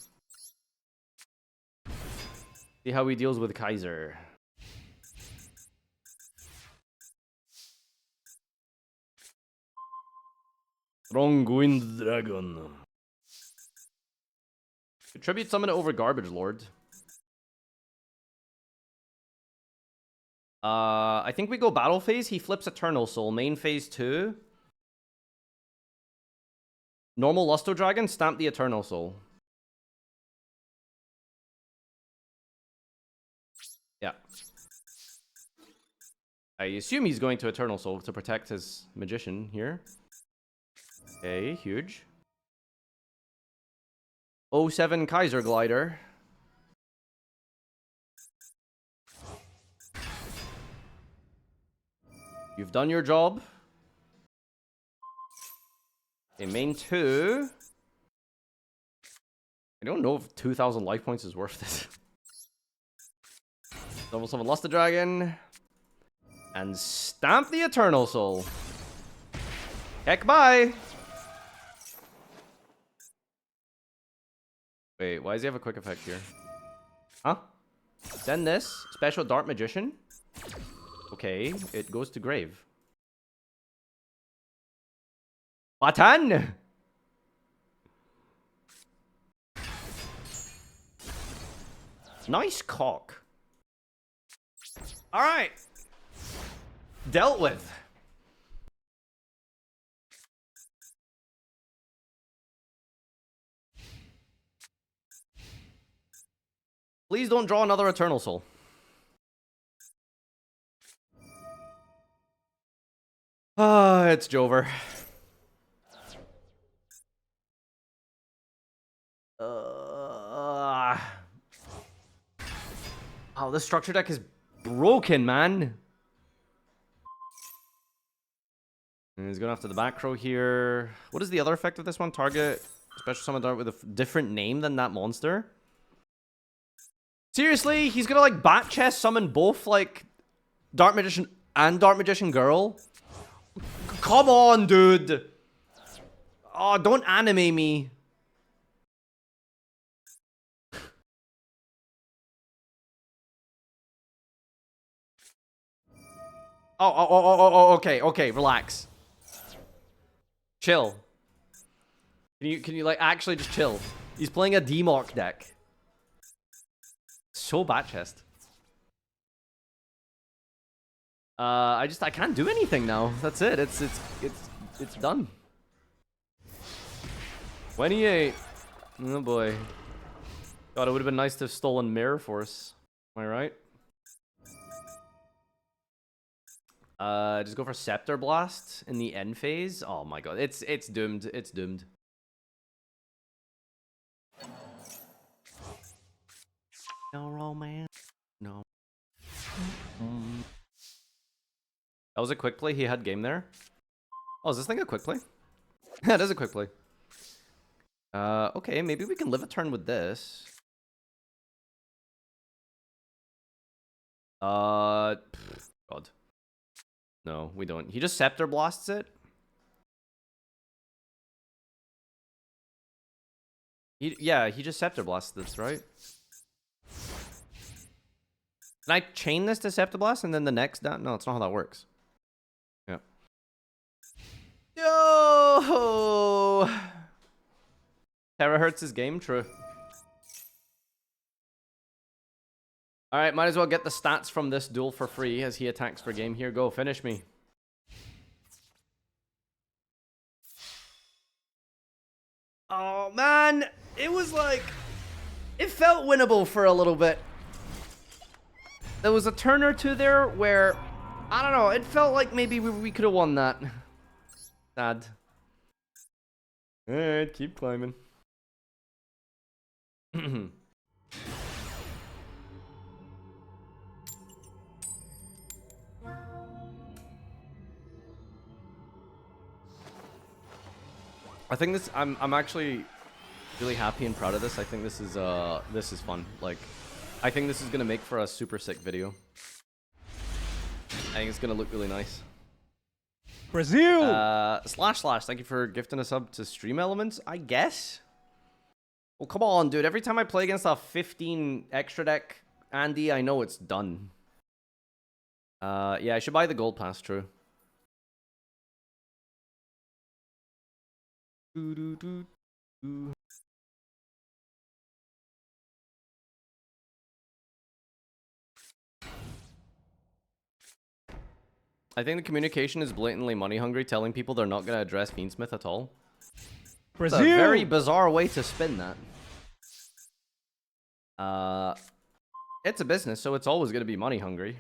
See how he deals with Kaiser. Strong Wind Dragon. Tribute summon it over Garbage Lord. I think we go battle phase. He flips Eternal Soul. Main phase 2. Normal Lusto Dragon, stamp the Eternal Soul. Yeah. I assume he's going to Eternal Soul to protect his Magician here. Okay, huge. 07 Kaiser Glider. You've done your job. Okay, main 2. I don't know if 2,000 life points is worth it. Double summon Luster Dragon. And stamp the Eternal Soul. Heck bye! Wait, why does he have a quick effect here? Huh? Send this. Special Dark Magician. Okay, it goes to grave. Batan! Nice cock. Alright. Dealt with. Please don't draw another Eternal Soul. Ah, it's Jover. Oh, this structure deck is broken, man. And he's going after the back row here. What is the other effect of this one? Target special summon dart with a different name than that monster. Seriously, he's gonna like bat chest summon both like Dark Magician and Dark Magician Girl. Come on, dude. Oh, don't anime me. Okay, relax. Chill. Can you like actually just chill? He's playing a Demok deck. So bat chest. I can't do anything now. That's it. It's done. 28. Oh boy. God, it would have been nice to have stolen Mirror Force. Am I right? Just go for Scepter Blast in the end phase. Oh my god, it's doomed. It's doomed. No romance. No. That was a quick play. He had game there. Oh, is this thing a quick play? Yeah, it is a quick play. Okay, maybe we can live a turn with this. God. No, we don't. He just Scepter Blasts it. Yeah, he just Scepter Blasts this, right? Can I chain this to Scepter Blast and then the next down? No, it's not how that works. Yeah. Yo! Terahertz's game, true. Alright, might as well get the stats from this duel for free as he attacks for game. Here, go, finish me. Oh, man. It was like... It felt winnable for a little bit. There was a turn or two there where... I don't know, it felt like maybe we could have won that. Sad. Alright, keep climbing. I think this I'm actually really happy and proud of this. I think this is fun. Like I think this is gonna make for a super sick video. I think it's gonna look really nice. Brazil! Slash, thank you for gifting a sub to Stream Elements, I guess. Well, come on, dude. Every time I play against a 15 extra deck Andy, I know it's done. Yeah, I should buy the gold pass, true. I think the communication is blatantly money hungry, telling people they're not going to address Fiendsmith at all. Brazil! It's a very bizarre way to spin that. It's a business, so it's always going to be money hungry.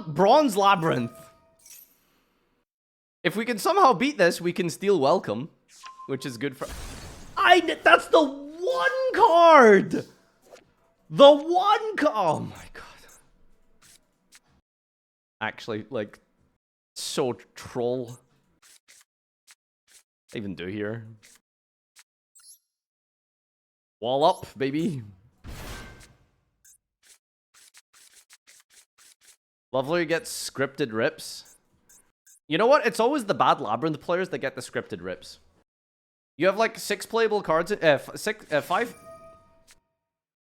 Bronze Labyrinth. If we can somehow beat this, we can steal Welcome, which is good for... That's the one card! The one card! Oh my god. Actually, like, so troll. What do I even do here? Wall up, baby. Lovely gets scripted rips. You know what? It's always the bad Labyrinth players that get the scripted rips. You have like 6 playable cards. 5.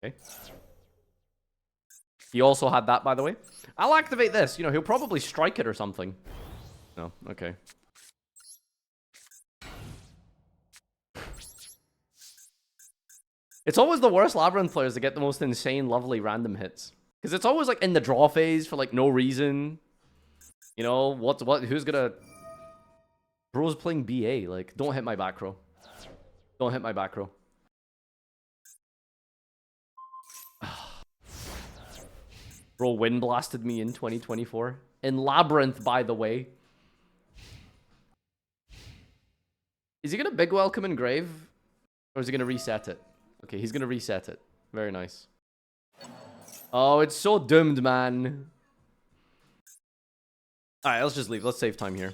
Okay. He also had that, by the way. I'll activate this. You know, he'll probably strike it or something. No, okay. It's always the worst Labyrinth players that get the most insane, lovely random hits. Because it's always like in the draw phase for like no reason. You know, who's gonna... Bro's playing BA, like, don't hit my back row. Don't hit my back row. Bro wind blasted me in 2024. In Labyrinth, by the way. Is he gonna big welcome Engrave? Or is he gonna reset it? Okay, he's gonna reset it. Very nice. Oh, it's so doomed, man. Alright, let's just leave. Let's save time here.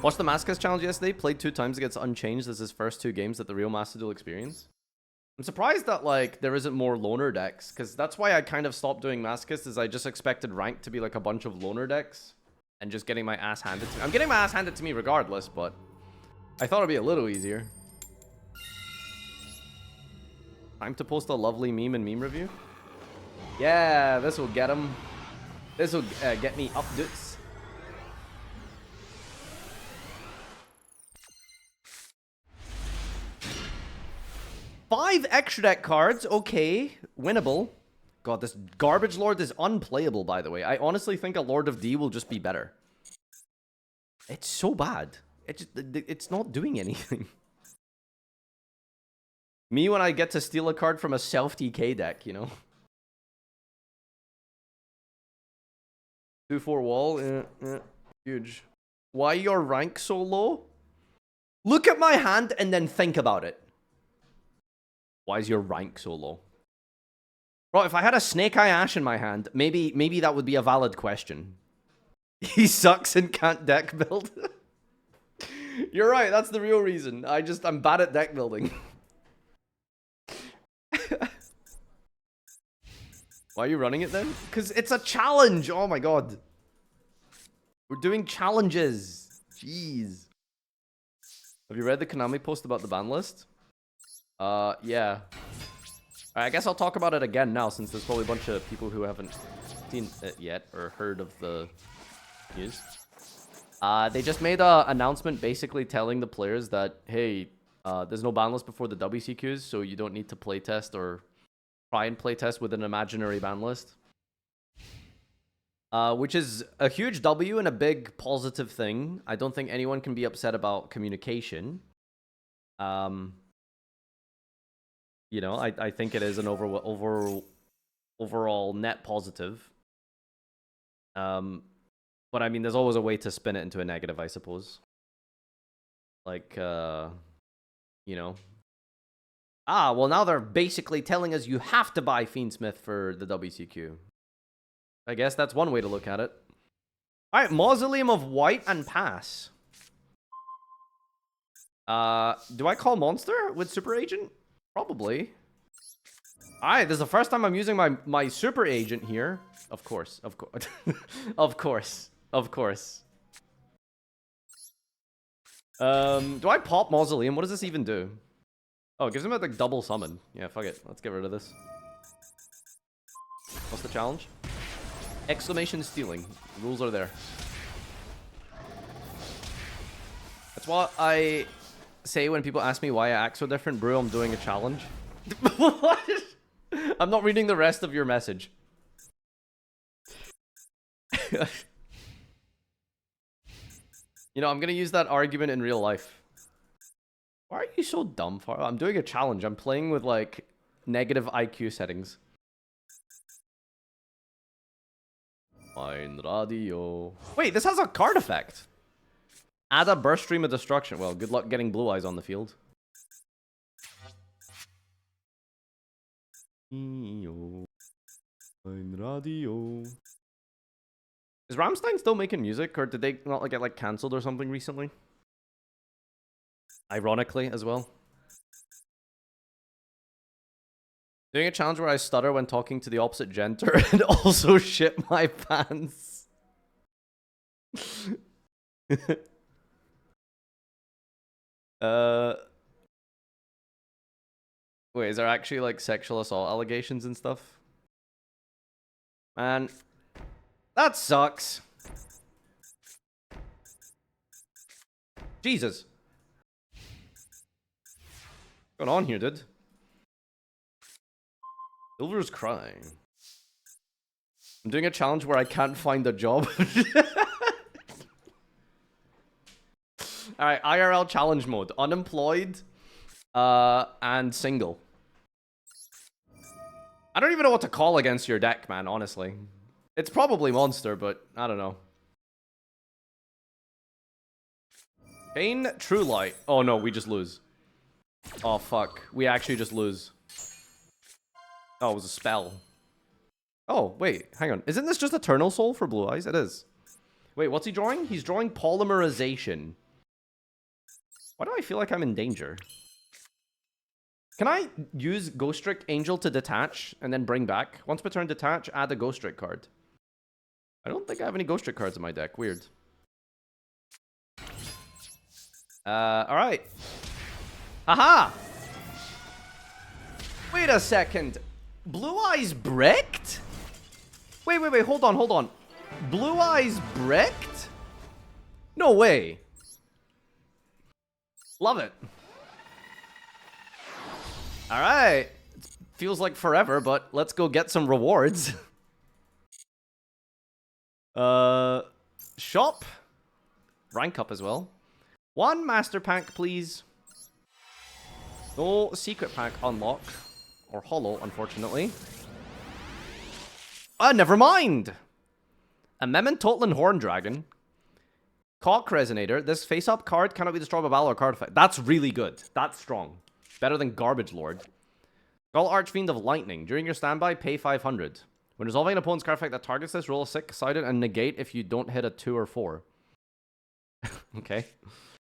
Watched the Mascus challenge yesterday. Played 2 times against Unchanged as his first 2 games at the real Master Duel experience. I'm surprised that, like, there isn't more loner decks. Because that's why I kind of stopped doing Mascus, is I just expected rank to be, like, a bunch of loner decks. And just getting my ass handed to me. I'm getting my ass handed to me regardless, but... I thought it'd be a little easier. Time to post a lovely meme and meme review. Yeah, this will get him. This will get me up dudes. Five extra deck cards. Okay, winnable. God, this garbage lord is unplayable, by the way. I honestly think a Lord of D will just be better. It's so bad. It's not doing anything. Me when I get to steal a card from a self-DK deck, you know? 2-4 wall, huge. Why your rank so low? Look at my hand and then think about it. Why is your rank so low? Bro, if I had a Snake Eye Ash in my hand, maybe that would be a valid question. He sucks and can't deck build. You're right, that's the real reason. I'm bad at deck building. Why are you running it then? Because it's a challenge! Oh my god. We're doing challenges. Jeez. Have you read the Konami post about the ban list? Yeah. I guess I'll talk about it again now, since there's probably a bunch of people who haven't seen it yet or heard of the news. They just made an announcement basically telling the players that, hey, there's no ban list before the WCQs, so you don't need to playtest or try and playtest with an imaginary ban list. Which is a huge W and a big positive thing. I don't think anyone can be upset about communication. You know, I think it is an overall net positive. But I mean, there's always a way to spin it into a negative, I suppose. Like, you know. Ah, well now they're basically telling us you have to buy Fiendsmith for the WCQ. I guess that's one way to look at it. Alright, Mausoleum of White and pass. Do I call Monster with Super Agent? Probably. Alright, this is the first time I'm using my Super Agent here. Of course, of course. Of course, of course. Do I pop Mausoleum? What does this even do? Oh, it gives him a like, double summon. Yeah, fuck it. Let's get rid of this. What's the challenge? Exclamation stealing. Rules are there. That's what I say when people ask me why I act so different. Bro, I'm doing a challenge. What? I'm not reading the rest of your message. You know, I'm gonna use that argument in real life. Why are you so dumb, Far? I'm doing a challenge. I'm playing with, like, negative IQ settings. Fine radio. Wait, this has a card effect. Add a burst stream of destruction. Well, good luck getting Blue Eyes on the field. Fine radio. Is Rammstein still making music, or did they not like, get like cancelled or something recently? Ironically, as well. Doing a challenge where I stutter when talking to the opposite gender and also shit my pants. Wait, is there actually like sexual assault allegations and stuff? Man, that sucks. Jesus. What's going on here, dude? Silver's crying. I'm doing a challenge where I can't find a job. Alright, IRL challenge mode. Unemployed, and single. I don't even know what to call against your deck, man, honestly. It's probably Monster, but I don't know. Pain, True Light. Oh no, we just lose. Oh fuck, we actually just lose. Oh, it was a spell. Oh, wait, hang on. Isn't this just Eternal Soul for Blue Eyes? It is. Wait, what's he drawing? He's drawing Polymerization. Why do I feel like I'm in danger? Can I use Ghost Trick Angel to detach and then bring back? Once per turn detach, add a Ghost Trick card. I don't think I have any Ghost Trick cards in my deck. Weird. Alright. Haha! Wait a second. Blue Eyes bricked? Wait, hold on. Blue Eyes bricked? No way. Love it. Alright. Feels like forever, but let's go get some rewards. Shop. Rank up as well. One master pack, please. No secret pack unlock. Or holo, unfortunately. Never mind! A Memon Horn Dragon. Cock Resonator. This face-up card cannot be destroyed by battle or card effect. That's really good. That's strong. Better than Garbage Lord. Skull Archfiend of Lightning. During your standby, pay 500. When resolving an opponent's card effect that targets this, roll a 6-sided and negate if you don't hit a 2 or 4. Okay.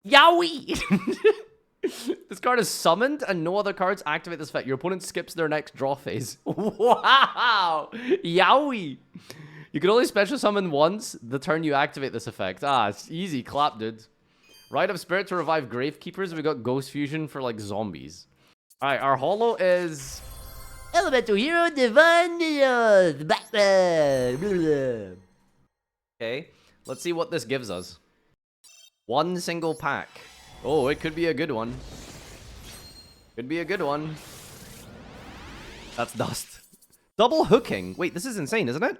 Yowie! This card is summoned and no other cards activate this effect. Your opponent skips their next draw phase. Wow! Yowie! You can only special summon once the turn you activate this effect. Ah, it's easy. Clap, dude. Rite of Spirit to revive Gravekeepers. We got Ghost Fusion for, like, zombies. Alright, our holo is... Elemental Hero Divine Neos. Okay, let's see what this gives us. One single pack. Oh, it could be a good one. Could be a good one. That's dust. Double hooking. Wait, this is insane, isn't it?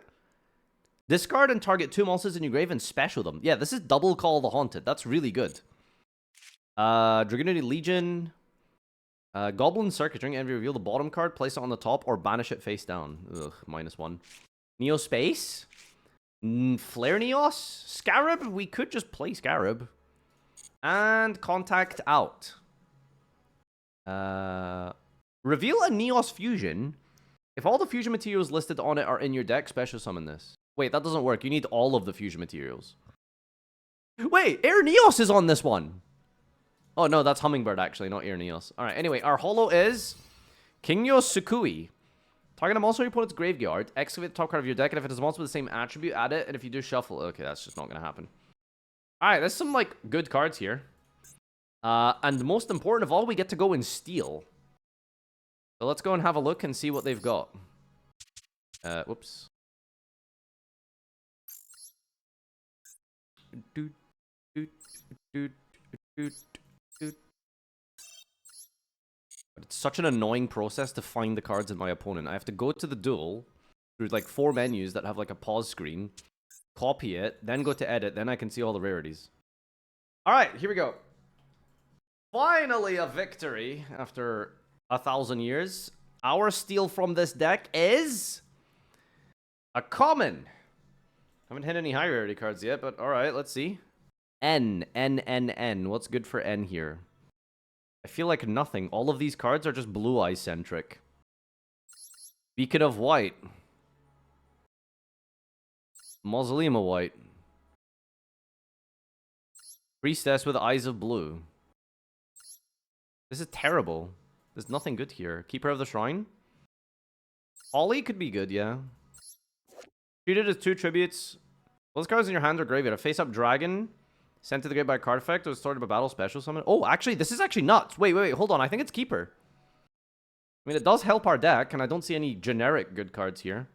Discard and target 2 monsters in your grave and special them. Yeah, this is double Call the Haunted. That's really good. Dragoonity Legion. Goblin Circuit. During envy, reveal the bottom card, place it on the top, or banish it face down. Ugh, -1. Neo Space. Flare Neos. Scarab. We could just play Scarab. And Contact out. Reveal a Neos Fusion. If all the fusion materials listed on it are in your deck, special summon this. Wait, that doesn't work. You need all of the fusion materials. Wait, Air Neos is on this one. Oh, no, that's Hummingbird, actually, not Air Neos. Alright, anyway, our holo is Kingyo Sukui. Target a monster in your opponent's graveyard. Excavate the top card of your deck, and if it is a monster with the same attribute, add it. And if you do shuffle... Okay, that's just not going to happen. Alright, there's some, like, good cards here. And most important of all, we get to go and steal. So let's go and have a look and see what they've got. Whoops. But it's such an annoying process to find the cards in my opponent. I have to go to the duel through like 4 menus that have like a pause screen, copy it, then go to edit, then I can see all the rarities. Alright, here we go. Finally a victory after 1,000 years. Our steal from this deck is a common. Haven't hit any high rarity cards yet, but alright, let's see. N. What's good for N here? I feel like nothing. All of these cards are just Blue Eye centric. Beacon of White. Mausoleum of White. Priestess with Eyes of Blue. This is terrible. There's nothing good here. Keeper of the Shrine. Ollie could be good, yeah. Treat it as 2 tributes. Those cards in your hand are graveyard. A face-up dragon. Sent to the grave by card effect. It was started by battle special summon. Oh, actually, this is actually nuts. Wait. Hold on. I think it's Keeper. I mean, it does help our deck, and I don't see any generic good cards here.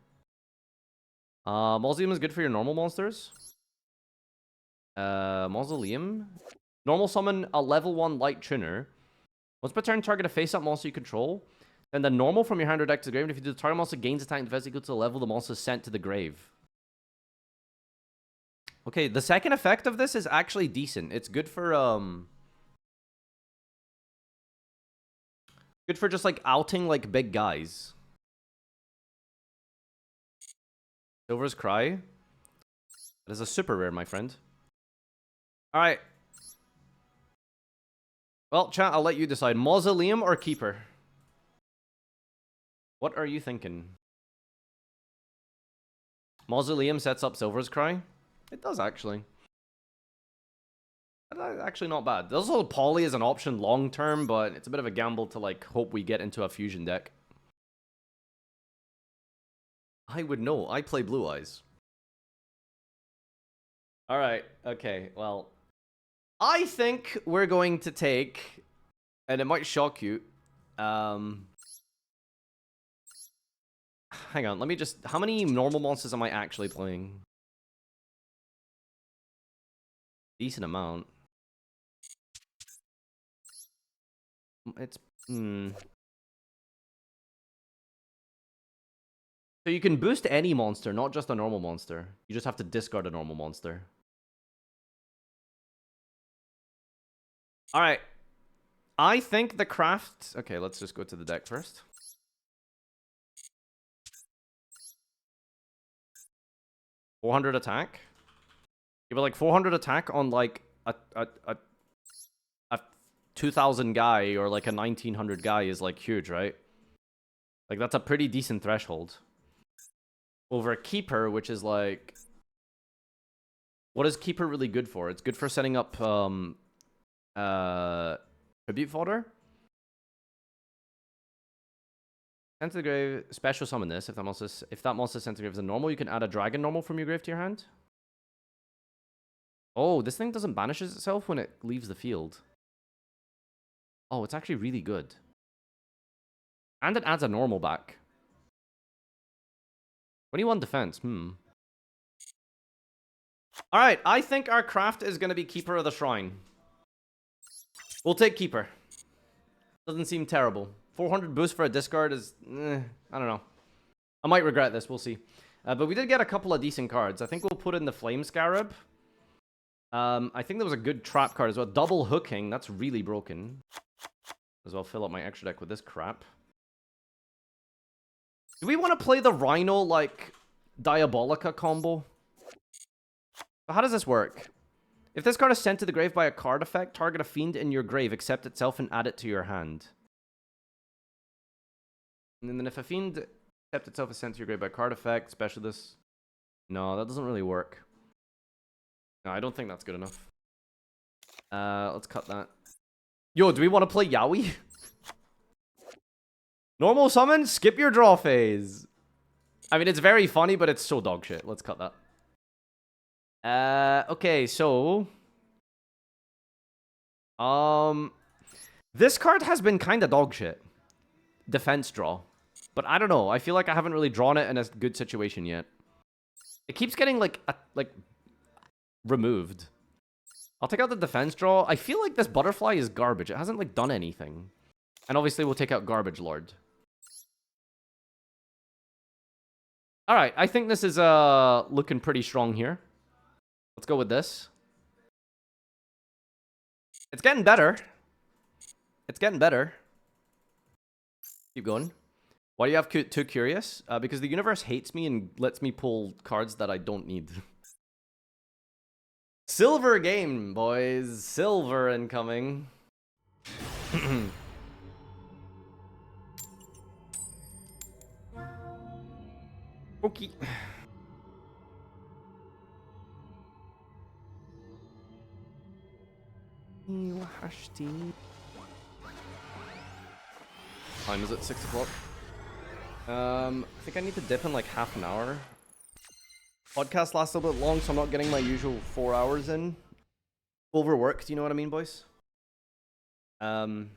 Mausoleum is good for your normal monsters. Mausoleum. Normal summon a level 1 Light Tuner. Once per turn, target a face-up monster you control. Then the normal from your hand or deck to the grave. And if you do, the target monster gains attack and defense equal to the level the monster is sent to the grave. Okay, the second effect of this is actually decent. It's good for good for just like outing like big guys. Silver's Cry. That is a super rare, my friend. Alright. Well, chat, I'll let you decide. Mausoleum or Keeper? What are you thinking? Mausoleum sets up Silver's Cry? It does, actually. That's actually not bad. There's also Poly as an option long-term, but it's a bit of a gamble to, like, hope we get into a fusion deck. I would know. I play Blue Eyes. Alright, okay, well... I think we're going to take... And it might shock you. Hang on, let me just... How many normal monsters am I actually playing? Decent amount. It's... So you can boost any monster, not just a normal monster. You just have to discard a normal monster. Alright. I think the craft... Okay, let's just go to the deck first. $400 attack. You have like 400 attack on like a 2000 guy or like a 1900 guy is like huge, right? Like that's a pretty decent threshold. Over Keeper, which is like... What is Keeper really good for? It's good for setting up tribute fodder. Send to the grave, special summon this. If that monster sent to the grave is a normal, you can add a dragon normal from your grave to your hand. Oh, this thing doesn't banishes itself when it leaves the field. Oh, it's actually really good. And it adds a normal back. 21 defense, Alright, I think our craft is going to be Keeper of the Shrine. We'll take Keeper. Doesn't seem terrible. 400 boost for a discard is... I don't know. I might regret this, we'll see. But we did get a couple of decent cards. I think we'll put in the Flame Scarab. I think there was a good trap card as well. Double Hooking, that's really broken. As well, fill up my extra deck with this crap. Do we want to play the Rhino, like, Diabolica combo? How does this work? If this card is sent to the grave by a card effect, target a fiend in your grave, accept itself, and add it to your hand. And then if a fiend accept itself is sent to your grave by a card effect, special this... No, that doesn't really work. No, I don't think that's good enough. Let's cut that. Yo, do we want to play Yowie? Normal summon, skip your draw phase. I mean, it's very funny, but it's so dog shit. Let's cut that. Okay, so... This card has been kind of dog shit. Defense draw. But I don't know. I feel like I haven't really drawn it in a good situation yet. It keeps getting, like, removed. I'll take out the defense draw. I feel like this butterfly is garbage. It hasn't, like, done anything. And obviously, we'll take out Garbage Lord. Alright, I think this is looking pretty strong here. Let's go with this. It's getting better. It's getting better. Keep going. Why do you have Too Curious? Because the universe hates me and lets me pull cards that I don't need. Silver game, boys. Silver incoming. Okay. Time is it? 6 o'clock. I think I need to dip in like half an hour. Podcast lasts a little bit long, so I'm not getting my usual 4 hours in. Overworked, you know what I mean, boys? But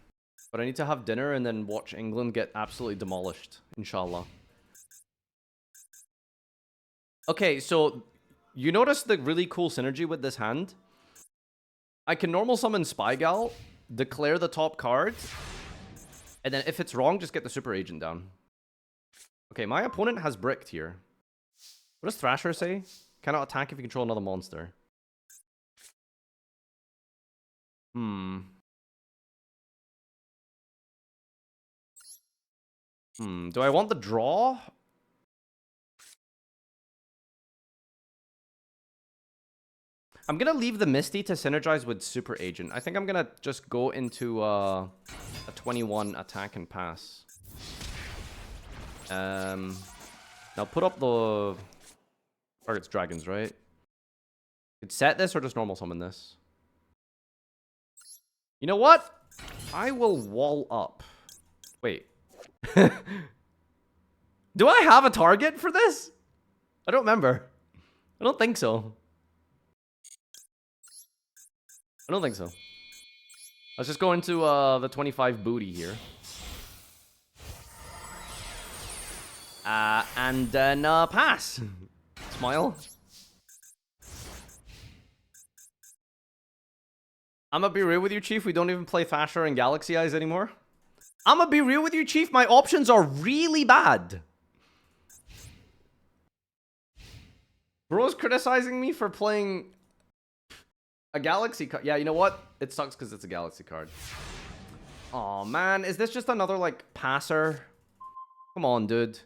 I need to have dinner and then watch England get absolutely demolished, inshallah. Okay, so you notice the really cool synergy with this hand? I can normal summon Spygal, declare the top card, and then if it's wrong, just get the Super Agent down. Okay, my opponent has bricked here. What does Thrasher say? Cannot attack if you control another monster. Do I want the draw? I'm gonna leave the Misty to synergize with Super Agent. I think I'm gonna just go into a 21 attack and pass. Now put up the target's dragons, right? Could set this or just normal summon this. You know what? I will wall up. Wait. Do I have a target for this? I don't remember. I don't think so. I don't think so. Let's just go into the 25 booty here. And then pass. Smile. I'm gonna be real with you, Chief. We don't even play Thrasher and Galaxy Eyes anymore. I'm gonna be real with you, Chief. My options are really bad. Bro's criticizing me for playing a Galaxy card. Yeah, you know what? It sucks because it's a Galaxy card. Oh man, is this just another, like, passer? Come on, dude.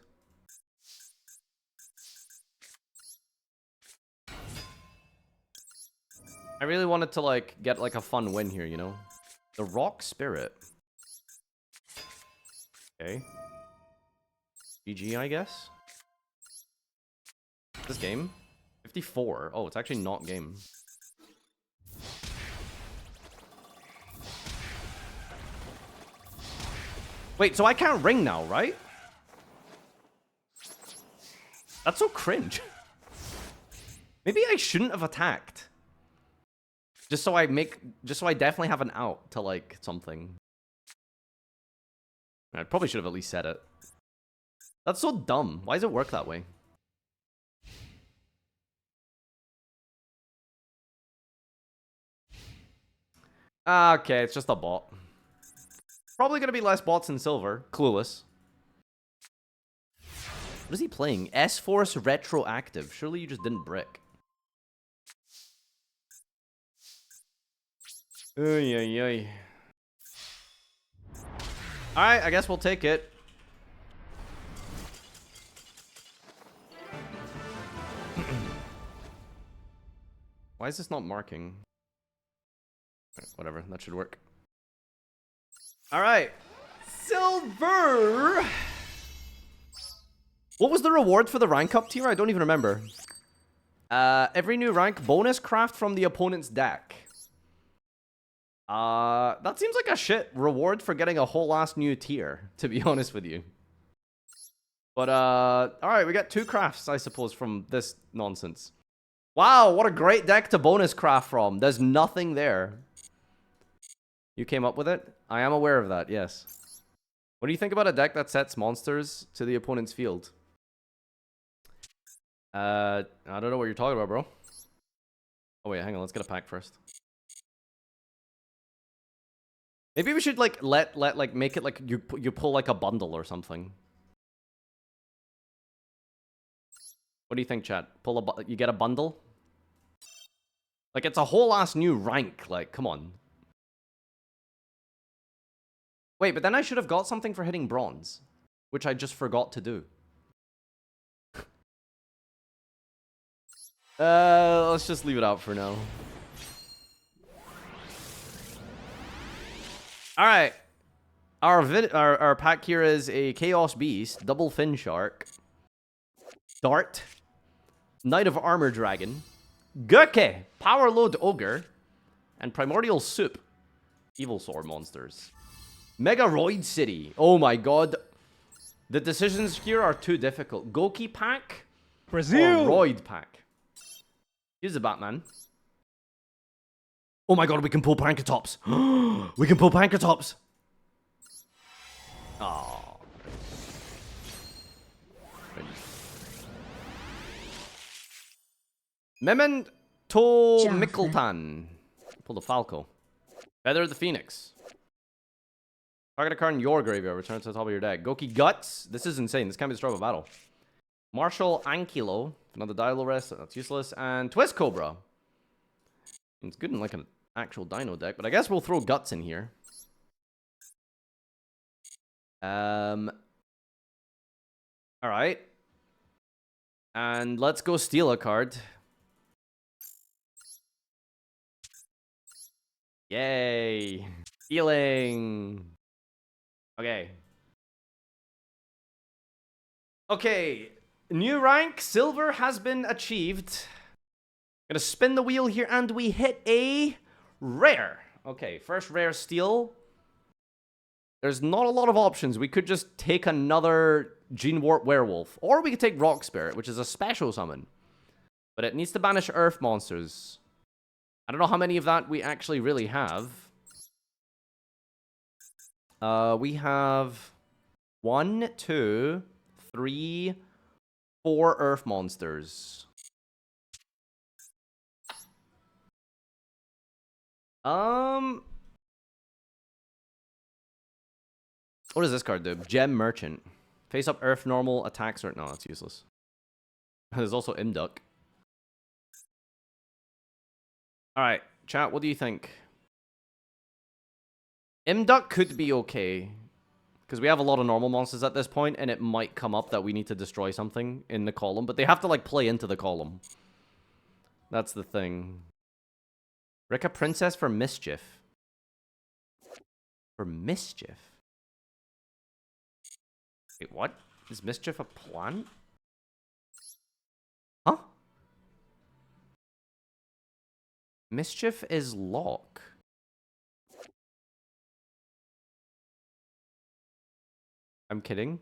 I really wanted to, like, get, like, a fun win here, you know? The Rock Spirit. Okay. GG, I guess? This game? 54. Oh, it's actually not game. Wait, so I can't ring now, right? That's so cringe. Maybe I shouldn't have attacked. Just so I definitely have an out to, like, something. I probably should have at least said it. That's so dumb. Why does it work that way? Okay, it's just a bot. Probably gonna be less bots in silver. Clueless. What is he playing? S-Force Retroactive. Surely you just didn't brick. Oy, oy, oy. Alright, I guess we'll take it. Why is this not marking? Whatever, that should work. Alright. Silver! What was the reward for the rank up tier? I don't even remember. Every new rank, bonus craft from the opponent's deck. That seems like a shit reward for getting a whole ass new tier, to be honest with you. But, alright, we got 2 crafts, I suppose, from this nonsense. Wow, what a great deck to bonus craft from. There's nothing there. You came up with it? I am aware of that, yes. What do you think about a deck that sets monsters to the opponent's field? I don't know what you're talking about, bro. Oh wait, hang on, let's get a pack first. Maybe we should like make it like you pull like a bundle or something. What do you think, chat? You get a bundle? Like it's a whole ass new rank, like come on. Wait, but then I should have got something for hitting bronze, which I just forgot to do. Let's just leave it out for now. All right, our pack here is a Chaos Beast, Double Fin Shark, Dart, Knight of Armor Dragon, Gurke, Power Load Ogre, and Primordial Soup, Evil Sword monsters. Megaroid City. Oh my god. The decisions here are too difficult. Goki pack Brazil. or Roid pack? Here's the Batman. Oh my god, we can pull Pankratops. We can pull Pankratops. Oh. Memento Mickeltan. Pull the Falco. Feather the Phoenix. Target a card in your graveyard. Return to the top of your deck. Goki Guts. This is insane. This can't be the start of a battle. Marshall Ankylo. Another Dino Rest. That's useless. And Twist Cobra. It's good in like an actual dino deck. But I guess we'll throw Guts in here. Alright. And let's go steal a card. Yay. Stealing. Okay. Okay. New rank, silver has been achieved. Gonna spin the wheel here and we hit a rare. Okay, first rare steal. There's not a lot of options. We could just take another Gene Warp Werewolf. Or we could take Rock Spirit, which is a special summon. But it needs to banish Earth monsters. I don't know how many of that we actually really have. We have 1, 2, 3, 4 Earth monsters. What does this card do? Gem Merchant. Face up Earth normal, attack certain. No, that's useless. There's also Imduck. Alright, chat, what do you think? Imduck could be okay. Because we have a lot of normal monsters at this point, and it might come up that we need to destroy something in the column. But they have to, like, play into the column. That's the thing. Rika Princess for Mischief. For Mischief? Wait, what? Is Mischief a plant? Huh? Mischief is Lock. I'm kidding.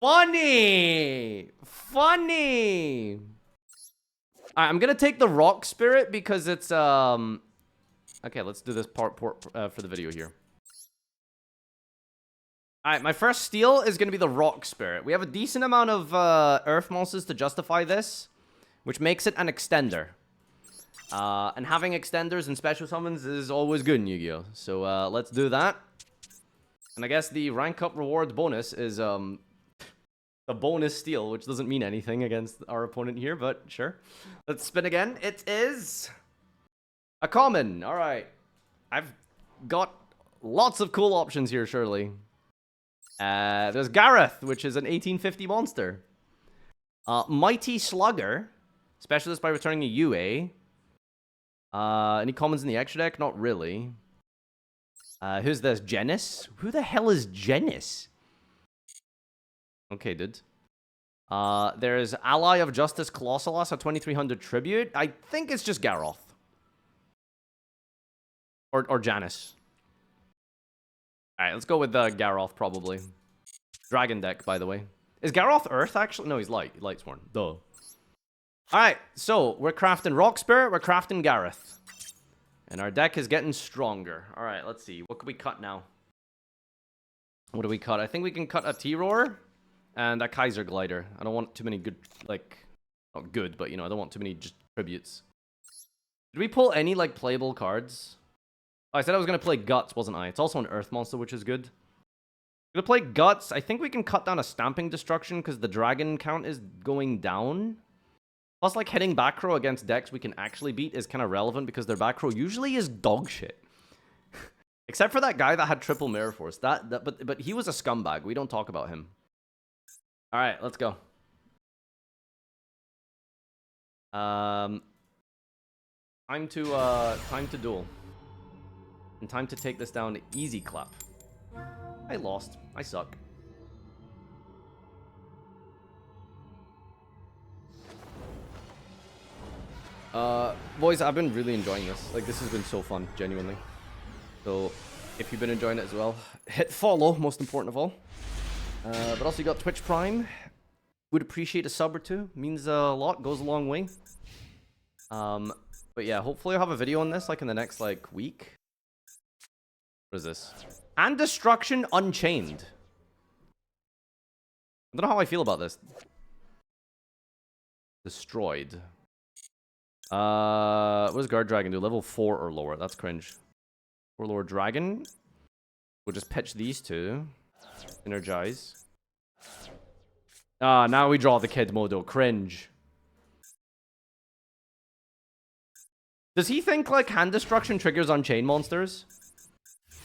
Funny! Funny! Alright, I'm gonna take the Rock Spirit because it's, Okay, let's do this part for the video here. Alright, my first steal is gonna be the Rock Spirit. We have a decent amount of, Earth monsters to justify this, which makes it an extender. And having extenders and special summons is always good in Yu-Gi-Oh! So, let's do that. And I guess the rank up reward bonus is, the bonus steal, which doesn't mean anything against our opponent here, but sure. Let's spin again. It is a common. Alright. I've got lots of cool options here, surely. There's Gareth, which is an 1850 monster. Mighty Slugger. Specialist by returning a UA. Any commons in the extra deck? Not really. Who's this? Genis? Who the hell is Genis? Okay, dude. There's Ally of Justice Colossalas at 2300 tribute. I think it's just Garoth. Or Janus. Alright, let's go with Garoth, probably. Dragon deck, by the way. Is Garoth Earth, actually? No, he's Light. Lightsworn. Duh. Alright, so we're crafting Rock Spirit, we're crafting Gareth. And our deck is getting stronger. Alright, let's see. What can we cut now? What do we cut? I think we can cut a T-Roar and a Kaiser Glider. I don't want too many good, like... Not good, but, you know, I don't want too many just tributes. Did we pull any, like, playable cards? Oh, I said I was going to play Guts, wasn't I? It's also an Earth monster, which is good. I'm going to play Guts. I think we can cut down a Stamping Destruction because the Dragon count is going down. Plus, like, hitting back row against decks we can actually beat is kind of relevant because their back row usually is dog shit. Except for that guy that had triple Mirror Force. But he was a scumbag. We don't talk about him. Alright, let's go. Time to duel. And time to take this down easy clap. I lost. I suck. Boys, I've been really enjoying this. Like, this has been so fun, genuinely. So, if you've been enjoying it as well, hit follow, most important of all. But also you got Twitch Prime. Would appreciate a sub or two. Means a lot, goes a long way. But yeah, hopefully I'll have a video on this, like, in the next, like, week. What is this? And Destruction Unchained. I don't know how I feel about this. Destroyed. What does Guard Dragon do? Level 4 or lower. That's cringe. 4 lower Dragon. We'll just pitch these two. Energize. Now we draw the Kid Modo. Cringe. Does he think, like, hand destruction triggers Unchained monsters?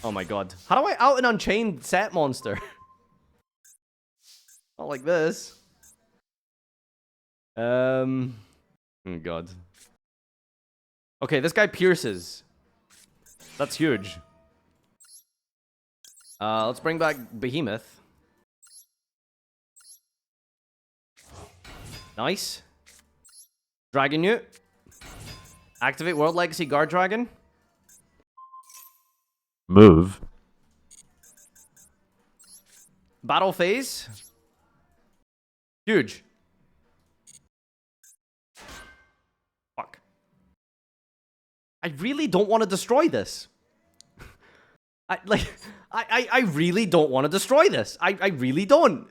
Oh my god. How do I out an Unchained set monster? Not like this. Oh god. Okay, this guy pierces. That's huge. Let's bring back Behemoth. Nice. Dragon Newt. Activate World Legacy Guard Dragon. Move. Battle phase. Huge. Fuck. I really don't want to destroy this. I really don't want to destroy this. I really don't.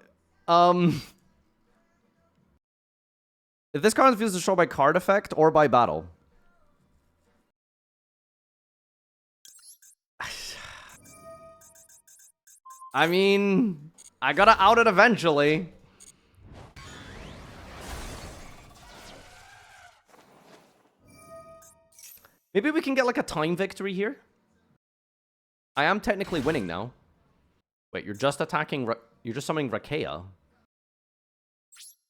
If this card feels destroyed by card effect or by battle. I mean, I gotta out it eventually. Maybe we can get like a time victory here. I am technically winning now. Wait, you're just attacking... You're just summoning Rakea.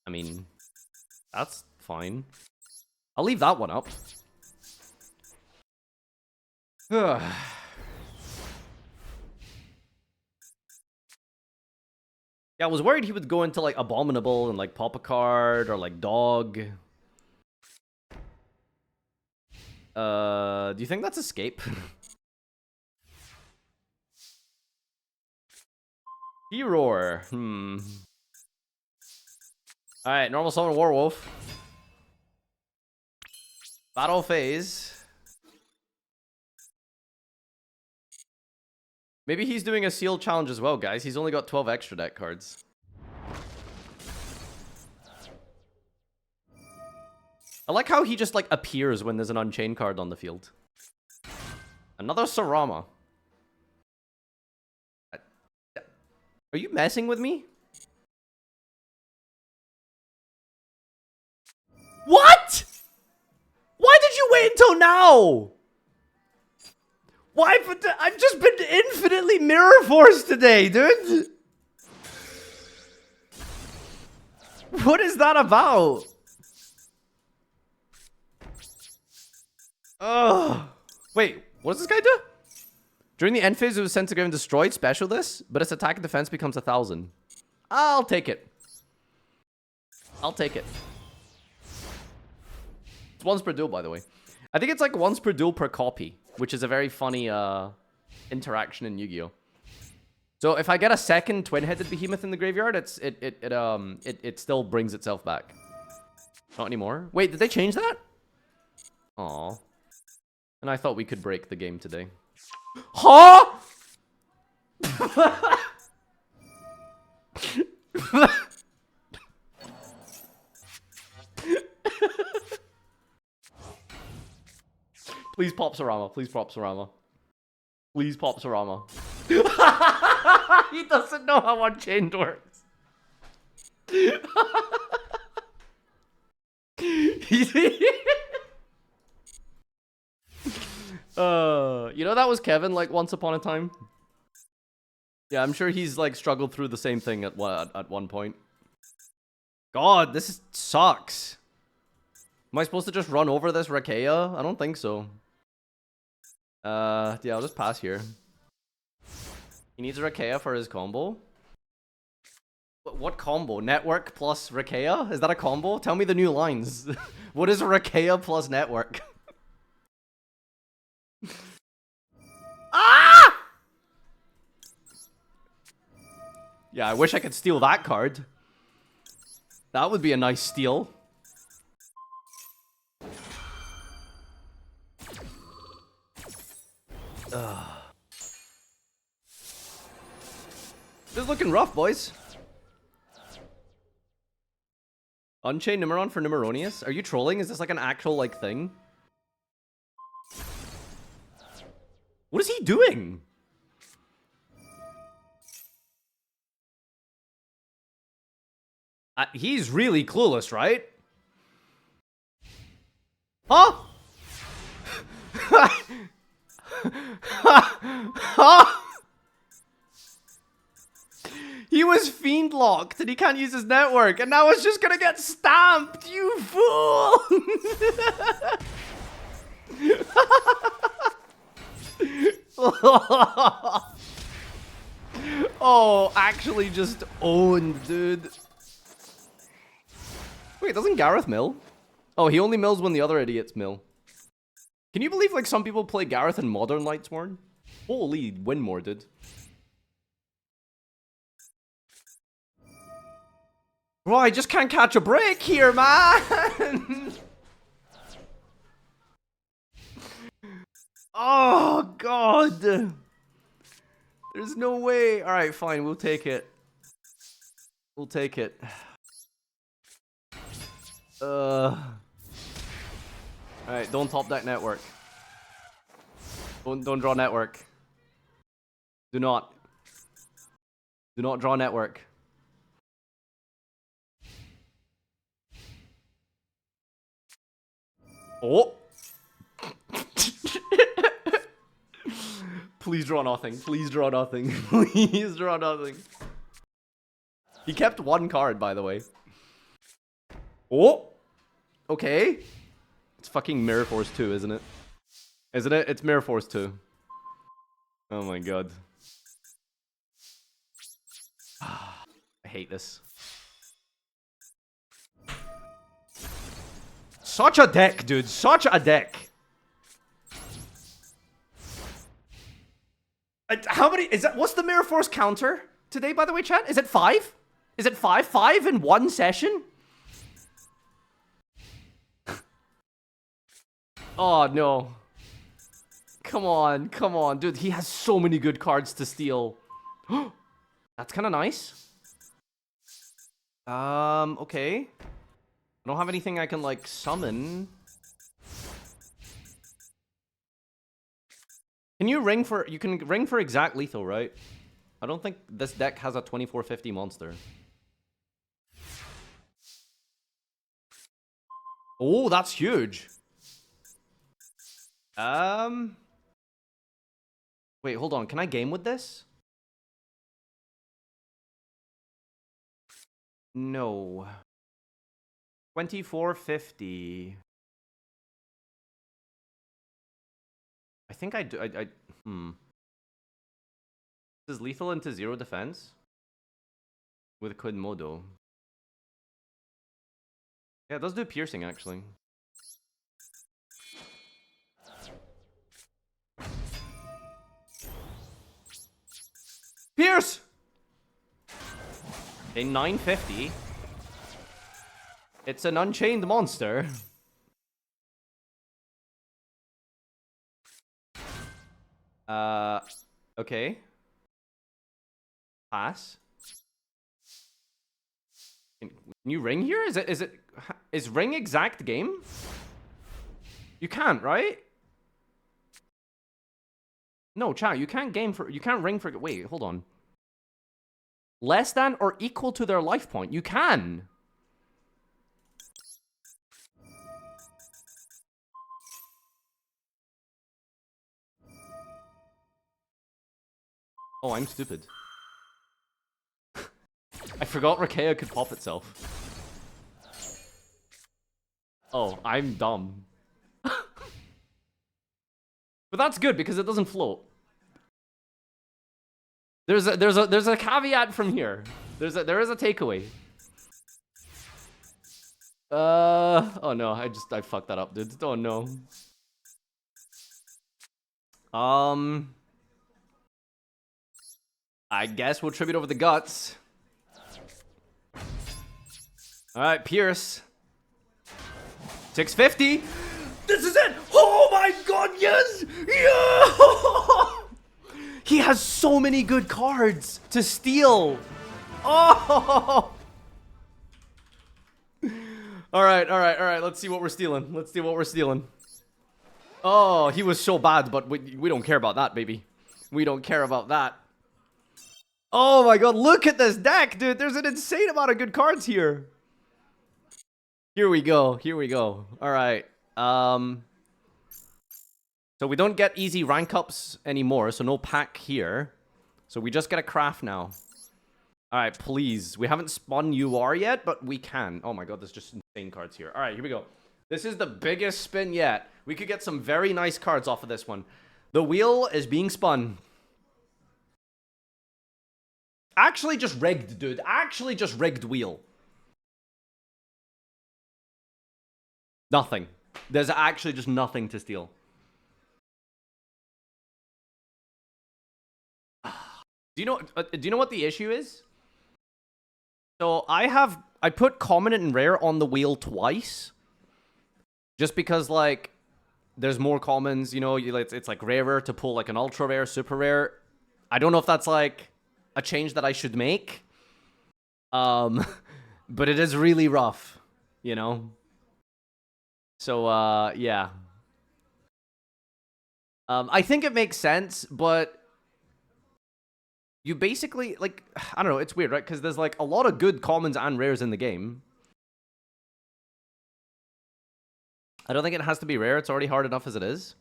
I mean, that's fine. I'll leave that one up. Yeah, I was worried he would go into like Abominable and like pop a card or like Dog. Do you think that's Escape? He-Roar. Alright, normal summon Werewolf. Battle phase. Maybe he's doing a seal challenge as well, guys. He's only got 12 extra deck cards. I like how he just, like, appears when there's an Unchained card on the field. Another Sarama. Are you messing with me? What? Why did you wait until now? Why? I've just been infinitely mirror forced today, dude. What is that about? Ugh. Wait, what does this guy do? During the end phase, it was sent to go and destroyed. Special this, but its attack and defense becomes 1,000. I'll take it. I'll take it. It's once per duel, by the way. I think it's like once per duel per copy, which is a very funny interaction in Yu-Gi-Oh. So if I get a second twin-headed behemoth in the graveyard, it still brings itself back. Not anymore. Wait, did they change that? Aw. And I thought we could break the game today. Huh? Please pop Sarama. Please pop Sarama. Please pop Sarama. He doesn't know how Unchained works. You know that was Kevin like once upon a time? Yeah, I'm sure he's like struggled through the same thing at one point. God, this sucks. Am I supposed to just run over this Rakea? I don't think so. Yeah, I'll just pass here. He needs Rakea for his combo. What combo? Network plus Rakea? Is that a combo? Tell me the new lines. What is Rakea plus network? Ah! Yeah, I wish I could steal that card. That would be a nice steal. This is looking rough, boys. Unchained Nimmeron for Nimmeronius? Are you trolling? Is this like an actual like thing? What is he doing? He's really clueless, right? Huh? Huh? He was fiend locked and he can't use his network, and now it's just gonna get stamped, you fool! Oh, actually just owned, dude. Wait, doesn't Gareth mill? Oh, he only mills when the other idiots mill. Can you believe like some people play Gareth in Modern Lightsworn? Holy Winmore, dude. Bro, I just can't catch a break here, man! Oh, God! There's no way. Alright, fine, we'll take it. We'll take it. Alright, don't top that network. Don't draw network. Do not. Do not draw network. Oh! Please draw nothing. Please draw nothing. Please draw nothing. He kept one card, by the way. Oh! Okay. It's fucking Mirror Force 2, isn't it? Isn't it? It's Mirror Force 2. Oh my god. I hate this. Such a deck, dude. Such a deck. How many is that? What's the Mirror Force counter today, by the way, chat? Is it 5? Is it 5? 5 in one session? Oh no. Come on, dude. He has so many good cards to steal. That's kind of nice. Okay. I don't have anything I can, like, summon. Can you ring for... You can ring for exact lethal, right? I don't think this deck has a 2450 monster. Oh, that's huge. Wait, hold on. Can I game with this? No. 2450. I think I do. This is lethal into 0 defense with Quidmodo. Yeah, it does do piercing actually. Pierce! A 950. It's an unchained monster. Okay. Pass. Can you ring here? Is ring exact game? You can't, right? No, chat, you can't ring for, wait, hold on. Less than or equal to their life point. You can. Oh, I'm stupid. I forgot Rakea could pop itself. Oh, I'm dumb. But that's good because it doesn't float. There's a caveat from here. There is a takeaway. Oh no, I fucked that up, dude. Oh no. I guess we'll tribute over the guts. Alright, Pierce. 650. This is it! Oh my god, yes! Yeah! He has so many good cards to steal. Oh! Alright. Let's see what we're stealing. Oh, he was so bad, but we don't care about that, baby. We don't care about that. Oh my god, look at this deck, dude. There's an insane amount of good cards here. Here we go. Alright. So we don't get easy rank ups anymore, so no pack here. So we just get a craft now. Alright, please. We haven't spun UR yet, but we can. Oh my god, there's just insane cards here. Alright, here we go. This is the biggest spin yet. We could get some very nice cards off of this one. The wheel is being spun. Actually just rigged, dude. Actually just rigged wheel. Nothing. There's actually just nothing to steal. Do you know what the issue is? So I put common and rare on the wheel twice. Just because, like, there's more commons, you know, it's like rarer to pull like an ultra rare, super rare. I don't know if that's like a change that I should make. But it is really rough, you know? So, yeah. I think it makes sense, but you basically, like, I don't know, it's weird, right? Because there's, like, a lot of good commons and rares in the game. I don't think it has to be rare. It's already hard enough as it is.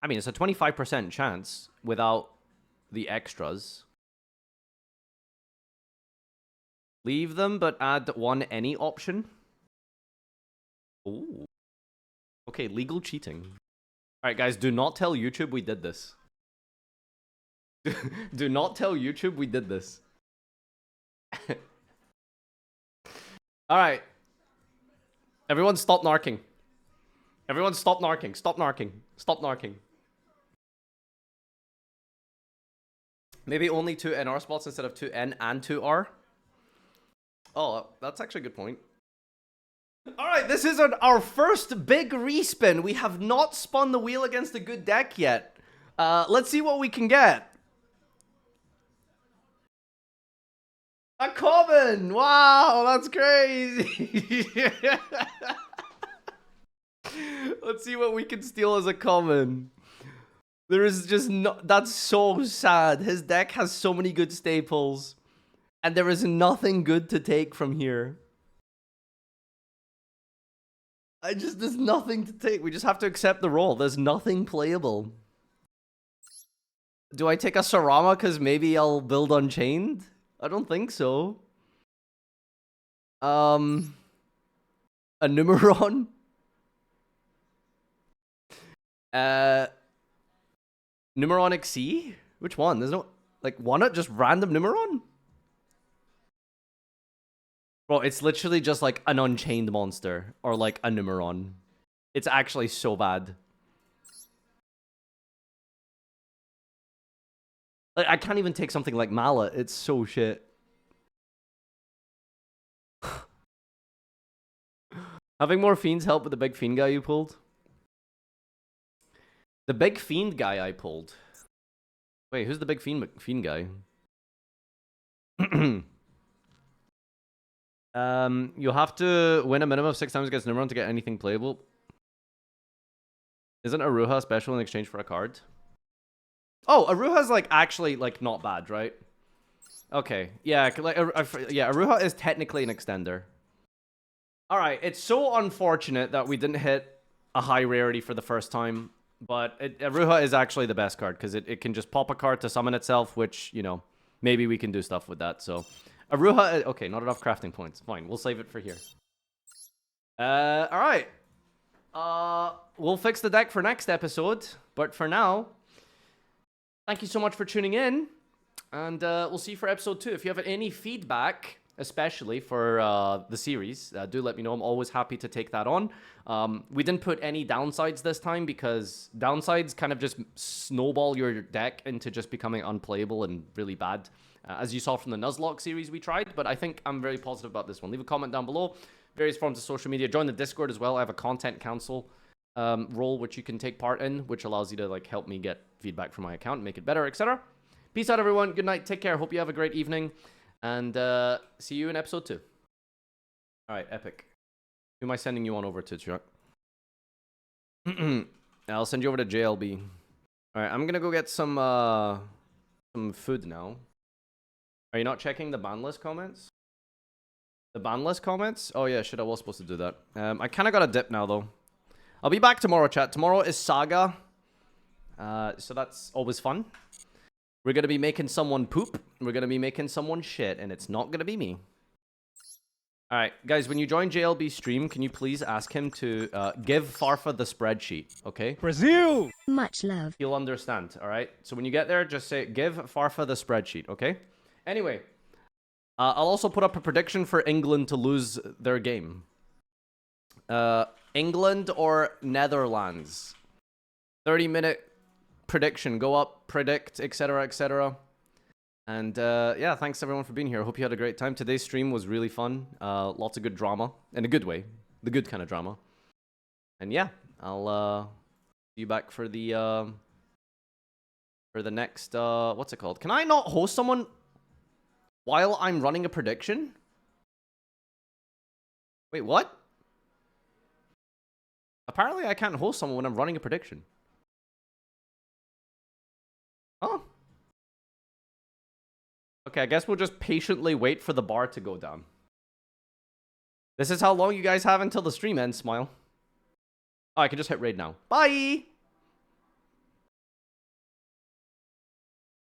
I mean, it's a 25% chance without the extras. Leave them, but add one any option. Ooh. Okay, legal cheating. Alright, guys, do not tell YouTube we did this. Do not tell YouTube we did this. Alright. Everyone stop narking. Everyone stop narking. Stop narking. Stop narking. Maybe only 2 NR spots instead of 2 N and 2 R? Oh, that's actually a good point. Alright, this is our first big respin. We have not spun the wheel against a good deck yet. Let's see what we can get. A common! Wow, that's crazy! Let's see what we can steal as a common. There is just no... That's so sad. His deck has so many good staples. And there is nothing good to take from here. There's nothing to take. We just have to accept the roll. There's nothing playable. Do I take a Sarama because maybe I'll build Unchained? I don't think so. A Numeron? Numeron XC? Which one? There's no... Like, why not just random Numeron? Bro, it's literally just like an Unchained monster. Or like a Numeron. It's actually so bad. Like, I can't even take something like Mallet. It's so shit. Having more Fiends help with the big Fiend guy you pulled? The big Fiend guy I pulled. Wait, who's the big Fiend guy? You'll have to win a minimum of 6 times against Numeron to get anything playable. Isn't Aruha special in exchange for a card? Oh, Aruha's like actually like not bad, right? Okay, yeah, like yeah, Aruha is technically an extender. All right, it's so unfortunate that we didn't hit a high rarity for the first time, but Aruha is actually the best card because it can just pop a card to summon itself, which, you know, maybe we can do stuff with that. So Aruha, okay, not enough crafting points. Fine, we'll save it for here. All right. We'll fix the deck for next episode, but for now, thank you so much for tuning in, and we'll see you for episode 2. If you have any feedback, especially for the series, do let me know. I'm always happy to take that on. We didn't put any downsides this time because downsides kind of just snowball your deck into just becoming unplayable and really bad, as you saw from the Nuzlocke series we tried, but I think I'm very positive about this one. Leave a comment down below. Various forms of social media. Join the Discord as well. I have a content council role which you can take part in, which allows you to like help me get feedback from my account, make it better, etc. Peace out, everyone. Good night. Take care. Hope you have a great evening, and see you in episode 2. All right, epic. Who am I sending you on over to, Chuck? I'll send you over to JLB. All right, I'm gonna go get some food now. Are you not checking the ban list comments? The ban list comments? Oh yeah, shit, I was supposed to do that. I kind of got a dip now though. I'll be back tomorrow, chat. Tomorrow is Saga. So that's always fun. We're going to be making someone poop. We're going to be making someone shit. And it's not going to be me. Alright, guys, when you join JLB's stream, can you please ask him to give Farfa the spreadsheet, okay? Brazil! Much love. He'll understand, alright? So when you get there, just say, give Farfa the spreadsheet, okay? Anyway, I'll also put up a prediction for England to lose their game. England or Netherlands. 30-minute prediction. Go up, predict, etc., etc. And yeah, thanks everyone for being here. I hope you had a great time. Today's stream was really fun. Lots of good drama. In a good way. The good kind of drama. And yeah, I'll see you back for the next, what's it called? Can I not host someone while I'm running a prediction? Wait, what? Apparently I can't host someone when I'm running a prediction. Oh. Okay, I guess we'll just patiently wait for the bar to go down. This is how long you guys have until the stream ends, Smile. Oh, I can just hit raid now. Bye!